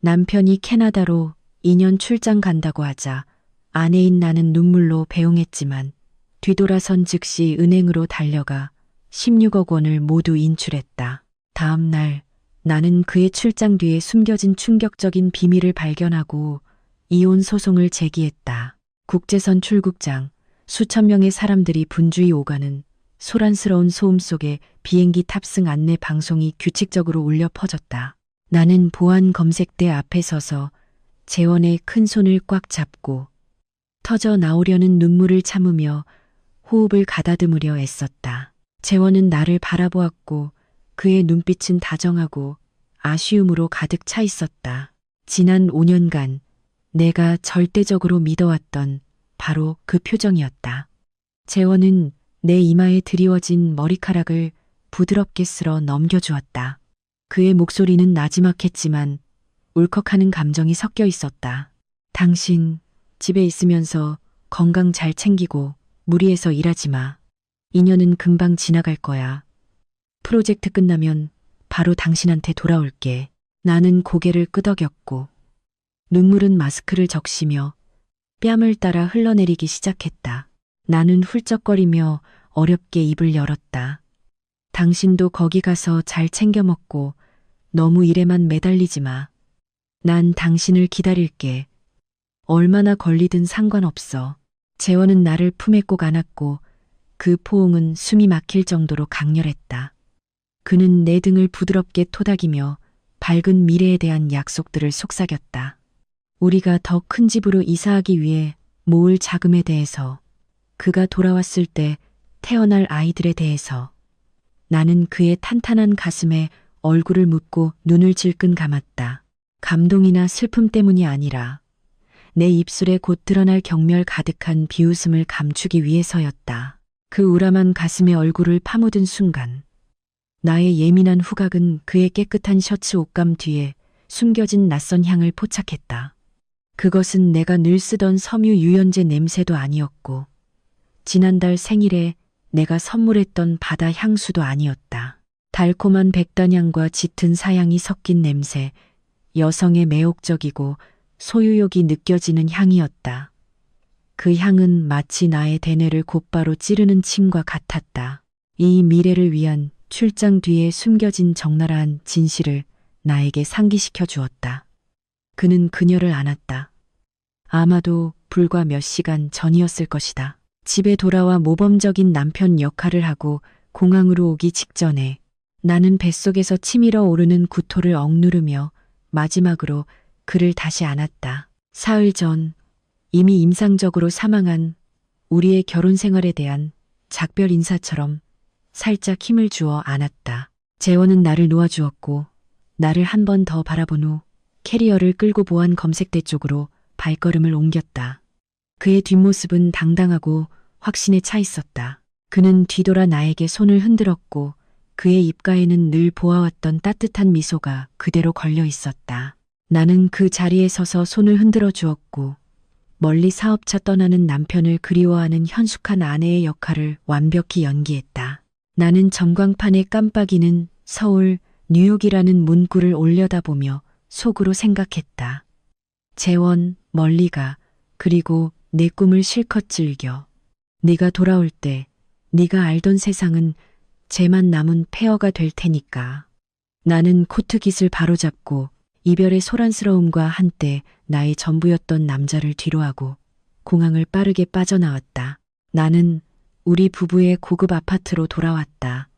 남편이 캐나다로 2년 출장 간다고 하자 아내인 나는 눈물로 배웅했지만 뒤돌아선 즉시 은행으로 달려가 16억 원을 모두 인출했다. 다음 날 나는 그의 출장 뒤에 숨겨진 충격적인 비밀을 발견하고 이혼 소송을 제기했다. 국제선 출국장, 수천 명의 사람들이 분주히 오가는 소란스러운 소음 속에 비행기 탑승 안내 방송이 규칙적으로 울려 퍼졌다. 나는 보안 검색대 앞에 서서 재원의 큰 손을 꽉 잡고 터져 나오려는 눈물을 참으며 호흡을 가다듬으려 애썼다. 재원은 나를 바라보았고 그의 눈빛은 다정하고 아쉬움으로 가득 차 있었다. 지난 5년간 내가 절대적으로 믿어왔던 바로 그 표정이었다. 재원은 내 이마에 드리워진 머리카락을 부드럽게 쓸어 넘겨주었다. 그의 목소리는 나지막했지만 울컥하는 감정이 섞여 있었다. 당신 집에 있으면서 건강 잘 챙기고 무리해서 일하지 마. 2년은 금방 지나갈 거야. 프로젝트 끝나면 바로 당신한테 돌아올게. 나는 고개를 끄덕였고 눈물은 마스크를 적시며 뺨을 따라 흘러내리기 시작했다. 나는 훌쩍거리며 어렵게 입을 열었다. 당신도 거기 가서 잘 챙겨 먹고 너무 일에만 매달리지 마. 난 당신을 기다릴게. 얼마나 걸리든 상관없어. 재원은 나를 품에 꼭 안았고 그 포옹은 숨이 막힐 정도로 강렬했다. 그는 내 등을 부드럽게 토닥이며 밝은 미래에 대한 약속들을 속삭였다. 우리가 더 큰 집으로 이사하기 위해 모을 자금에 대해서, 그가 돌아왔을 때 태어날 아이들에 대해서. 나는 그의 탄탄한 가슴에 얼굴을 묻고 눈을 질끈 감았다. 감동이나 슬픔 때문이 아니라 내 입술에 곧 드러날 경멸 가득한 비웃음을 감추기 위해서였다. 그 우람한 가슴에 얼굴을 파묻은 순간 나의 예민한 후각은 그의 깨끗한 셔츠 옷감 뒤에 숨겨진 낯선 향을 포착했다. 그것은 내가 늘 쓰던 섬유 유연제 냄새도 아니었고 지난달 생일에 내가 선물했던 바다 향수도 아니었다. 달콤한 백단향과 짙은 사향이 섞인 냄새, 여성의 매혹적이고 소유욕이 느껴지는 향이었다. 그 향은 마치 나의 대뇌를 곧바로 찌르는 침과 같았다. 이 미래를 위한 출장 뒤에 숨겨진 적나라한 진실을 나에게 상기시켜 주었다. 그는 그녀를 안았다. 아마도 불과 몇 시간 전이었을 것이다. 집에 돌아와 모범적인 남편 역할을 하고 공항으로 오기 직전에 나는 뱃속에서 치밀어 오르는 구토를 억누르며 마지막으로 그를 다시 안았다. 사흘 전 이미 임상적으로 사망한 우리의 결혼 생활에 대한 작별 인사처럼 살짝 힘을 주어 안았다. 재원은 나를 놓아주었고 나를 한 번 더 바라본 후 캐리어를 끌고 보안 검색대 쪽으로 발걸음을 옮겼다. 그의 뒷모습은 당당하고 확신에 차 있었다. 그는 뒤돌아 나에게 손을 흔들었고 그의 입가에는 늘 보아왔던 따뜻한 미소가 그대로 걸려 있었다. 나는 그 자리에 서서 손을 흔들어 주었고 멀리 사업차 떠나는 남편을 그리워하는 현숙한 아내의 역할을 완벽히 연기했다. 나는 전광판에 깜빡이는 서울, 뉴욕이라는 문구를 올려다보며 속으로 생각했다. 재원, 멀리 가. 그리고 내 꿈을 실컷 즐겨. 네가 돌아올 때 네가 알던 세상은 쟤만 남은 폐허가 될 테니까. 나는 코트깃을 바로잡고 이별의 소란스러움과 한때 나의 전부였던 남자를 뒤로하고 공항을 빠르게 빠져나왔다. 나는 우리 부부의 고급 아파트로 돌아왔다.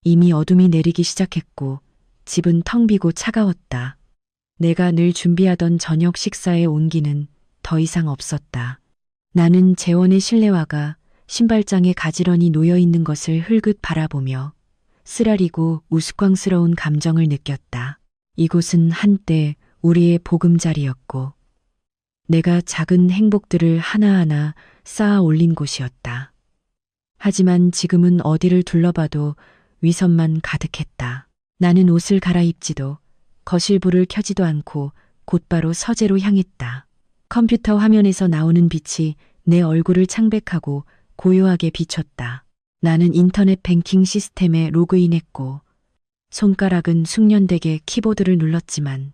이미 어둠이 내리기 시작했고 집은 텅 비고 차가웠다. 내가 늘 준비하던 저녁 식사의 온기는 더 이상 없었다. 나는 재원의 실내화가 신발장에 가지런히 놓여있는 것을 흘긋 바라보며 쓰라리고 우스꽝스러운 감정을 느꼈다. 이곳은 한때 우리의 보금자리였고 내가 작은 행복들을 하나하나 쌓아 올린 곳이었다. 하지만 지금은 어디를 둘러봐도 위선만 가득했다. 나는 옷을 갈아입지도 거실 불을 켜지도 않고 곧바로 서재로 향했다. 컴퓨터 화면에서 나오는 빛이 내 얼굴을 창백하고 고요하게 비췄다. 나는 인터넷 뱅킹 시스템에 로그인했고 손가락은 숙련되게 키보드를 눌렀지만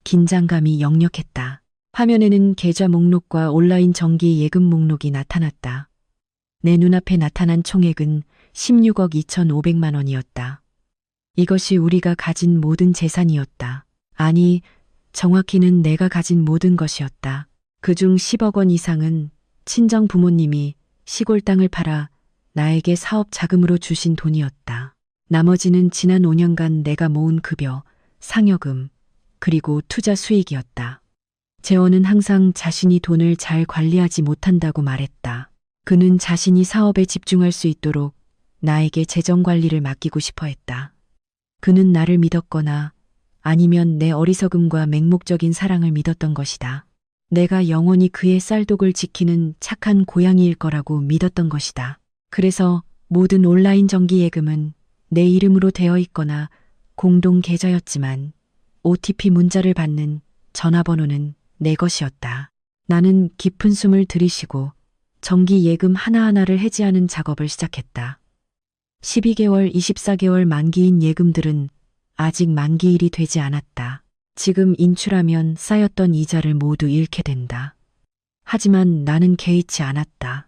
긴장감이 역력했다. 화면에는 계좌 목록과 온라인 정기 예금 목록이 나타났다. 내 눈앞에 나타난 총액은 16억 2,500만 원이었다. 이것이 우리가 가진 모든 재산이었다. 아니, 정확히는 내가 가진 모든 것이었다. 그중 10억 원 이상은 친정 부모님이 시골 땅을 팔아 나에게 사업 자금으로 주신 돈이었다. 나머지는 지난 5년간 내가 모은 급여, 상여금, 그리고 투자 수익이었다. 재원은 항상 자신이 돈을 잘 관리하지 못한다고 말했다. 그는 자신이 사업에 집중할 수 있도록 나에게 재정 관리를 맡기고 싶어 했다. 그는 나를 믿었거나 아니면 내 어리석음과 맹목적인 사랑을 믿었던 것이다. 내가 영원히 그의 쌀독을 지키는 착한 고양이일 거라고 믿었던 것이다. 그래서 모든 온라인 정기 예금은 내 이름으로 되어 있거나 공동 계좌였지만 OTP 문자를 받는 전화번호는 내 것이었다. 나는 깊은 숨을 들이쉬고 정기 예금 하나하나를 해지하는 작업을 시작했다. 12개월, 24개월 만기인 예금들은 아직 만기일이 되지 않았다. 지금 인출하면 쌓였던 이자를 모두 잃게 된다. 하지만 나는 개의치 않았다.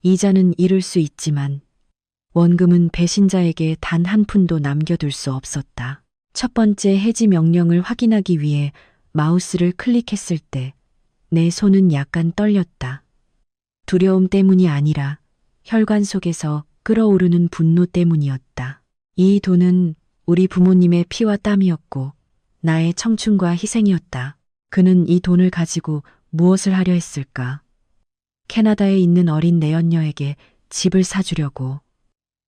이자는 잃을 수 있지만 원금은 배신자에게 단 한 푼도 남겨둘 수 없었다. 첫 번째 해지 명령을 확인하기 위해 마우스를 클릭했을 때 내 손은 약간 떨렸다. 두려움 때문이 아니라 혈관 속에서 끓어오르는 분노 때문이었다. 이 돈은 우리 부모님의 피와 땀이었고 나의 청춘과 희생이었다. 그는 이 돈을 가지고 무엇을 하려 했을까? 캐나다에 있는 어린 내연녀에게 집을 사주려고,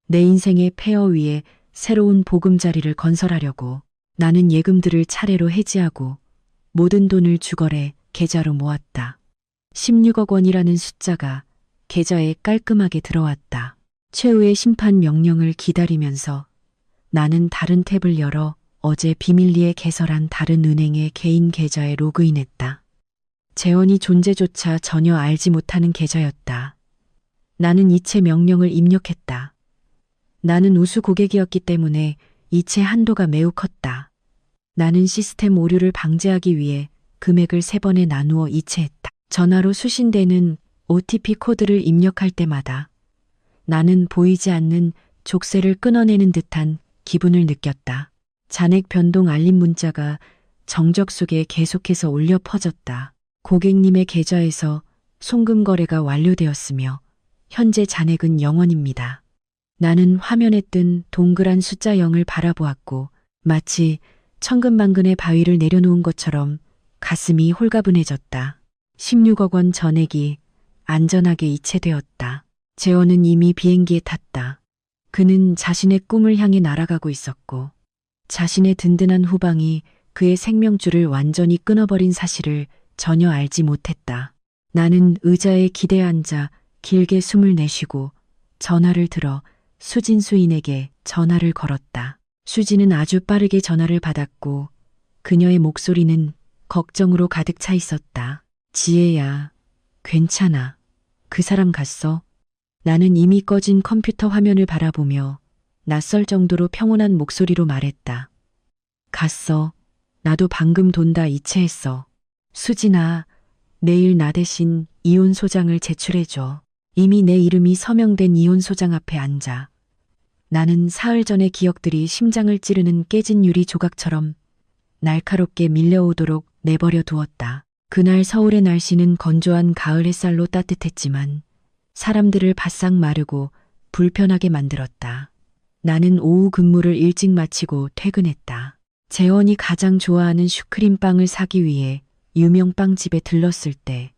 내 인생의 폐허 위에 새로운 보금자리를 건설하려고. 나는 예금들을 차례로 해지하고 모든 돈을 주거래 계좌로 모았다. 16억 원이라는 숫자가 계좌에 깔끔하게 들어왔다. 최후의 심판 명령을 기다리면서 나는 다른 탭을 열어 어제 비밀리에 개설한 다른 은행의 개인 계좌에 로그인했다. 재원이 존재조차 전혀 알지 못하는 계좌였다. 나는 이체 명령을 입력했다. 나는 우수 고객이었기 때문에 이체 한도가 매우 컸다. 나는 시스템 오류를 방지하기 위해 금액을 3번에 나누어 이체했다. 전화로 수신되는 OTP 코드를 입력할 때마다 나는 보이지 않는 족쇄를 끊어내는 듯한 기분을 느꼈다. 잔액 변동 알림 문자가 정적 속에 계속해서 울려 퍼졌다. 고객님의 계좌에서 송금 거래가 완료되었으며 현재 잔액은 0원입니다. 나는 화면에 뜬 동그란 숫자 0을 바라보았고 마치 천근만근의 바위를 내려놓은 것처럼 가슴이 홀가분해졌다. 16억 원 전액이 안전하게 이체되었다. 재원은 이미 비행기에 탔다. 그는 자신의 꿈을 향해 날아가고 있었고 자신의 든든한 후방이 그의 생명줄을 완전히 끊어버린 사실을 전혀 알지 못했다. 나는 의자에 기대 앉아 길게 숨을 내쉬고 전화를 들어 수진 수인에게 전화를 걸었다. 수진은 아주 빠르게 전화를 받았고 그녀의 목소리는 걱정으로 가득 차 있었다. 지혜야, 괜찮아. 그 사람 갔어? 나는 이미 꺼진 컴퓨터 화면을 바라보며 낯설 정도로 평온한 목소리로 말했다. 갔어. 나도 방금 돈 다 이체했어. 수진아, 내일 나 대신 이혼 소장을 제출해줘. 이미 내 이름이 서명된 이혼 소장 앞에 앉아. 나는 사흘 전의 기억들이 심장을 찌르는 깨진 유리 조각처럼 날카롭게 밀려오도록 내버려 두었다. 그날 서울의 날씨는 건조한 가을 햇살로 따뜻했지만 사람들을 바싹 마르고 불편하게 만들었다. 나는 오후 근무를 일찍 마치고 퇴근했다. 재원이 가장 좋아하는 슈크림빵을 사기 위해 유명 빵집에 들렀을 때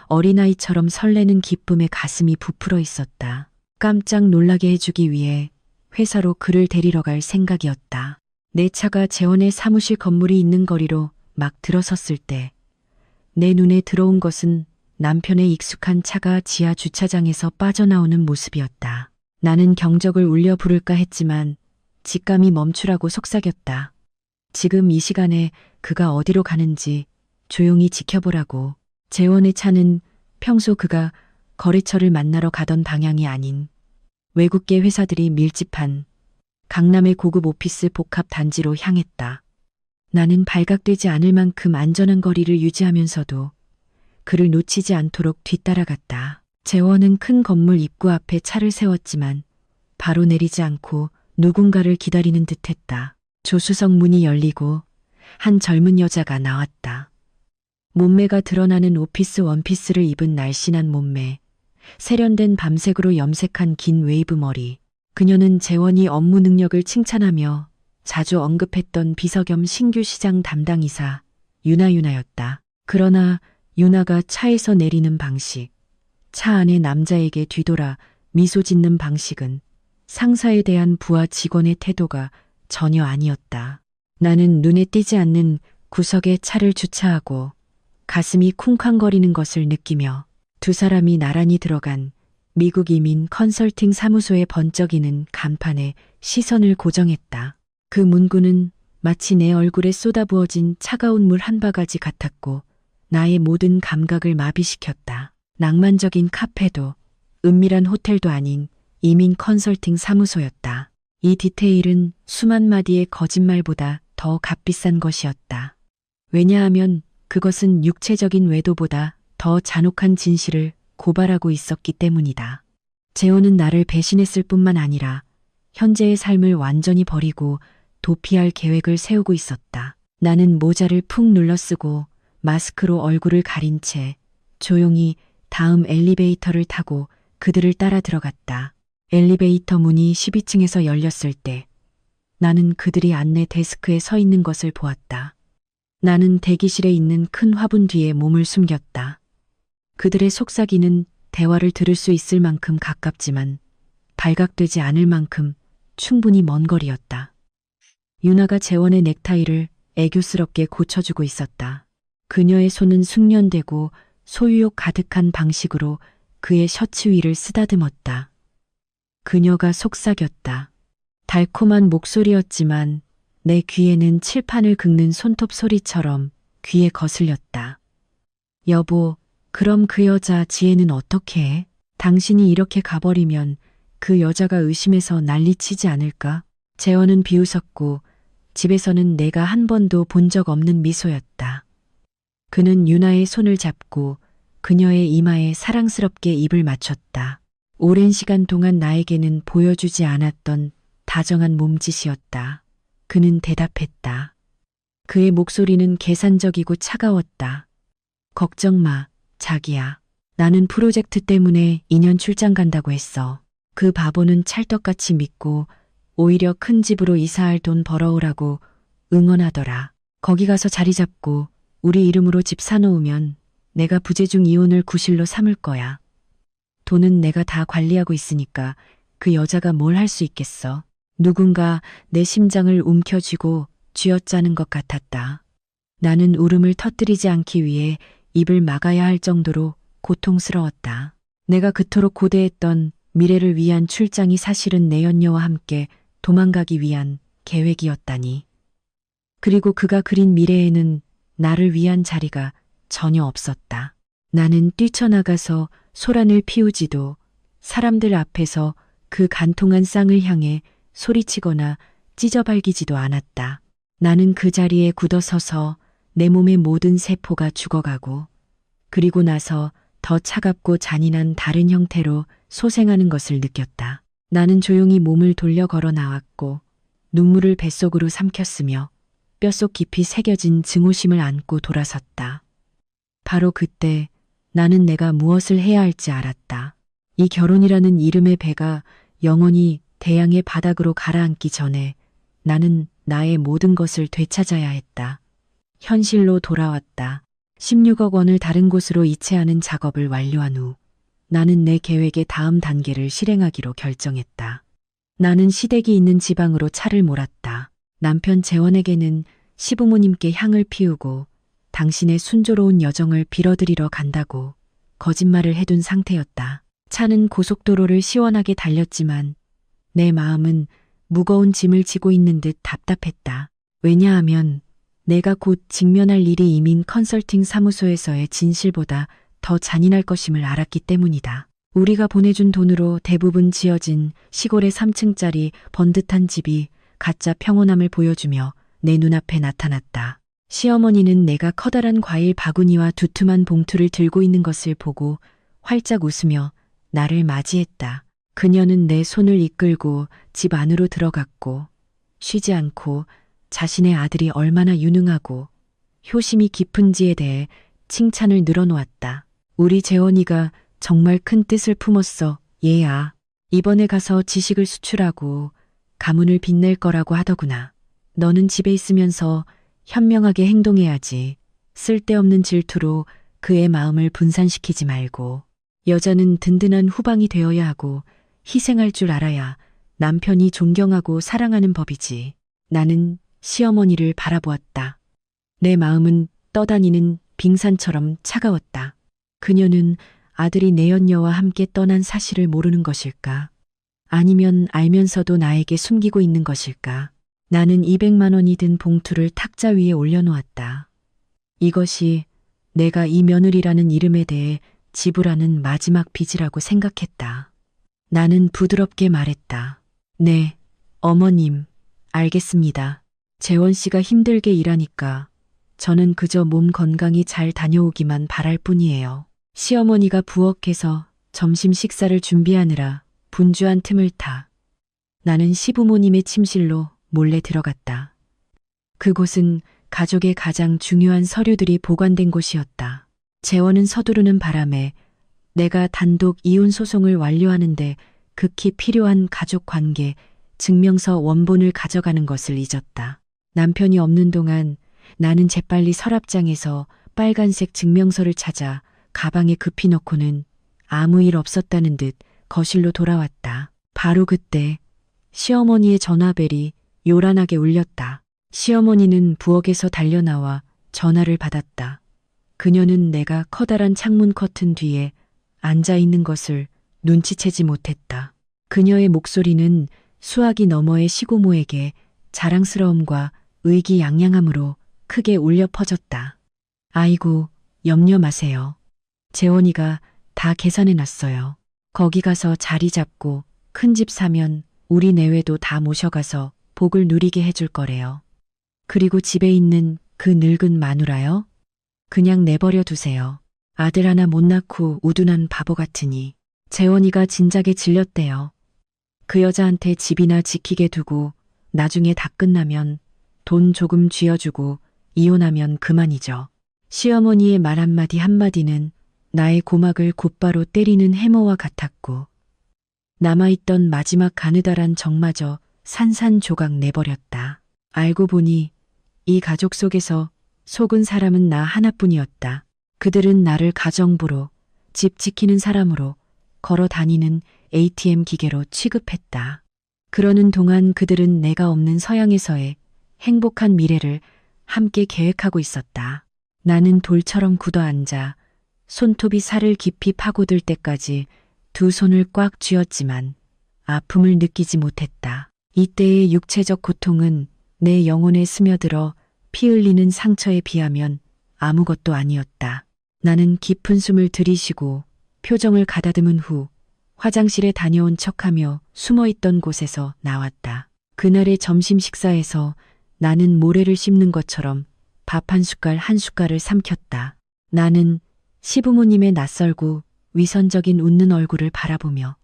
어린아이처럼 설레는 기쁨에 가슴이 부풀어 있었다. 깜짝 놀라게 해주기 위해 회사로 그를 데리러 갈 생각이었다. 내 차가 재원의 사무실 건물이 있는 거리로 막 들어섰을 때 내 눈에 들어온 것은 남편의 익숙한 차가 지하 주차장에서 빠져나오는 모습이었다. 나는 경적을 울려 부를까 했지만 직감이 멈추라고 속삭였다. 지금 이 시간에 그가 어디로 가는지 조용히 지켜보라고. 재원의 차는 평소 그가 거래처를 만나러 가던 방향이 아닌 외국계 회사들이 밀집한 강남의 고급 오피스 복합 단지로 향했다. 나는 발각되지 않을 만큼 안전한 거리를 유지하면서도 그를 놓치지 않도록 뒤따라갔다. 재원은 큰 건물 입구 앞에 차를 세웠지만 바로 내리지 않고 누군가를 기다리는 듯했다. 조수석 문이 열리고 한 젊은 여자가 나왔다. 몸매가 드러나는 오피스 원피스를 입은 날씬한 몸매, 세련된 밤색으로 염색한 긴 웨이브 머리. 그녀는 재원이 업무 능력을 칭찬하며 자주 언급했던 비서 겸 신규 시장 담당이사 유나였다. 그러나 유나가 차에서 내리는 방식, 차 안의 남자에게 뒤돌아 미소 짓는 방식은 상사에 대한 부하 직원의 태도가 전혀 아니었다. 나는 눈에 띄지 않는 구석에 차를 주차하고 가슴이 쿵쾅거리는 것을 느끼며 두 사람이 나란히 들어간 미국 이민 컨설팅 사무소에 번쩍이는 간판에 시선을 고정했다. 그 문구는 마치 내 얼굴에 쏟아부어진 차가운 물 한 바가지 같았고 나의 모든 감각을 마비시켰다. 낭만적인 카페도 은밀한 호텔도 아닌 이민 컨설팅 사무소였다. 이 디테일은 수만 마디의 거짓말보다 더 값비싼 것이었다. 왜냐하면 그것은 육체적인 외도보다 더 잔혹한 진실을 고발하고 있었기 때문이다. 재호는 나를 배신했을 뿐만 아니라 현재의 삶을 완전히 버리고 도피할 계획을 세우고 있었다. 나는 모자를 푹 눌러쓰고 마스크로 얼굴을 가린 채 조용히 다음 엘리베이터를 타고 그들을 따라 들어갔다. 엘리베이터 문이 12층에서 열렸을 때 나는 그들이 안내 데스크에 서 있는 것을 보았다. 나는 대기실에 있는 큰 화분 뒤에 몸을 숨겼다. 그들의 속삭이는 대화를 들을 수 있을 만큼 가깝지만 발각되지 않을 만큼 충분히 먼 거리였다. 유나가 재원의 넥타이를 애교스럽게 고쳐주고 있었다. 그녀의 손은 숙련되고 소유욕 가득한 방식으로 그의 셔츠 위를 쓰다듬었다. 그녀가 속삭였다. 달콤한 목소리였지만 내 귀에는 칠판을 긁는 손톱 소리처럼 귀에 거슬렸다. 여보, 그럼 그 여자 지혜는 어떻게 해? 당신이 이렇게 가버리면 그 여자가 의심해서 난리치지 않을까? 재원은 비웃었고 집에서는 내가 한 번도 본 적 없는 미소였다. 그는 유나의 손을 잡고 그녀의 이마에 사랑스럽게 입을 맞췄다. 오랜 시간 동안 나에게는 보여주지 않았던 다정한 몸짓이었다. 그는 대답했다. 그의 목소리는 계산적이고 차가웠다. 걱정 마, 자기야. 나는 프로젝트 때문에 2년 출장 간다고 했어. 그 바보는 찰떡같이 믿고 오히려 큰 집으로 이사할 돈 벌어오라고 응원하더라. 거기 가서 자리 잡고 우리 이름으로 집 사놓으면 내가 부재중 이혼을 구실로 삼을 거야. 돈은 내가 다 관리하고 있으니까 그 여자가 뭘 할 수 있겠어. 누군가 내 심장을 움켜쥐고 쥐어짜는 것 같았다. 나는 울음을 터뜨리지 않기 위해 입을 막아야 할 정도로 고통스러웠다. 내가 그토록 고대했던 미래를 위한 출장이 사실은 내연녀와 함께 도망가기 위한 계획이었다니. 그리고 그가 그린 미래에는 나를 위한 자리가 전혀 없었다. 나는 뛰쳐나가서 소란을 피우지도 사람들 앞에서 그 간통한 쌍을 향해 소리치거나 찢어발기지도 않았다. 나는 그 자리에 굳어서서 내 몸의 모든 세포가 죽어가고 그리고 나서 더 차갑고 잔인한 다른 형태로 소생하는 것을 느꼈다. 나는 조용히 몸을 돌려 걸어 나왔고 눈물을 뱃속으로 삼켰으며 뼛속 깊이 새겨진 증오심을 안고 돌아섰다. 바로 그때 나는 내가 무엇을 해야 할지 알았다. 이 결혼이라는 이름의 배가 영원히 대양의 바닥으로 가라앉기 전에 나는 나의 모든 것을 되찾아야 했다. 현실로 돌아왔다. 16억 원을 다른 곳으로 이체하는 작업을 완료한 후 나는 내 계획의 다음 단계를 실행하기로 결정했다. 나는 시댁이 있는 지방으로 차를 몰았다. 남편 재원에게는 시부모님께 향을 피우고 당신의 순조로운 여정을 빌어드리러 간다고 거짓말을 해둔 상태였다. 차는 고속도로를 시원하게 달렸지만 내 마음은 무거운 짐을 지고 있는 듯 답답했다. 왜냐하면 내가 곧 직면할 일이 이민 컨설팅 사무소에서의 진실보다 더 잔인할 것임을 알았기 때문이다. 우리가 보내준 돈으로 대부분 지어진 시골의 3층짜리 번듯한 집이 가짜 평온함을 보여주며 내 눈앞에 나타났다. 시어머니는 내가 커다란 과일 바구니와 두툼한 봉투를 들고 있는 것을 보고 활짝 웃으며 나를 맞이했다. 그녀는 내 손을 이끌고 집 안으로 들어갔고 쉬지 않고 자신의 아들이 얼마나 유능하고 효심이 깊은지에 대해 칭찬을 늘어놓았다. 우리 재원이가 정말 큰 뜻을 품었어, 얘야. 이번에 가서 지식을 수출하고 가문을 빛낼 거라고 하더구나. 너는 집에 있으면서 현명하게 행동해야지. 쓸데없는 질투로 그의 마음을 분산시키지 말고. 여자는 든든한 후방이 되어야 하고 희생할 줄 알아야 남편이 존경하고 사랑하는 법이지. 나는 시어머니를 바라보았다. 내 마음은 떠다니는 빙산처럼 차가웠다. 그녀는 아들이 내연녀와 함께 떠난 사실을 모르는 것일까? 아니면 알면서도 나에게 숨기고 있는 것일까? 나는 200만 원이 든 봉투를 탁자 위에 올려놓았다. 이것이 내가 이 며느리라는 이름에 대해 지불하는 마지막 빚이라고 생각했다. 나는 부드럽게 말했다. 네, 어머님, 알겠습니다. 재원 씨가 힘들게 일하니까 저는 그저 몸 건강히 잘 다녀오기만 바랄 뿐이에요. 시어머니가 부엌에서 점심 식사를 준비하느라 분주한 틈을 타 나는 시부모님의 침실로 몰래 들어갔다. 그곳은 가족의 가장 중요한 서류들이 보관된 곳이었다. 재원은 서두르는 바람에 내가 단독 이혼 소송을 완료하는데 극히 필요한 가족 관계 증명서 원본을 가져가는 것을 잊었다. 남편이 없는 동안 나는 재빨리 서랍장에서 빨간색 증명서를 찾아 가방에 급히 넣고는 아무 일 없었다는 듯 거실로 돌아왔다. 바로 그때 시어머니의 전화벨이 요란하게 울렸다. 시어머니는 부엌에서 달려나와 전화를 받았다. 그녀는 내가 커다란 창문 커튼 뒤에 앉아 있는 것을 눈치채지 못했다. 그녀의 목소리는 수화기 너머의 시고모에게 자랑스러움과 의기양양함으로 크게 울려 퍼졌다. 아이고, 염려 마세요. 재원이가 다 계산해 놨어요. 거기 가서 자리 잡고 큰 집 사면 우리 내외도 다 모셔가서 복을 누리게 해줄 거래요. 그리고 집에 있는 그 늙은 마누라요? 그냥 내버려 두세요. 아들 하나 못 낳고 우둔한 바보 같으니. 재원이가 진작에 질렸대요. 그 여자한테 집이나 지키게 두고 나중에 다 끝나면 돈 조금 쥐어주고 이혼하면 그만이죠. 시어머니의 말 한마디 한마디는 나의 고막을 곧바로 때리는 해머와 같았고 남아있던 마지막 가느다란 정마저 산산조각 내버렸다. 알고 보니 이 가족 속에서 속은 사람은 나 하나뿐이었다. 그들은 나를 가정부로, 집 지키는 사람으로, 걸어 다니는 ATM 기계로 취급했다. 그러는 동안 그들은 내가 없는 서양에서의 행복한 미래를 함께 계획하고 있었다. 나는 돌처럼 굳어앉아 손톱이 살을 깊이 파고들 때까지 두 손을 꽉 쥐었지만 아픔을 느끼지 못했다. 이때의 육체적 고통은 내 영혼에 스며들어 피 흘리는 상처에 비하면 아무것도 아니었다. 나는 깊은 숨을 들이쉬고 표정을 가다듬은 후 화장실에 다녀온 척하며 숨어있던 곳에서 나왔다. 그날의 점심 식사에서 나는 모래를 씹는 것처럼 밥 한 숟갈 한 숟갈을 삼켰다. 나는 시부모님의 낯설고 위선적인 웃는 얼굴을 바라보며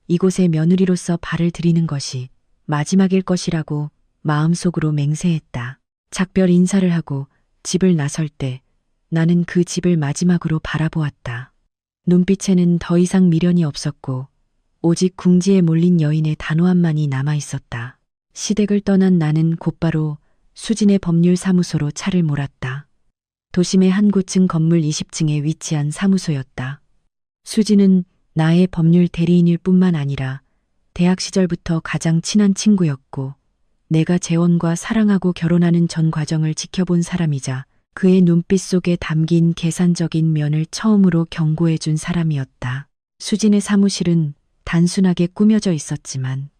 이곳에 며느리로서 발을 들이는 것이 마지막일 것이라고 마음속으로 맹세했다. 작별 인사를 하고 집을 나설 때 나는 그 집을 마지막으로 바라보았다. 눈빛에는 더 이상 미련이 없었고 오직 궁지에 몰린 여인의 단호함만이 남아있었다. 시댁을 떠난 나는 곧바로 수진의 법률사무소로 차를 몰았다. 도심의 한 고층 건물 20층에 위치한 사무소였다. 수진은 나의 법률 대리인일 뿐만 아니라 대학 시절부터 가장 친한 친구였고 내가 재원과 사랑하고 결혼하는 전 과정을 지켜본 사람이자 그의 눈빛 속에 담긴 계산적인 면을 처음으로 경고해 준 사람이었다. 수진의 사무실은 단순하게 꾸며져 있었지만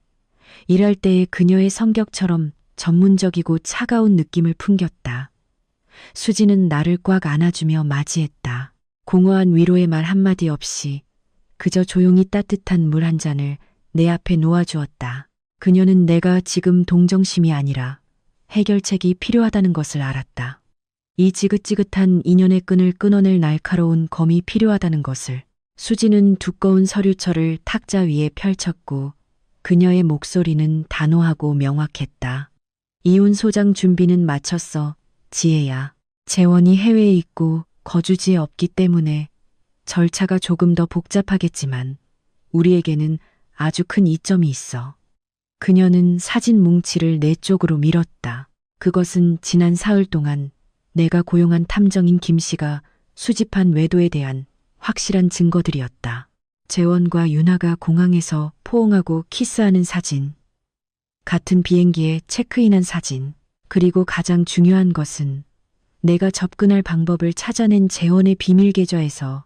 일할 때의 그녀의 성격처럼 전문적이고 차가운 느낌을 풍겼다. 수진은 나를 꽉 안아주며 맞이했다. 공허한 위로의 말 한마디 없이 그저 조용히 따뜻한 물 한 잔을 내 앞에 놓아주었다. 그녀는 내가 지금 동정심이 아니라 해결책이 필요하다는 것을 알았다. 이 지긋지긋한 인연의 끈을 끊어낼 날카로운 검이 필요하다는 것을. 수지는 두꺼운 서류철을 탁자 위에 펼쳤고 그녀의 목소리는 단호하고 명확했다. 이혼 소장 준비는 마쳤어. 지혜야. 재원이 해외에 있고 거주지에 없기 때문에 절차가 조금 더 복잡하겠지만 우리에게는 아주 큰 이점이 있어. 그녀는 사진 뭉치를 내 쪽으로 밀었다. 그것은 지난 사흘 동안 내가 고용한 탐정인 김 씨가 수집한 외도에 대한 확실한 증거들이었다. 재원과 윤아가 공항에서 포옹하고 키스하는 사진, 같은 비행기에 체크인한 사진, 그리고 가장 중요한 것은 내가 접근할 방법을 찾아낸 재원의 비밀 계좌에서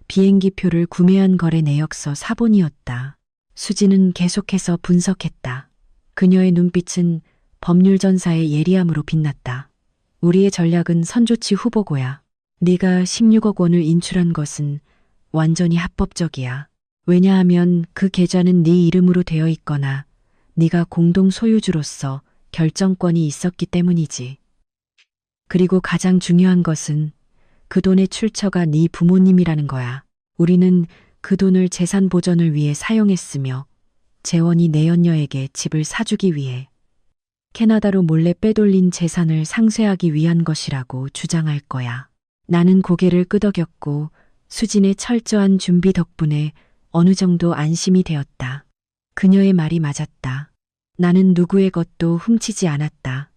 비행기표를 구매한 거래 내역서 사본이었다. 수지는 계속해서 분석했다. 그녀의 눈빛은 법률 전사의 예리함으로 빛났다. 우리의 전략은 선조치 후보고야. 네가 16억 원을 인출한 것은 완전히 합법적이야. 왜냐하면 그 계좌는 네 이름으로 되어 있거나 네가 공동 소유주로서 결정권이 있었기 때문이지. 그리고 가장 중요한 것은 그 돈의 출처가 네 부모님이라는 거야. 우리는 그 돈을 재산 보전을 위해 사용했으며 재원이 내연녀에게 집을 사주기 위해 캐나다로 몰래 빼돌린 재산을 상쇄하기 위한 것이라고 주장할 거야. 나는 고개를 끄덕였고 수진의 철저한 준비 덕분에 어느 정도 안심이 되었다. 그녀의 말이 맞았다. 나는 누구의 것도 훔치지 않았다.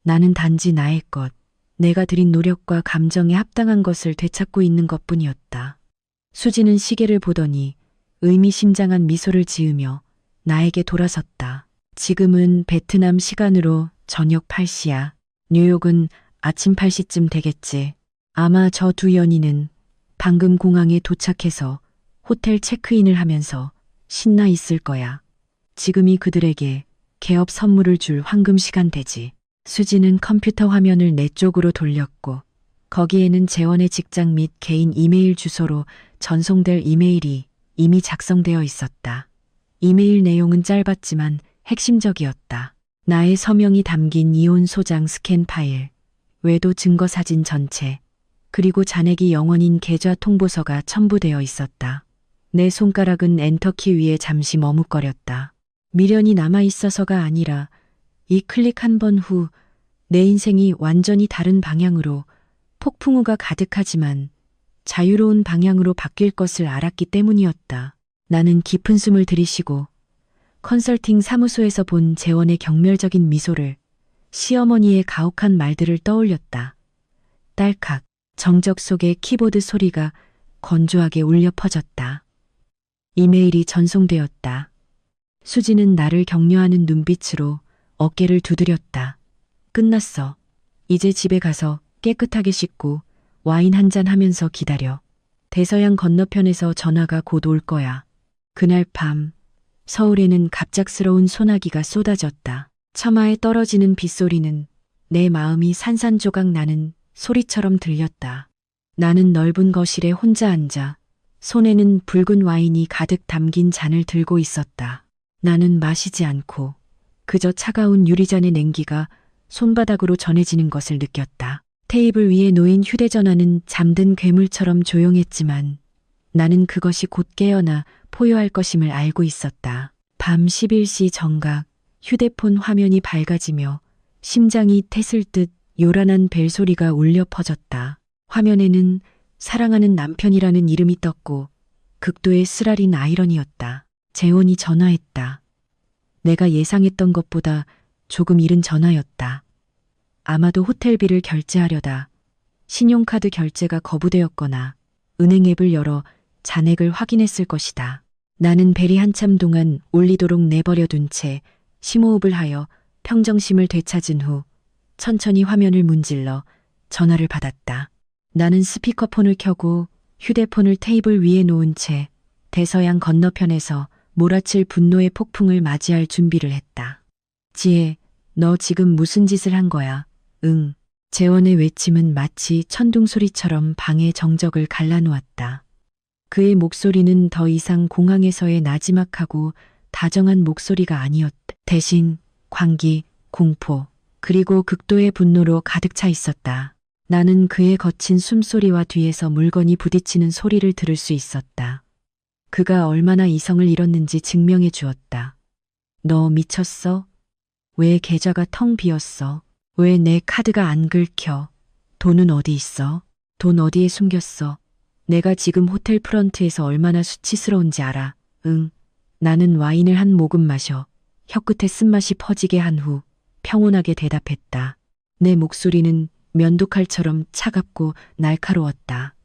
나는 단지 나의 것, 내가 들인 노력과 감정에 합당한 것을 되찾고 있는 것뿐이었다. 수지는 시계를 보더니 의미심장한 미소를 지으며 나에게 돌아섰다. 지금은 베트남 시간으로 저녁 8시야. 뉴욕은 아침 8시쯤 되겠지. 아마 저 두 연인은 방금 공항에 도착해서 호텔 체크인을 하면서 신나 있을 거야. 지금이 그들에게 개업 선물을 줄 황금 시간대지. 수지는 컴퓨터 화면을 내 쪽으로 돌렸고 거기에는 재원의 직장 및 개인 이메일 주소로 전송될 이메일이 이미 작성되어 있었다. 이메일 내용은 짧았지만 핵심적이었다. 나의 서명이 담긴 이혼 소장 스캔 파일, 외도 증거 사진 전체, 그리고 잔액이 0원인 계좌 통보서가 첨부되어 있었다. 내 손가락은 엔터키 위에 잠시 머뭇거렸다. 미련이 남아있어서가 아니라 이 클릭 한 번 후 내 인생이 완전히 다른 방향으로 폭풍우가 가득하지만 자유로운 방향으로 바뀔 것을 알았기 때문이었다. 나는 깊은 숨을 들이쉬고 컨설팅 사무소에서 본 재원의 경멸적인 미소를, 시어머니의 가혹한 말들을 떠올렸다. 딸칵, 정적 속의 키보드 소리가 건조하게 울려 퍼졌다. 이메일이 전송되었다. 수지는 나를 격려하는 눈빛으로 어깨를 두드렸다. 끝났어. 이제 집에 가서 깨끗하게 씻고 와인 한 잔 하면서 기다려. 대서양 건너편에서 전화가 곧 올 거야. 그날 밤 서울에는 갑작스러운 소나기가 쏟아졌다. 처마에 떨어지는 빗소리는 내 마음이 산산조각 나는 소리처럼 들렸다. 나는 넓은 거실에 혼자 앉아 손에는 붉은 와인이 가득 담긴 잔을 들고 있었다. 나는 마시지 않고 그저 차가운 유리잔의 냉기가 손바닥으로 전해지는 것을 느꼈다. 테이블 위에 놓인 휴대전화는 잠든 괴물처럼 조용했지만 나는 그것이 곧 깨어나 포효할 것임을 알고 있었다. 밤 11시 정각, 휴대폰 화면이 밝아지며 심장이 태슬 듯 요란한 벨소리가 울려 퍼졌다. 화면에는 사랑하는 남편이라는 이름이 떴고 극도의 쓰라린 아이러니였다. 재원이 전화했다. 내가 예상했던 것보다 조금 이른 전화였다. 아마도 호텔비를 결제하려다 신용카드 결제가 거부되었거나 은행 앱을 열어 잔액을 확인했을 것이다. 나는 벨이 한참 동안 울리도록 내버려 둔 채 심호흡을 하여 평정심을 되찾은 후 천천히 화면을 문질러 전화를 받았다. 나는 스피커폰을 켜고 휴대폰을 테이블 위에 놓은 채 대서양 건너편에서 몰아칠 분노의 폭풍을 맞이할 준비를 했다. 지혜, 너 지금 무슨 짓을 한 거야? 응. 재원의 외침은 마치 천둥소리처럼 방의 정적을 갈라놓았다. 그의 목소리는 더 이상 공항에서의 나지막하고 다정한 목소리가 아니었다. 대신 광기, 공포, 그리고 극도의 분노로 가득 차 있었다. 나는 그의 거친 숨소리와 뒤에서 물건이 부딪히는 소리를 들을 수 있었다. 그가 얼마나 이성을 잃었는지 증명해 주었다. 너 미쳤어? 왜 계좌가 텅 비었어? 왜 내 카드가 안 긁혀? 돈은 어디 있어? 돈 어디에 숨겼어? 내가 지금 호텔 프런트에서 얼마나 수치스러운지 알아. 응. 나는 와인을 한 모금 마셔 혀끝에 쓴맛이 퍼지게 한 후 평온하게 대답했다. 내 목소리는 면도칼처럼 차갑고 날카로웠다.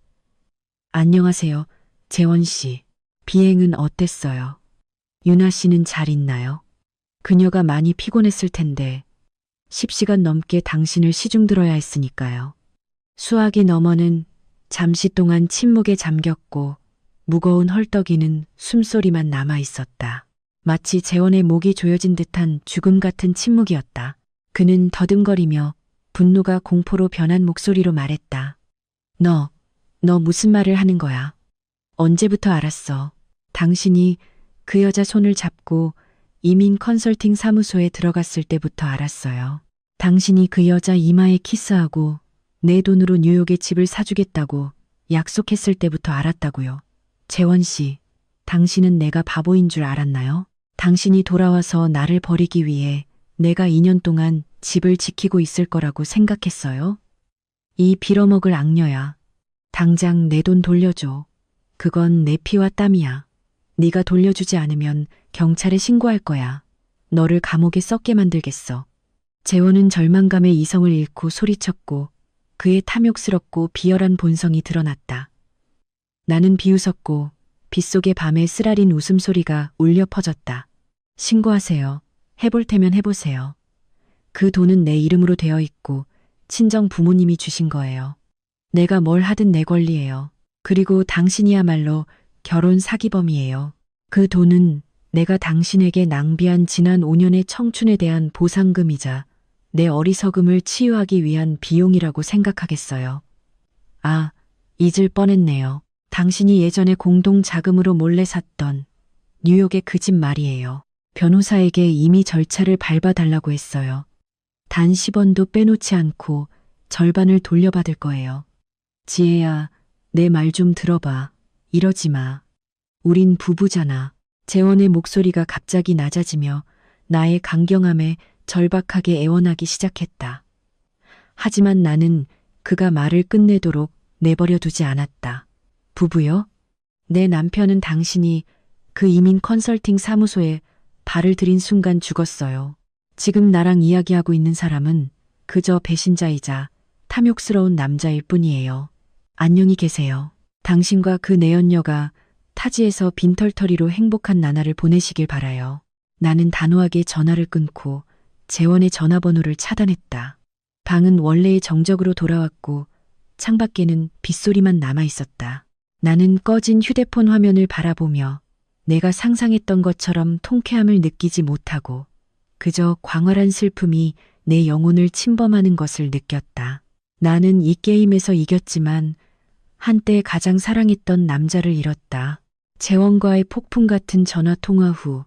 안녕하세요, 재원 씨. 비행은 어땠어요? 유나 씨는 잘 있나요? 그녀가 많이 피곤했을 텐데 10시간 넘게 당신을 시중 들어야 했으니까요. 수화기 너머는 잠시 동안 침묵에 잠겼고 무거운 헐떡이는 숨소리만 남아 있었다. 마치 재원의 목이 조여진 듯한 죽음 같은 침묵이었다. 그는 더듬거리며 분노가 공포로 변한 목소리로 말했다. 너 무슨 말을 하는 거야? 언제부터 알았어? 당신이 그 여자 손을 잡고 이민 컨설팅 사무소에 들어갔을 때부터 알았어요. 당신이 그 여자 이마에 키스하고 내 돈으로 뉴욕에 집을 사주겠다고 약속했을 때부터 알았다고요. 재원 씨, 당신은 내가 바보인 줄 알았나요? 당신이 돌아와서 나를 버리기 위해 내가 2년 동안 집을 지키고 있을 거라고 생각했어요? 이 빌어먹을 악녀야. 당장 내 돈 돌려줘. 그건 내 피와 땀이야. 네가 돌려주지 않으면 경찰에 신고할 거야. 너를 감옥에 썩게 만들겠어. 재원은 절망감에 이성을 잃고 소리쳤고 그의 탐욕스럽고 비열한 본성이 드러났다. 나는 비웃었고 빗속의 밤에 쓰라린 웃음소리가 울려 퍼졌다. 신고하세요. 해볼 테면 해보세요. 그 돈은 내 이름으로 되어 있고 친정 부모님이 주신 거예요. 내가 뭘 하든 내 권리예요. 그리고 당신이야말로 결혼 사기범이에요. 그 돈은 내가 당신에게 낭비한 지난 5년의 청춘에 대한 보상금이자 내 어리석음을 치유하기 위한 비용이라고 생각하겠어요. 아, 잊을 뻔했네요. 당신이 예전에 공동 자금으로 몰래 샀던 뉴욕의 그 집 말이에요. 변호사에게 이미 절차를 밟아달라고 했어요. 단 10원도 빼놓지 않고 절반을 돌려받을 거예요. 지혜야, 내 말 좀 들어봐. 이러지 마. 우린 부부잖아. 재원의 목소리가 갑자기 낮아지며 나의 강경함에 절박하게 애원하기 시작했다. 하지만 나는 그가 말을 끝내도록 내버려 두지 않았다. 부부요? 내 남편은 당신이 그 이민 컨설팅 사무소에 발을 들인 순간 죽었어요. 지금 나랑 이야기하고 있는 사람은 그저 배신자이자 탐욕스러운 남자일 뿐이에요. 안녕히 계세요. 당신과 그 내연녀가 타지에서 빈털터리로 행복한 나날을 보내시길 바라요. 나는 단호하게 전화를 끊고 재원의 전화번호를 차단했다. 방은 원래의 정적으로 돌아왔고 창밖에는 빗소리만 남아 있었다. 나는 꺼진 휴대폰 화면을 바라보며 내가 상상했던 것처럼 통쾌함을 느끼지 못하고 그저 광활한 슬픔이 내 영혼을 침범하는 것을 느꼈다. 나는 이 게임에서 이겼지만 한때 가장 사랑했던 남자를 잃었다. 재원과의 폭풍 같은 전화 통화 후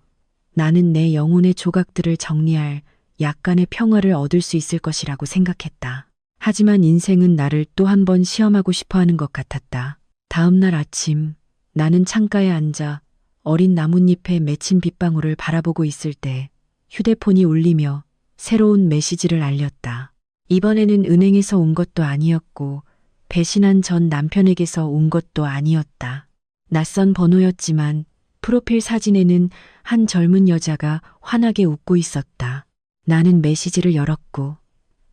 나는 내 영혼의 조각들을 정리할 약간의 평화를 얻을 수 있을 것이라고 생각했다. 하지만 인생은 나를 또 한 번 시험하고 싶어 하는 것 같았다. 다음 날 아침 나는 창가에 앉아 어린 나뭇잎에 맺힌 빗방울을 바라보고 있을 때 휴대폰이 울리며 새로운 메시지를 알렸다. 이번에는 은행에서 온 것도 아니었고 배신한 전 남편에게서 온 것도 아니었다. 낯선 번호였지만 프로필 사진에는 한 젊은 여자가 환하게 웃고 있었다. 나는 메시지를 열었고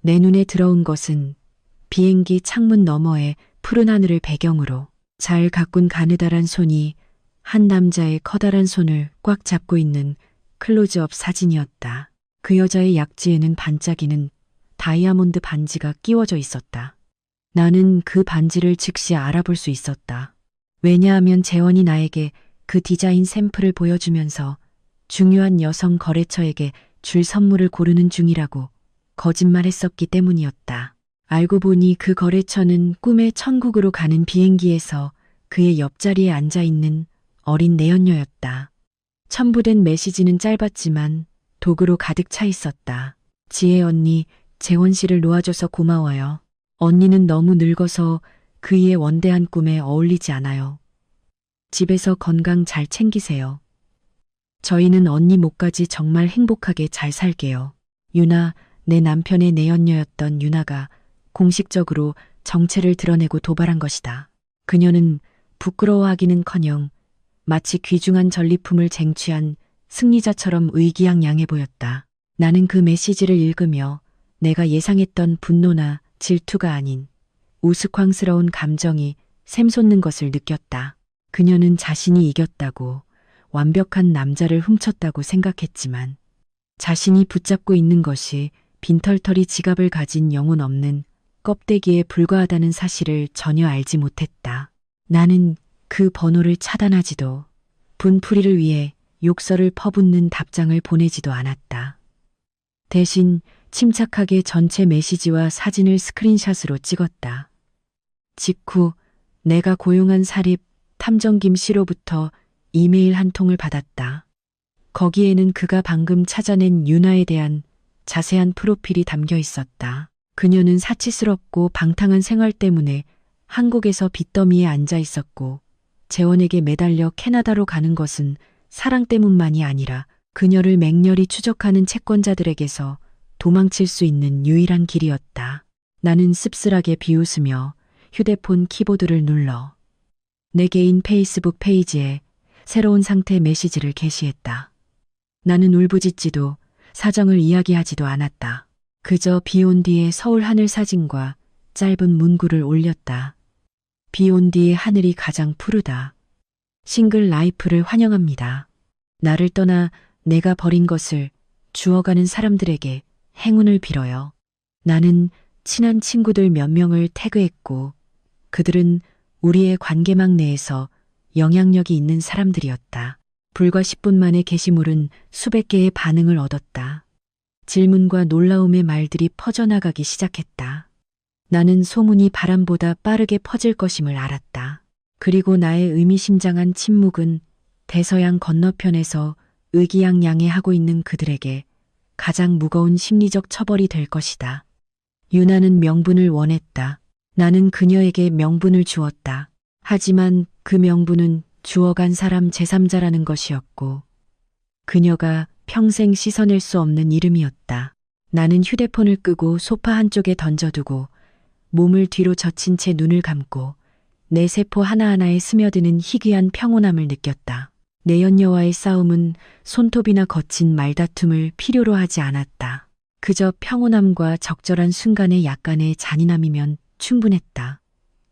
내 눈에 들어온 것은 비행기 창문 너머의 푸른 하늘을 배경으로 잘 가꾼 가느다란 손이 한 남자의 커다란 손을 꽉 잡고 있는 클로즈업 사진이었다. 그 여자의 약지에는 반짝이는 다이아몬드 반지가 끼워져 있었다. 나는 그 반지를 즉시 알아볼 수 있었다. 왜냐하면 재원이 나에게 그 디자인 샘플을 보여주면서 중요한 여성 거래처에게 줄 선물을 고르는 중이라고 거짓말했었기 때문이었다. 알고 보니 그 거래처는 꿈의 천국으로 가는 비행기에서 그의 옆자리에 앉아있는 어린 내연녀였다. 첨부된 메시지는 짧았지만 도구로 가득 차 있었다. 지혜 언니, 재원 씨를 놓아줘서 고마워요. 언니는 너무 늙어서 그이의 원대한 꿈에 어울리지 않아요. 집에서 건강 잘 챙기세요. 저희는 언니 목까지 정말 행복하게 잘 살게요. 유나, 내 남편의 내연녀였던 유나가 공식적으로 정체를 드러내고 도발한 것이다. 그녀는 부끄러워하기는커녕 마치 귀중한 전리품을 쟁취한 승리자처럼 의기양양해 보였다. 나는 그 메시지를 읽으며 내가 예상했던 분노나 질투가 아닌 우스꽝스러운 감정이 샘솟는 것을 느꼈다. 그녀는 자신이 이겼다고, 완벽한 남자를 훔쳤다고 생각했지만 자신이 붙잡고 있는 것이 빈털터리 지갑을 가진 영혼 없는 껍데기에 불과하다는 사실을 전혀 알지 못했다. 나는 그 번호를 차단하지도 분풀이를 위해 욕설을 퍼붓는 답장을 보내지도 않았다. 대신 침착하게 전체 메시지와 사진을 스크린샷으로 찍었다. 직후 내가 고용한 사립 탐정 김 씨로부터 이메일 한 통을 받았다. 거기에는 그가 방금 찾아낸 유나에 대한 자세한 프로필이 담겨 있었다. 그녀는 사치스럽고 방탕한 생활 때문에 한국에서 빚더미에 앉아 있었고 재원에게 매달려 캐나다로 가는 것은 사랑 때문만이 아니라 그녀를 맹렬히 추적하는 채권자들에게서 도망칠 수 있는 유일한 길이었다. 나는 씁쓸하게 비웃으며 휴대폰 키보드를 눌러 내 개인 페이스북 페이지에 새로운 상태 메시지를 게시했다. 나는 울부짖지도 사정을 이야기하지도 않았다. 그저 비온 뒤의 서울 하늘 사진과 짧은 문구를 올렸다. 비온 뒤의 하늘이 가장 푸르다. 싱글 라이프를 환영합니다. 나를 떠나 내가 버린 것을 주워가는 사람들에게 행운을 빌어요. 나는 친한 친구들 몇 명을 태그했고 그들은 우리의 관계망 내에서 영향력이 있는 사람들이었다. 불과 10분 만에 게시물은 수백 개의 반응을 얻었다. 질문과 놀라움의 말들이 퍼져나가기 시작했다. 나는 소문이 바람보다 빠르게 퍼질 것임을 알았다. 그리고 나의 의미심장한 침묵은 대서양 건너편에서 의기양양해하고 있는 그들에게 가장 무거운 심리적 처벌이 될 것이다. 유나는 명분을 원했다. 나는 그녀에게 명분을 주었다. 하지만 그 명분은 주어간 사람 제3자라는 것이었고 그녀가 평생 씻어낼 수 없는 이름이었다. 나는 휴대폰을 끄고 소파 한쪽에 던져두고 몸을 뒤로 젖힌 채 눈을 감고 내 세포 하나하나에 스며드는 희귀한 평온함을 느꼈다. 내연녀와의 싸움은 손톱이나 거친 말다툼을 필요로 하지 않았다. 그저 평온함과 적절한 순간의 약간의 잔인함이면 충분했다.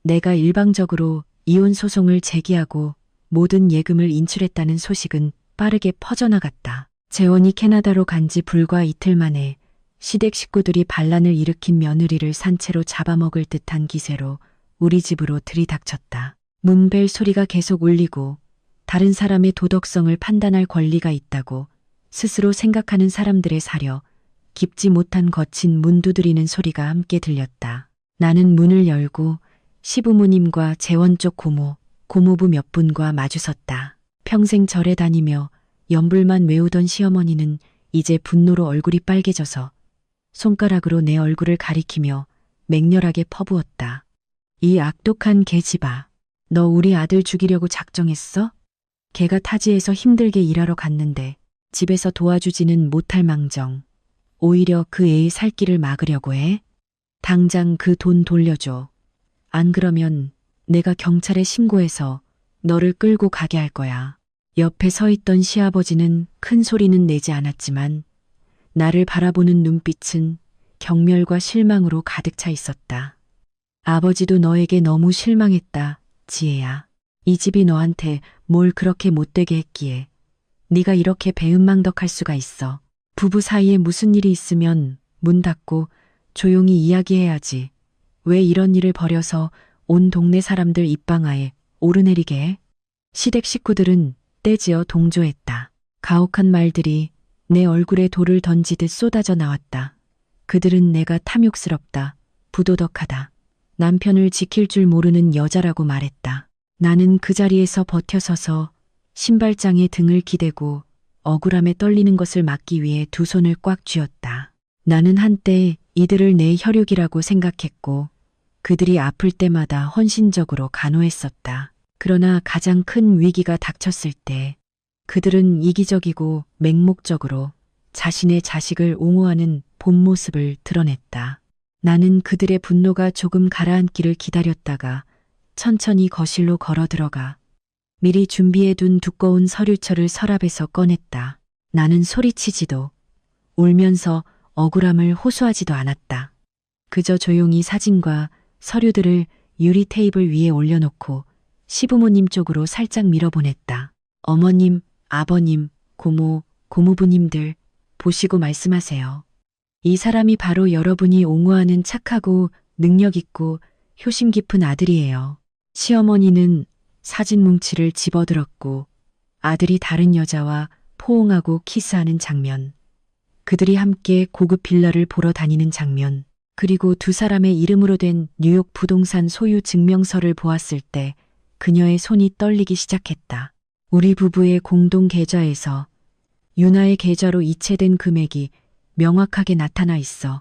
내가 일방적으로 이혼 소송을 제기하고 모든 예금을 인출했다는 소식은 빠르게 퍼져나갔다. 재원이 캐나다로 간 지 불과 이틀 만에 시댁 식구들이 반란을 일으킨 며느리를 산채로 잡아먹을 듯한 기세로 우리 집으로 들이닥쳤다. 문벨 소리가 계속 울리고 다른 사람의 도덕성을 판단할 권리가 있다고 스스로 생각하는 사람들의 사려 깊지 못한 거친 문 두드리는 소리가 함께 들렸다. 나는 문을 열고 시부모님과 재원 쪽 고모, 고모부 몇 분과 마주섰다. 평생 절에 다니며 연불만 외우던 시어머니는 이제 분노로 얼굴이 빨개져서 손가락으로 내 얼굴을 가리키며 맹렬하게 퍼부었다. 이 악독한 계집아, 너 우리 아들 죽이려고 작정했어? 걔가 타지에서 힘들게 일하러 갔는데 집에서 도와주지는 못할 망정. 오히려 그 애의 살 길을 막으려고 해? 당장 그 돈 돌려줘. 안 그러면 내가 경찰에 신고해서 너를 끌고 가게 할 거야. 옆에 서 있던 시아버지는 큰 소리는 내지 않았지만 나를 바라보는 눈빛은 경멸과 실망으로 가득 차 있었다. 아버지도 너에게 너무 실망했다, 지혜야. 이 집이 너한테 뭘 그렇게 못되게 했기에 네가 이렇게 배은망덕할 수가 있어. 부부 사이에 무슨 일이 있으면 문 닫고 조용히 이야기해야지. 왜 이런 일을 벌여서 온 동네 사람들 입방아에 오르내리게 해? 시댁 식구들은 떼지어 동조했다. 가혹한 말들이 내 얼굴에 돌을 던지듯 쏟아져 나왔다. 그들은 내가 탐욕스럽다, 부도덕하다, 남편을 지킬 줄 모르는 여자라고 말했다. 나는 그 자리에서 버텨서서 신발장에 등을 기대고 억울함에 떨리는 것을 막기 위해 두 손을 꽉 쥐었다. 나는 한때 이들을 내 혈육이라고 생각했고 그들이 아플 때마다 헌신적으로 간호했었다. 그러나 가장 큰 위기가 닥쳤을 때 그들은 이기적이고 맹목적으로 자신의 자식을 옹호하는 본 모습을 드러냈다. 나는 그들의 분노가 조금 가라앉기를 기다렸다가 천천히 거실로 걸어 들어가 미리 준비해둔 두꺼운 서류철을 서랍에서 꺼냈다. 나는 소리치지도 울면서 억울함을 호소하지도 않았다. 그저 조용히 사진과 서류들을 유리 테이블 위에 올려놓고 시부모님 쪽으로 살짝 밀어보냈다. 어머님, 아버님, 고모, 고모부님들 보시고 말씀하세요. 이 사람이 바로 여러분이 옹호하는 착하고 능력 있고 효심 깊은 아들이에요. 시어머니는 사진 뭉치를 집어들었고 아들이 다른 여자와 포옹하고 키스하는 장면, 그들이 함께 고급 빌라를 보러 다니는 장면, 그리고 두 사람의 이름으로 된 뉴욕 부동산 소유 증명서를 보았을 때 그녀의 손이 떨리기 시작했다. 우리 부부의 공동 계좌에서 유나의 계좌로 이체된 금액이 명확하게 나타나 있어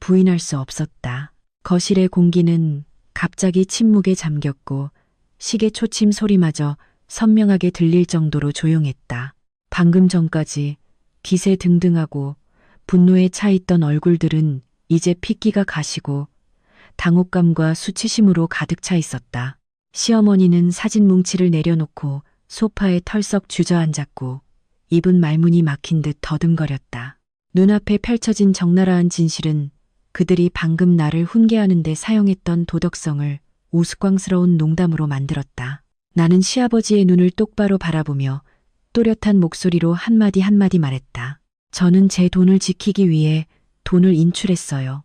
부인할 수 없었다. 거실의 공기는 갑자기 침묵에 잠겼고 시계 초침 소리마저 선명하게 들릴 정도로 조용했다. 방금 전까지 기세등등하고 분노에 차 있던 얼굴들은 이제 핏기가 가시고 당혹감과 수치심으로 가득 차 있었다. 시어머니는 사진 뭉치를 내려놓고 소파에 털썩 주저앉았고 입은 말문이 막힌 듯 더듬거렸다. 눈앞에 펼쳐진 적나라한 진실은 그들이 방금 나를 훈계하는 데 사용했던 도덕성을 우스꽝스러운 농담으로 만들었다. 나는 시아버지의 눈을 똑바로 바라보며 또렷한 목소리로 한마디 한마디 말했다. 저는 제 돈을 지키기 위해 돈을 인출했어요.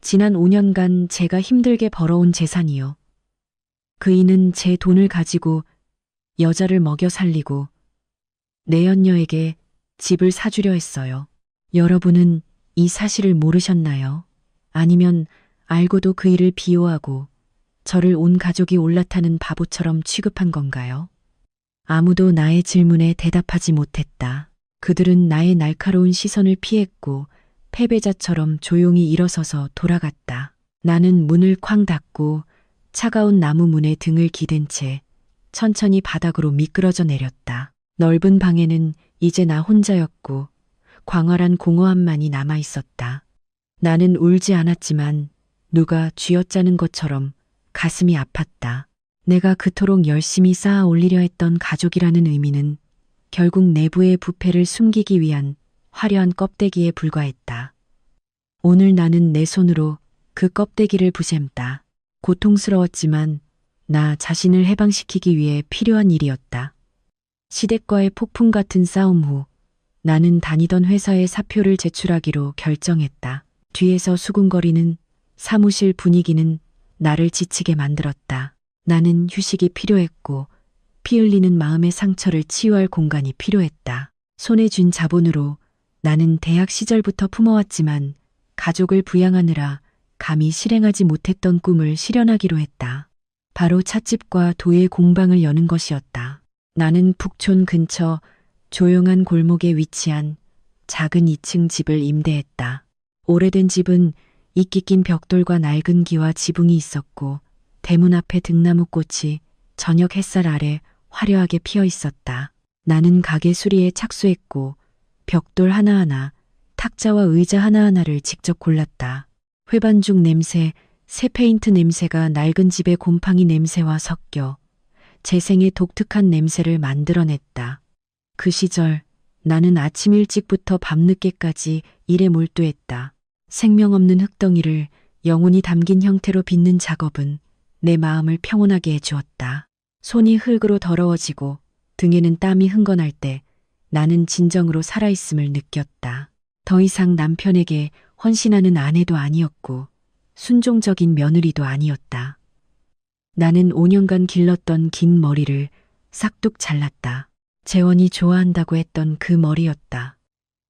지난 5년간 제가 힘들게 벌어온 재산이요. 그 이는 제 돈을 가지고 여자를 먹여 살리고 내연녀에게 집을 사주려 했어요. 여러분은 이 사실을 모르셨나요? 아니면 알고도 그 일을 비호하고 저를 온 가족이 올라타는 바보처럼 취급한 건가요? 아무도 나의 질문에 대답하지 못했다. 그들은 나의 날카로운 시선을 피했고 패배자처럼 조용히 일어서서 돌아갔다. 나는 문을 쾅 닫고 차가운 나무 문에 등을 기댄 채 천천히 바닥으로 미끄러져 내렸다. 넓은 방에는 이제 나 혼자였고 광활한 공허함만이 남아 있었다. 나는 울지 않았지만 누가 쥐어짜는 것처럼 가슴이 아팠다. 내가 그토록 열심히 쌓아 올리려 했던 가족이라는 의미는 결국 내부의 부패를 숨기기 위한 화려한 껍데기에 불과했다. 오늘 나는 내 손으로 그 껍데기를 부쉔다. 고통스러웠지만 나 자신을 해방시키기 위해 필요한 일이었다. 시댁과의 폭풍 같은 싸움 후 나는 다니던 회사에 사표를 제출하기로 결정했다. 뒤에서 수군거리는 사무실 분위기는 나를 지치게 만들었다. 나는 휴식이 필요했고 피 흘리는 마음의 상처를 치유할 공간이 필요했다. 손에 쥔 자본으로 나는 대학 시절부터 품어왔지만 가족을 부양하느라 감히 실행하지 못했던 꿈을 실현하기로 했다. 바로 찻집과 도예 공방을 여는 것이었다. 나는 북촌 근처 조용한 골목에 위치한 작은 2층 집을 임대했다. 오래된 집은 이끼 낀 벽돌과 낡은 기와 지붕이 있었고 대문 앞에 등나무꽃이 저녁 햇살 아래 화려하게 피어 있었다. 나는 가게 수리에 착수했고 벽돌 하나하나, 탁자와 의자 하나하나를 직접 골랐다. 회반죽 냄새, 새 페인트 냄새가 낡은 집의 곰팡이 냄새와 섞여 재생의 독특한 냄새를 만들어냈다. 그 시절 나는 아침 일찍부터 밤늦게까지 일에 몰두했다. 생명 없는 흙덩이를 영혼이 담긴 형태로 빚는 작업은 내 마음을 평온하게 해주었다. 손이 흙으로 더러워지고 등에는 땀이 흥건할 때 나는 진정으로 살아있음을 느꼈다. 더 이상 남편에게 헌신하는 아내도 아니었고 순종적인 며느리도 아니었다. 나는 5년간 길렀던 긴 머리를 싹둑 잘랐다. 재원이 좋아한다고 했던 그 머리였다.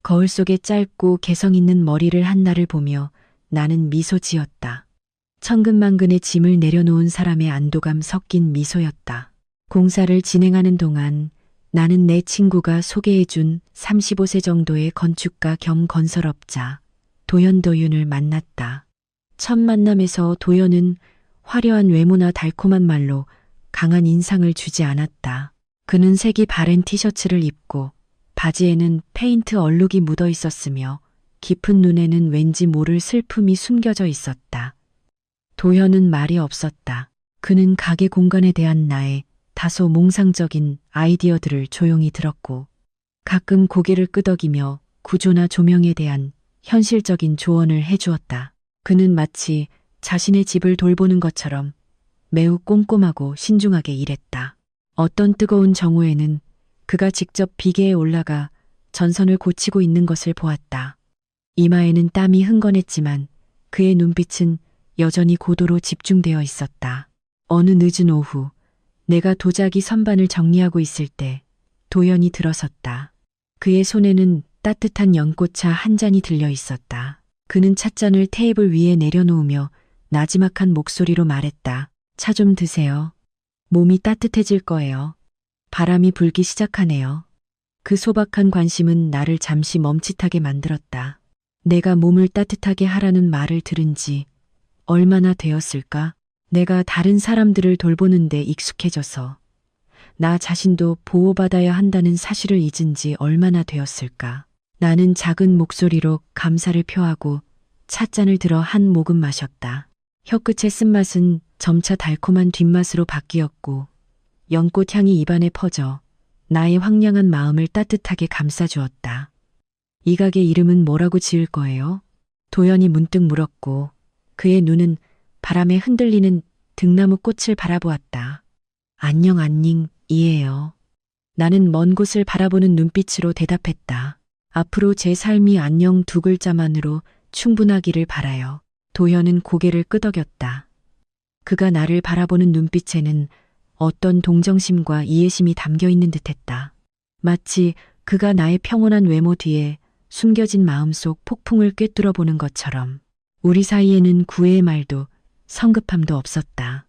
거울 속에 짧고 개성 있는 머리를 한 나를 보며 나는 미소 지었다. 천근만근의 짐을 내려놓은 사람의 안도감 섞인 미소였다. 공사를 진행하는 동안 나는 내 친구가 소개해준 35세 정도의 건축가 겸 건설업자, 도연도윤을 만났다. 첫 만남에서 도연은 화려한 외모나 달콤한 말로 강한 인상을 주지 않았다. 그는 색이 바랜 티셔츠를 입고 바지에는 페인트 얼룩이 묻어 있었으며 깊은 눈에는 왠지 모를 슬픔이 숨겨져 있었다. 도현은 말이 없었다. 그는 가게 공간에 대한 나의 다소 몽상적인 아이디어들을 조용히 들었고 가끔 고개를 끄덕이며 구조나 조명에 대한 현실적인 조언을 해주었다. 그는 마치 자신의 집을 돌보는 것처럼 매우 꼼꼼하고 신중하게 일했다. 어떤 뜨거운 정오에는 그가 직접 비계에 올라가 전선을 고치고 있는 것을 보았다. 이마에는 땀이 흥건했지만 그의 눈빛은 여전히 고도로 집중되어 있었다. 어느 늦은 오후, 내가 도자기 선반을 정리하고 있을 때 도연이 들어섰다. 그의 손에는 따뜻한 연꽃차 한 잔이 들려 있었다. 그는 찻잔을 테이블 위에 내려놓으며 나지막한 목소리로 말했다. 차 좀 드세요. 몸이 따뜻해질 거예요. 바람이 불기 시작하네요. 그 소박한 관심은 나를 잠시 멈칫하게 만들었다. 내가 몸을 따뜻하게 하라는 말을 들은 지 얼마나 되었을까? 내가 다른 사람들을 돌보는데 익숙해져서 나 자신도 보호받아야 한다는 사실을 잊은 지 얼마나 되었을까? 나는 작은 목소리로 감사를 표하고 찻잔을 들어 한 모금 마셨다. 혀끝의 쓴맛은 점차 달콤한 뒷맛으로 바뀌었고 연꽃 향이 입안에 퍼져 나의 황량한 마음을 따뜻하게 감싸주었다. 이 가게 이름은 뭐라고 지을 거예요? 도연이 문득 물었고 그의 눈은 바람에 흔들리는 등나무 꽃을 바라보았다. 안녕 안닝이에요. 나는 먼 곳을 바라보는 눈빛으로 대답했다. 앞으로 제 삶이 안녕 두 글자만으로 충분하기를 바라요. 도연은 고개를 끄덕였다. 그가 나를 바라보는 눈빛에는 어떤 동정심과 이해심이 담겨 있는 듯했다. 마치 그가 나의 평온한 외모 뒤에 숨겨진 마음속 폭풍을 꿰뚫어 보는 것처럼 우리 사이에는 구애의 말도 성급함도 없었다.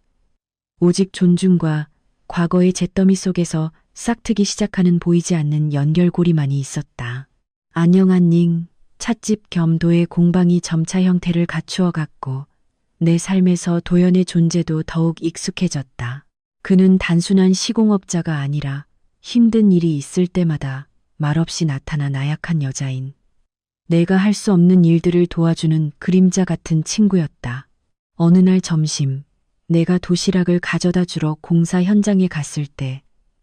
오직 존중과 과거의 잿더미 속에서 싹트기 시작하는 보이지 않는 연결고리만이 있었다. 안녕 안닝, 찻집 겸 도의 공방이 점차 형태를 갖추어 갔고 내 삶에서 도연의 존재도 더욱 익숙해졌다. 그는 단순한 시공업자가 아니라 힘든 일이 있을 때마다 말없이 나타나 나약한 여자인 내가 할 수 없는 일들을 도와주는 그림자 같은 친구였다. 어느 날 점심, 내가 도시락을 가져다 주러 공사 현장에 갔을 때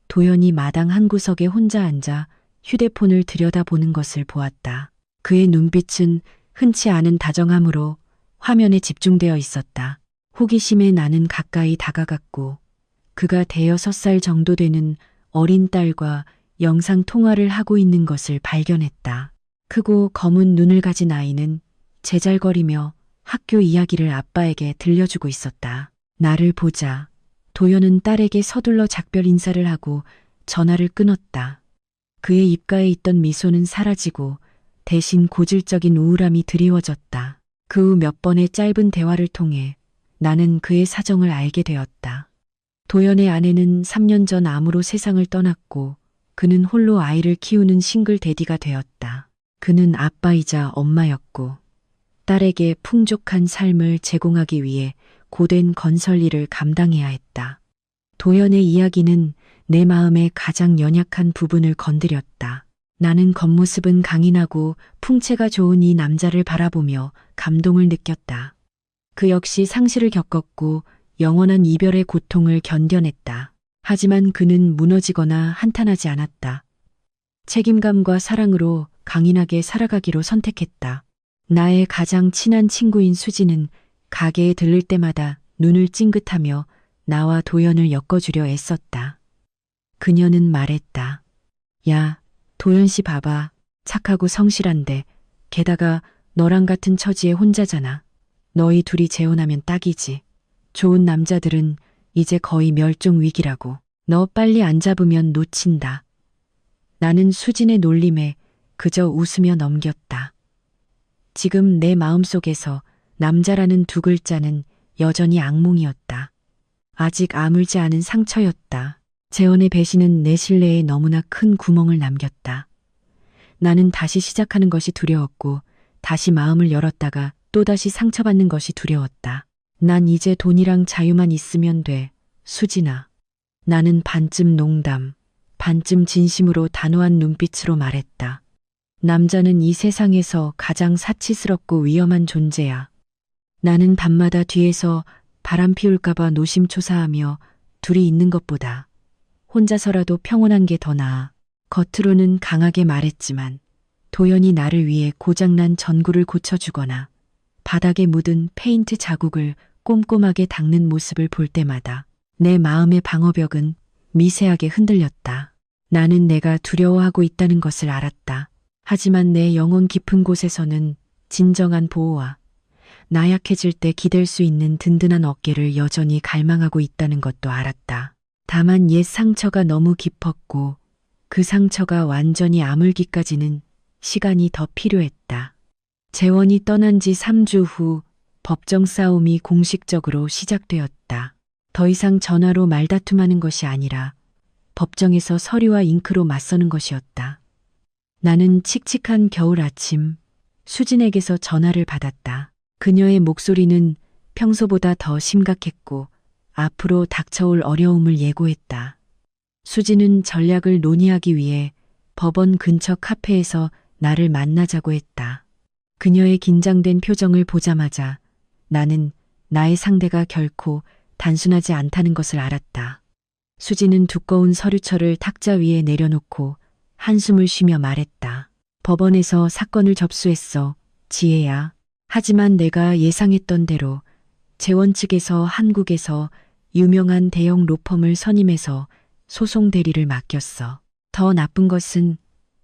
도연이 마당 한 구석에 혼자 앉아 휴대폰을 들여다보는 것을 보았다. 그의 눈빛은 흔치 않은 다정함으로 화면에 집중되어 있었다. 호기심에 나는 가까이 다가갔고 그가 대여섯 살 정도 되는 어린 딸과 영상 통화를 하고 있는 것을 발견했다. 크고 검은 눈을 가진 아이는 제잘거리며 학교 이야기를 아빠에게 들려주고 있었다. 나를 보자 도연은 딸에게 서둘러 작별 인사를 하고 전화를 끊었다. 그의 입가에 있던 미소는 사라지고 대신 고질적인 우울함이 드리워졌다. 그 후 몇 번의 짧은 대화를 통해 나는 그의 사정을 알게 되었다. 도연의 아내는 3년 전 암으로 세상을 떠났고 그는 홀로 아이를 키우는 싱글 대디가 되었다. 그는 아빠이자 엄마였고 딸에게 풍족한 삶을 제공하기 위해 고된 건설 일을 감당해야 했다. 도연의 이야기는 내 마음의 가장 연약한 부분을 건드렸다. 나는 겉모습은 강인하고 풍채가 좋은 이 남자를 바라보며 감동을 느꼈다. 그 역시 상실을 겪었고 영원한 이별의 고통을 견뎌냈다. 하지만 그는 무너지거나 한탄하지 않았다. 책임감과 사랑으로 강인하게 살아가기로 선택했다. 나의 가장 친한 친구인 수지는 가게에 들를 때마다 눈을 찡긋하며 나와 도연을 엮어주려 애썼다. 그녀는 말했다. 야, 도연 씨 봐봐. 착하고 성실한데 게다가 너랑 같은 처지에 혼자잖아. 너희 둘이 재혼하면 딱이지. 좋은 남자들은 이제 거의 멸종 위기라고. 너 빨리 안 잡으면 놓친다. 나는 수진의 놀림에 그저 웃으며 넘겼다. 지금 내 마음속에서 남자라는 두 글자는 여전히 악몽이었다. 아직 아물지 않은 상처였다. 재혼의 배신은 내 신뢰에 너무나 큰 구멍을 남겼다. 나는 다시 시작하는 것이 두려웠고 다시 마음을 열었다가 또다시 상처받는 것이 두려웠다. 난 이제 돈이랑 자유만 있으면 돼. 수진아. 나는 반쯤 농담, 반쯤 진심으로 단호한 눈빛으로 말했다. 남자는 이 세상에서 가장 사치스럽고 위험한 존재야. 나는 밤마다 뒤에서 바람 피울까봐 노심초사하며 둘이 있는 것보다 혼자서라도 평온한 게 더 나아. 겉으로는 강하게 말했지만 도연이 나를 위해 고장난 전구를 고쳐주거나 바닥에 묻은 페인트 자국을 꼼꼼하게 닦는 모습을 볼 때마다 내 마음의 방어벽은 미세하게 흔들렸다. 나는 내가 두려워하고 있다는 것을 알았다. 하지만 내 영혼 깊은 곳에서는 진정한 보호와 나약해질 때 기댈 수 있는 든든한 어깨를 여전히 갈망하고 있다는 것도 알았다. 다만 옛 상처가 너무 깊었고 그 상처가 완전히 아물기까지는 시간이 더 필요했다. 재원이 떠난 지 3주 후 법정 싸움이 공식적으로 시작되었다. 더 이상 전화로 말다툼하는 것이 아니라 법정에서 서류와 잉크로 맞서는 것이었다. 나는 칙칙한 겨울 아침 수진에게서 전화를 받았다. 그녀의 목소리는 평소보다 더 심각했고 앞으로 닥쳐올 어려움을 예고했다. 수진은 전략을 논의하기 위해 법원 근처 카페에서 나를 만나자고 했다. 그녀의 긴장된 표정을 보자마자 나는 나의 상대가 결코 단순하지 않다는 것을 알았다. 수진은 두꺼운 서류철을 탁자 위에 내려놓고 한숨을 쉬며 말했다. 법원에서 사건을 접수했어, 지혜야. 하지만 내가 예상했던 대로 재원 측에서 한국에서 유명한 대형 로펌을 선임해서 소송 대리를 맡겼어. 더 나쁜 것은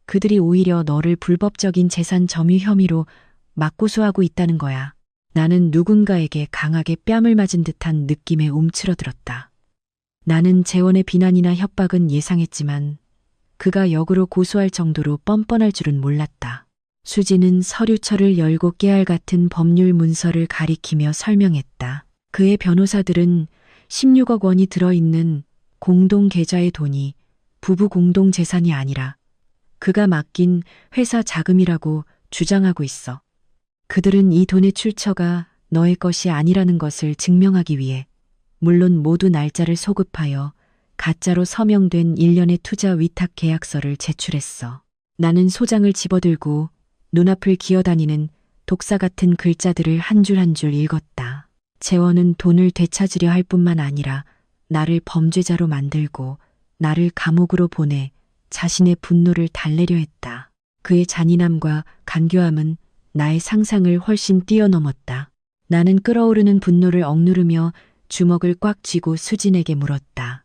그들이 오히려 너를 불법적인 재산 점유 혐의로 맞고소하고 있다는 거야. 나는 누군가에게 강하게 뺨을 맞은 듯한 느낌에 움츠러들었다. 나는 재원의 비난이나 협박은 예상했지만 그가 역으로 고소할 정도로 뻔뻔할 줄은 몰랐다. 수지는 서류철을 열고 깨알 같은 법률 문서를 가리키며 설명했다. 그의 변호사들은 16억 원이 들어있는 공동 계좌의 돈이 부부 공동 재산이 아니라 그가 맡긴 회사 자금이라고 주장하고 있어. 그들은 이 돈의 출처가 너의 것이 아니라는 것을 증명하기 위해 물론 모두 날짜를 소급하여 가짜로 서명된 1년의 투자 위탁 계약서를 제출했어. 나는 소장을 집어들고 눈앞을 기어다니는 독사 같은 글자들을 한 줄 한 줄 읽었다. 재원은 돈을 되찾으려 할 뿐만 아니라 나를 범죄자로 만들고 나를 감옥으로 보내 자신의 분노를 달래려 했다. 그의 잔인함과 간교함은 나의 상상을 훨씬 뛰어넘었다. 나는 끓어오르는 분노를 억누르며 주먹을 꽉 쥐고 수진에게 물었다.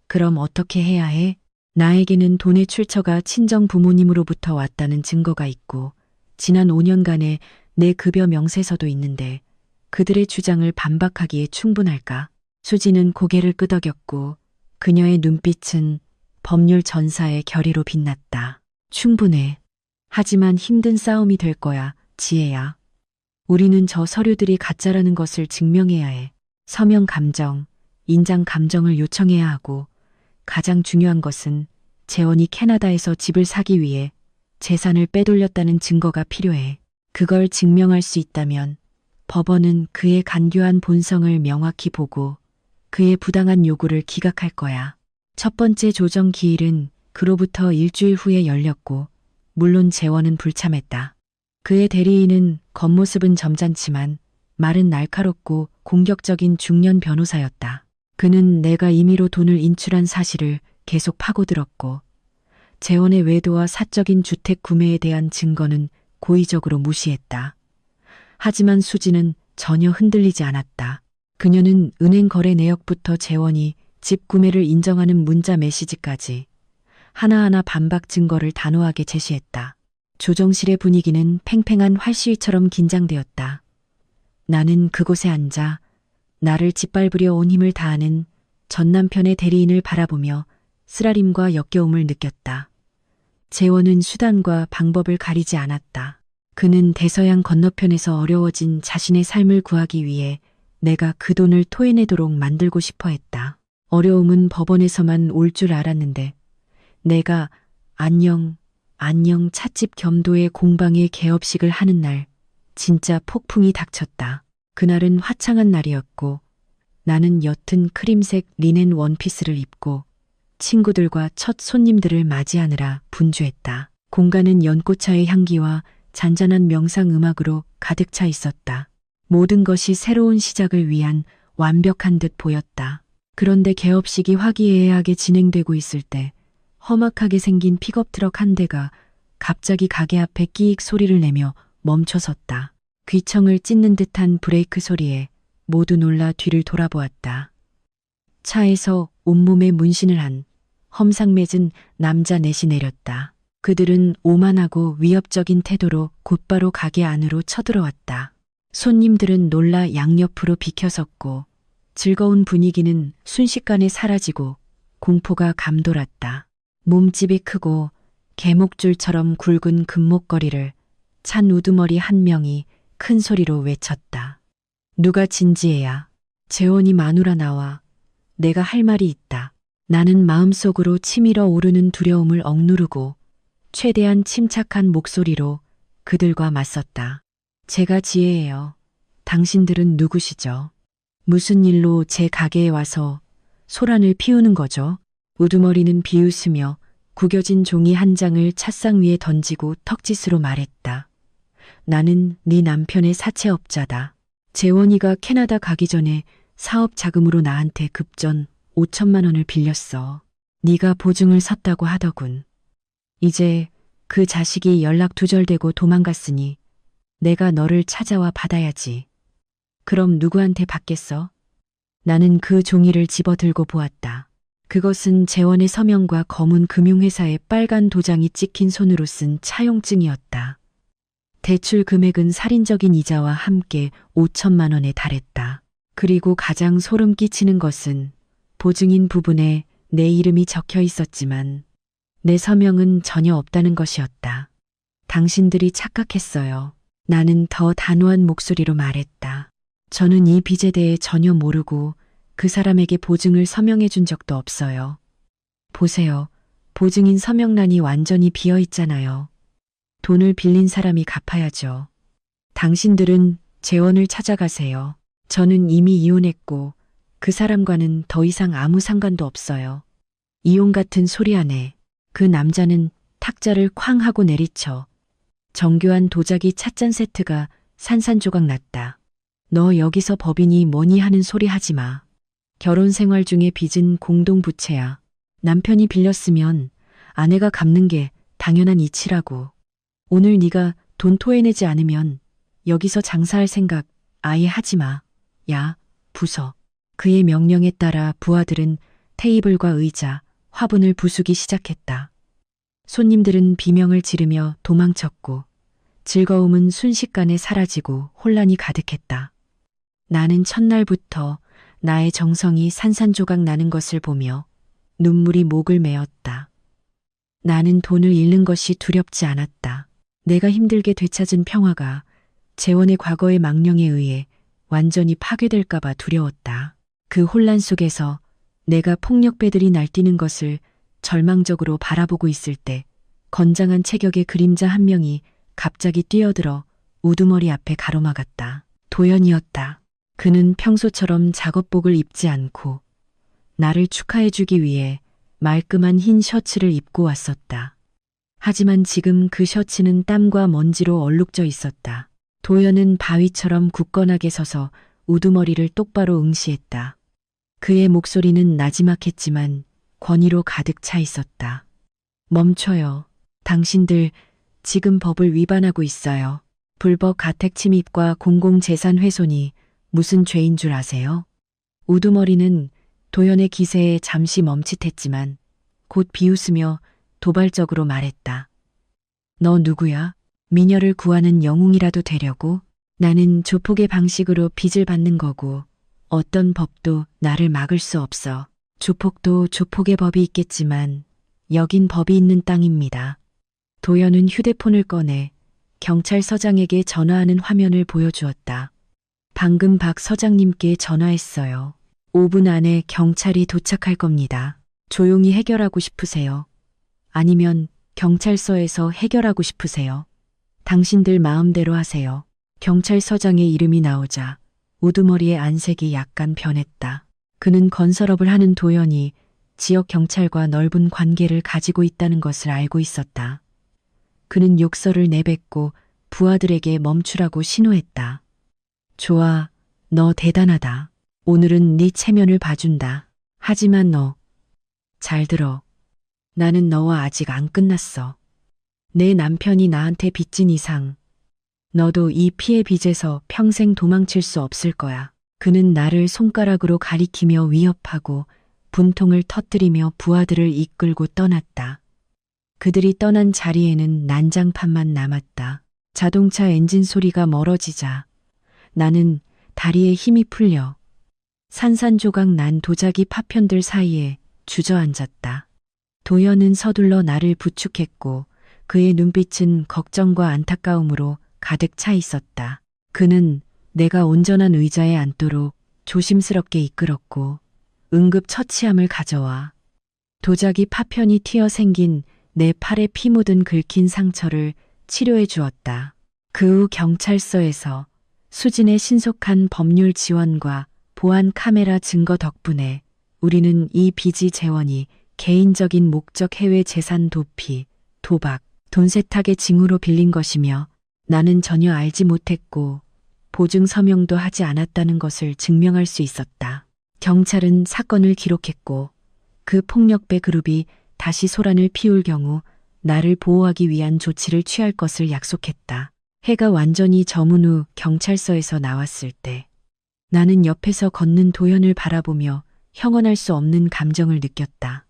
그럼 어떻게 해야 해? 나에게는 돈의 출처가 친정 부모님으로부터 왔다는 증거가 있고 지난 5년간의 내 급여 명세서도 있는데 그들의 주장을 반박하기에 충분할까? 수지는 고개를 끄덕였고 그녀의 눈빛은 법률 전사의 결의로 빛났다. 충분해. 하지만 힘든 싸움이 될 거야, 지혜야. 우리는 저 서류들이 가짜라는 것을 증명해야 해. 서명 감정, 인장 감정을 요청해야 하고 가장 중요한 것은 재원이 캐나다에서 집을 사기 위해 재산을 빼돌렸다는 증거가 필요해. 그걸 증명할 수 있다면 법원은 그의 간교한 본성을 명확히 보고 그의 부당한 요구를 기각할 거야. 첫 번째 조정 기일은 그로부터 일주일 후에 열렸고 물론 재원은 불참했다. 그의 대리인은 겉모습은 점잖지만 말은 날카롭고 공격적인 중년 변호사였다. 그는 내가 임의로 돈을 인출한 사실을 계속 파고들었고 재원의 외도와 사적인 주택 구매에 대한 증거는 고의적으로 무시했다. 하지만 수지는 전혀 흔들리지 않았다. 그녀는 은행 거래 내역부터 재원이 집 구매를 인정하는 문자 메시지까지 하나하나 반박 증거를 단호하게 제시했다. 조정실의 분위기는 팽팽한 활시위처럼 긴장되었다. 나는 그곳에 앉아 나를 짓밟으려 온 힘을 다하는 전 남편의 대리인을 바라보며 쓰라림과 역겨움을 느꼈다. 재원은 수단과 방법을 가리지 않았다. 그는 대서양 건너편에서 어려워진 자신의 삶을 구하기 위해 내가 그 돈을 토해내도록 만들고 싶어 했다. 어려움은 법원에서만 올 줄 알았는데 내가 안녕 찻집 겸도의 공방에 개업식을 하는 날 진짜 폭풍이 닥쳤다. 그날은 화창한 날이었고 나는 옅은 크림색 리넨 원피스를 입고 친구들과 첫 손님들을 맞이하느라 분주했다. 공간은 연꽃차의 향기와 잔잔한 명상 음악으로 가득 차 있었다. 모든 것이 새로운 시작을 위한 완벽한 듯 보였다. 그런데 개업식이 화기애애하게 진행되고 있을 때 험악하게 생긴 픽업 트럭 한 대가 갑자기 가게 앞에 끼익 소리를 내며 멈춰섰다. 귀청을 찢는 듯한 브레이크 소리에 모두 놀라 뒤를 돌아보았다. 차에서 온몸에 문신을 한 험상맺은 남자 넷이 내렸다. 그들은 오만하고 위협적인 태도로 곧바로 가게 안으로 쳐들어왔다. 손님들은 놀라 양옆으로 비켜섰고 즐거운 분위기는 순식간에 사라지고 공포가 감돌았다. 몸집이 크고 개목줄처럼 굵은 금목걸이를 찬 우두머리 한 명이 큰 소리로 외쳤다. 누가 진지해야. 재원이 마누라 나와. 내가 할 말이 있다. 나는 마음속으로 치밀어 오르는 두려움을 억누르고 최대한 침착한 목소리로 그들과 맞섰다. 제가 지혜예요. 당신들은 누구시죠? 무슨 일로 제 가게에 와서 소란을 피우는 거죠? 우두머리는 비웃으며 구겨진 종이 한 장을 찻상 위에 던지고 턱짓으로 말했다. 나는 네 남편의 사채업자다. 재원이가 캐나다 가기 전에 사업 자금으로 나한테 급전 5천만 원을 빌렸어. 네가 보증을 섰다고 하더군. 이제 그 자식이 연락 두절되고 도망갔으니 내가 너를 찾아와 받아야지. 그럼 누구한테 받겠어? 나는 그 종이를 집어들고 보았다. 그것은 재원의 서명과 검은 금융회사의 빨간 도장이 찍힌 손으로 쓴 차용증이었다. 대출 금액은 살인적인 이자와 함께 5천만 원에 달했다. 그리고 가장 소름 끼치는 것은 보증인 부분에 내 이름이 적혀 있었지만 내 서명은 전혀 없다는 것이었다. 당신들이 착각했어요. 나는 더 단호한 목소리로 말했다. 저는 이 빚에 대해 전혀 모르고 그 사람에게 보증을 서명해 준 적도 없어요. 보세요. 보증인 서명란이 완전히 비어 있잖아요. 돈을 빌린 사람이 갚아야죠. 당신들은 재원을 찾아가세요. 저는 이미 이혼했고 그 사람과는 더 이상 아무 상관도 없어요. 이혼 같은 소리 하네. 그 남자는 탁자를 쾅 하고 내리쳐 정교한 도자기 찻잔 세트가 산산조각 났다. 너 여기서 법인이 뭐니 하는 소리 하지 마. 결혼 생활 중에 빚은 공동부채야. 남편이 빌렸으면 아내가 갚는 게 당연한 이치라고. 오늘 네가 돈 토해내지 않으면 여기서 장사할 생각 아예 하지 마. 야, 부서. 그의 명령에 따라 부하들은 테이블과 의자, 화분을 부수기 시작했다. 손님들은 비명을 지르며 도망쳤고 즐거움은 순식간에 사라지고 혼란이 가득했다. 나는 첫날부터 나의 정성이 산산조각 나는 것을 보며 눈물이 목을 메었다. 나는 돈을 잃는 것이 두렵지 않았다. 내가 힘들게 되찾은 평화가 재원의 과거의 망령에 의해 완전히 파괴될까봐 두려웠다. 그 혼란 속에서 내가 폭력배들이 날뛰는 것을 절망적으로 바라보고 있을 때 건장한 체격의 그림자 한 명이 갑자기 뛰어들어 우두머리 앞에 가로막았다. 도연이었다. 그는 평소처럼 작업복을 입지 않고 나를 축하해주기 위해 말끔한 흰 셔츠를 입고 왔었다. 하지만 지금 그 셔츠는 땀과 먼지로 얼룩져 있었다. 도연은 바위처럼 굳건하게 서서 우두머리를 똑바로 응시했다. 그의 목소리는 나지막했지만 권위로 가득 차 있었다. 멈춰요. 당신들 지금 법을 위반하고 있어요. 불법 가택 침입과 공공재산 훼손이 무슨 죄인 줄 아세요? 우두머리는 도연의 기세에 잠시 멈칫했지만 곧 비웃으며 도발적으로 말했다. 너 누구야? 미녀를 구하는 영웅이라도 되려고? 나는 조폭의 방식으로 빚을 받는 거고 어떤 법도 나를 막을 수 없어. 조폭도 조폭의 법이 있겠지만 여긴 법이 있는 땅입니다. 도연은 휴대폰을 꺼내 경찰서장에게 전화하는 화면을 보여주었다. 방금 박 서장님께 전화했어요. 5분 안에 경찰이 도착할 겁니다. 조용히 해결하고 싶으세요? 아니면 경찰서에서 해결하고 싶으세요? 당신들 마음대로 하세요. 경찰서장의 이름이 나오자 우두머리의 안색이 약간 변했다. 그는 건설업을 하는 도연이 지역 경찰과 넓은 관계를 가지고 있다는 것을 알고 있었다. 그는 욕설을 내뱉고 부하들에게 멈추라고 신호했다. 좋아, 너 대단하다. 오늘은 네 체면을 봐준다. 하지만 너, 잘 들어. 나는 너와 아직 안 끝났어. 내 남편이 나한테 빚진 이상 너도 이 피해 빚에서 평생 도망칠 수 없을 거야. 그는 나를 손가락으로 가리키며 위협하고 분통을 터뜨리며 부하들을 이끌고 떠났다. 그들이 떠난 자리에는 난장판만 남았다. 자동차 엔진 소리가 멀어지자 나는 다리에 힘이 풀려 산산조각 난 도자기 파편들 사이에 주저앉았다. 도연은 서둘러 나를 부축했고 그의 눈빛은 걱정과 안타까움으로 가득 차 있었다. 그는 내가 온전한 의자에 앉도록 조심스럽게 이끌었고 응급 처치함을 가져와 도자기 파편이 튀어 생긴 내 팔에 피 묻은 긁힌 상처를 치료해 주었다. 그 후 경찰서에서 수진의 신속한 법률 지원과 보안 카메라 증거 덕분에 우리는 이 빚이 재원이 개인적인 목적 해외 재산 도피, 도박, 돈 세탁의 징후로 빌린 것이며 나는 전혀 알지 못했고 보증 서명도 하지 않았다는 것을 증명할 수 있었다. 경찰은 사건을 기록했고 그 폭력배 그룹이 다시 소란을 피울 경우 나를 보호하기 위한 조치를 취할 것을 약속했다. 해가 완전히 저문 후 경찰서에서 나왔을 때 나는 옆에서 걷는 도연을 바라보며 형언할 수 없는 감정을 느꼈다.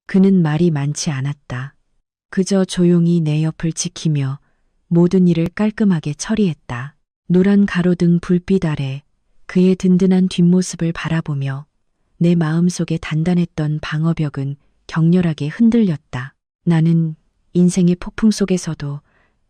그는 말이 많지 않았다. 그저 조용히 내 옆을 지키며 모든 일을 깔끔하게 처리했다. 노란 가로등 불빛 아래 그의 든든한 뒷모습을 바라보며 내 마음속에 단단했던 방어벽은 격렬하게 흔들렸다. 나는 인생의 폭풍 속에서도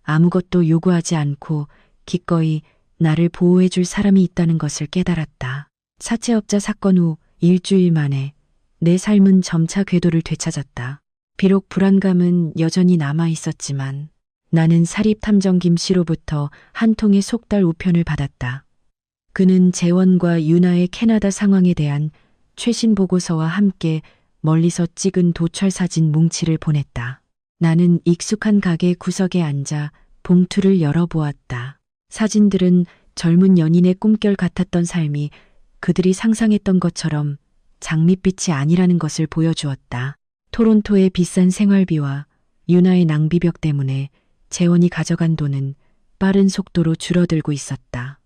아무것도 요구하지 않고 기꺼이 나를 보호해줄 사람이 있다는 것을 깨달았다. 사채업자 사건 후 일주일 만에 내 삶은 점차 궤도를 되찾았다. 비록 불안감은 여전히 남아 있었지만 나는 사립탐정 김 씨로부터 한 통의 속달 우편을 받았다. 그는 재원과 유나의 캐나다 상황에 대한 최신 보고서와 함께 멀리서 찍은 도철 사진 뭉치를 보냈다. 나는 익숙한 가게 구석에 앉아 봉투를 열어보았다. 사진들은 젊은 연인의 꿈결 같았던 삶이 그들이 상상했던 것처럼 장밋빛이 아니라는 것을 보여주었다. 토론토의 비싼 생활비와 유나의 낭비벽 때문에 재원이 가져간 돈은 빠른 속도로 줄어들고 있었다.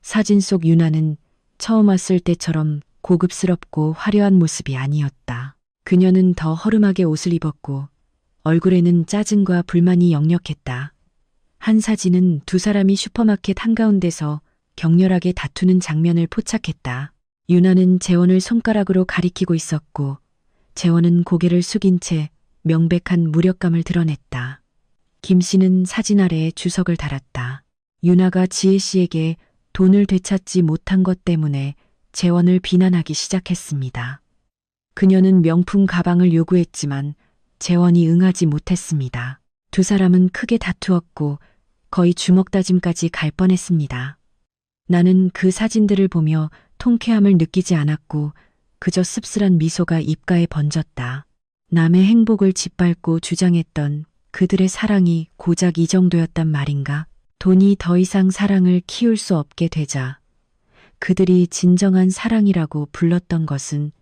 사진 속 유나는 처음 왔을 때처럼 고급스럽고 화려한 모습이 아니었다. 그녀는 더 허름하게 옷을 입었고 얼굴에는 짜증과 불만이 역력했다. 한 사진은 두 사람이 슈퍼마켓 한가운데서 격렬하게 다투는 장면을 포착했다. 유나는 재원을 손가락으로 가리키고 있었고 재원은 고개를 숙인 채 명백한 무력감을 드러냈다. 김 씨는 사진 아래에 주석을 달았다. 유나가 지혜 씨에게 돈을 되찾지 못한 것 때문에 재원을 비난하기 시작했습니다. 그녀는 명품 가방을 요구했지만 재원이 응하지 못했습니다. 두 사람은 크게 다투었고 거의 주먹다짐까지 갈 뻔했습니다. 나는 그 사진들을 보며 통쾌함을 느끼지 않았고 그저 씁쓸한 미소가 입가에 번졌다. 남의 행복을 짓밟고 주장했던 그들의 사랑이 고작 이 정도였단 말인가? 돈이 더 이상 사랑을 키울 수 없게 되자 그들이 진정한 사랑이라고 불렀던 것은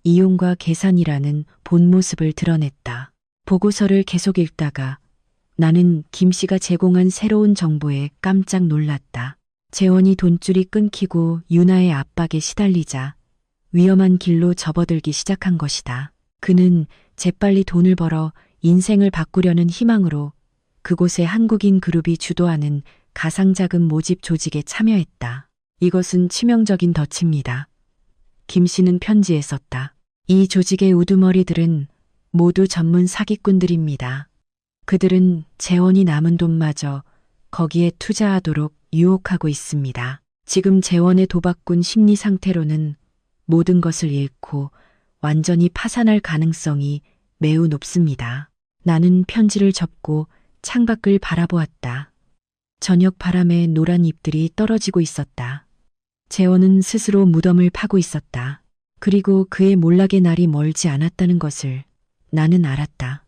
이용과 계산이라는 본 모습을 드러냈다. 보고서를 계속 읽다가 나는 김 씨가 제공한 새로운 정보에 깜짝 놀랐다. 재원이 돈줄이 끊기고 유나의 압박에 시달리자 위험한 길로 접어들기 시작한 것이다. 그는 재빨리 돈을 벌어 인생을 바꾸려는 희망으로 그곳에 한국인 그룹이 주도하는 가상자금 모집 조직에 참여했다. 이것은 치명적인 덫입니다. 김 씨는 편지에 썼다. 이 조직의 우두머리들은 모두 전문 사기꾼들입니다. 그들은 재원이 남은 돈마저 거기에 투자하도록 유혹하고 있습니다. 지금 재원의 도박꾼 심리 상태로는 모든 것을 잃고 완전히 파산할 가능성이 매우 높습니다. 나는 편지를 접고 창밖을 바라보았다. 저녁 바람에 노란 잎들이 떨어지고 있었다. 재원은 스스로 무덤을 파고 있었다. 그리고 그의 몰락의 날이 멀지 않았다는 것을 나는 알았다.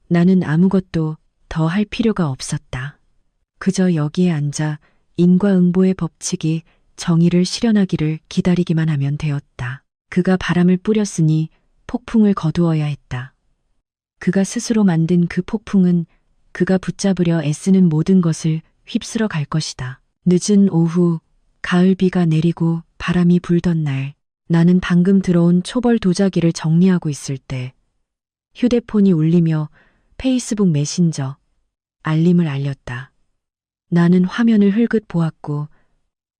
나는 아무것도 더 할 필요가 없었다. 그저 여기에 앉아 인과응보의 법칙이 정의를 실현하기를 기다리기만 하면 되었다. 그가 바람을 뿌렸으니 폭풍을 거두어야 했다. 그가 스스로 만든 그 폭풍은 그가 붙잡으려 애쓰는 모든 것을 휩쓸어 갈 것이다. 늦은 오후 가을비가 내리고 바람이 불던 날, 나는 방금 들어온 초벌 도자기를 정리하고 있을 때 휴대폰이 울리며 페이스북 메신저 알림을 알렸다. 나는 화면을 흘끗 보았고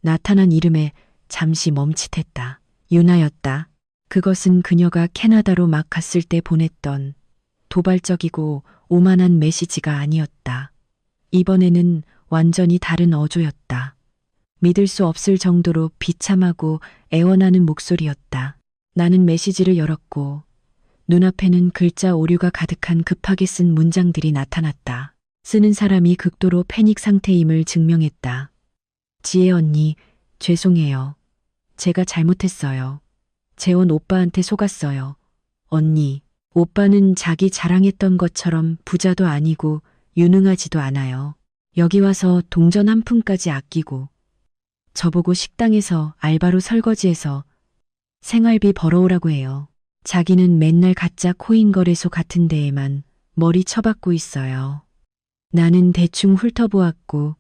나타난 이름에 잠시 멈칫했다. 유나였다. 그것은 그녀가 캐나다로 막 갔을 때 보냈던 도발적이고 오만한 메시지가 아니었다. 이번에는 완전히 다른 어조였다. 믿을 수 없을 정도로 비참하고 애원하는 목소리였다. 나는 메시지를 열었고 눈앞에는 글자 오류가 가득한 급하게 쓴 문장들이 나타났다. 쓰는 사람이 극도로 패닉 상태임을 증명했다. 지혜 언니, 죄송해요. 제가 잘못했어요. 재원 오빠한테 속았어요. 언니, 오빠는 자기 자랑했던 것처럼 부자도 아니고 유능하지도 않아요. 여기 와서 동전 한 푼까지 아끼고 저보고 식당에서 알바로 설거지해서 생활비 벌어오라고 해요. 자기는 맨날 가짜 코인 거래소 같은 데에만 머리 쳐박고 있어요. 나는 대충 훑어보았고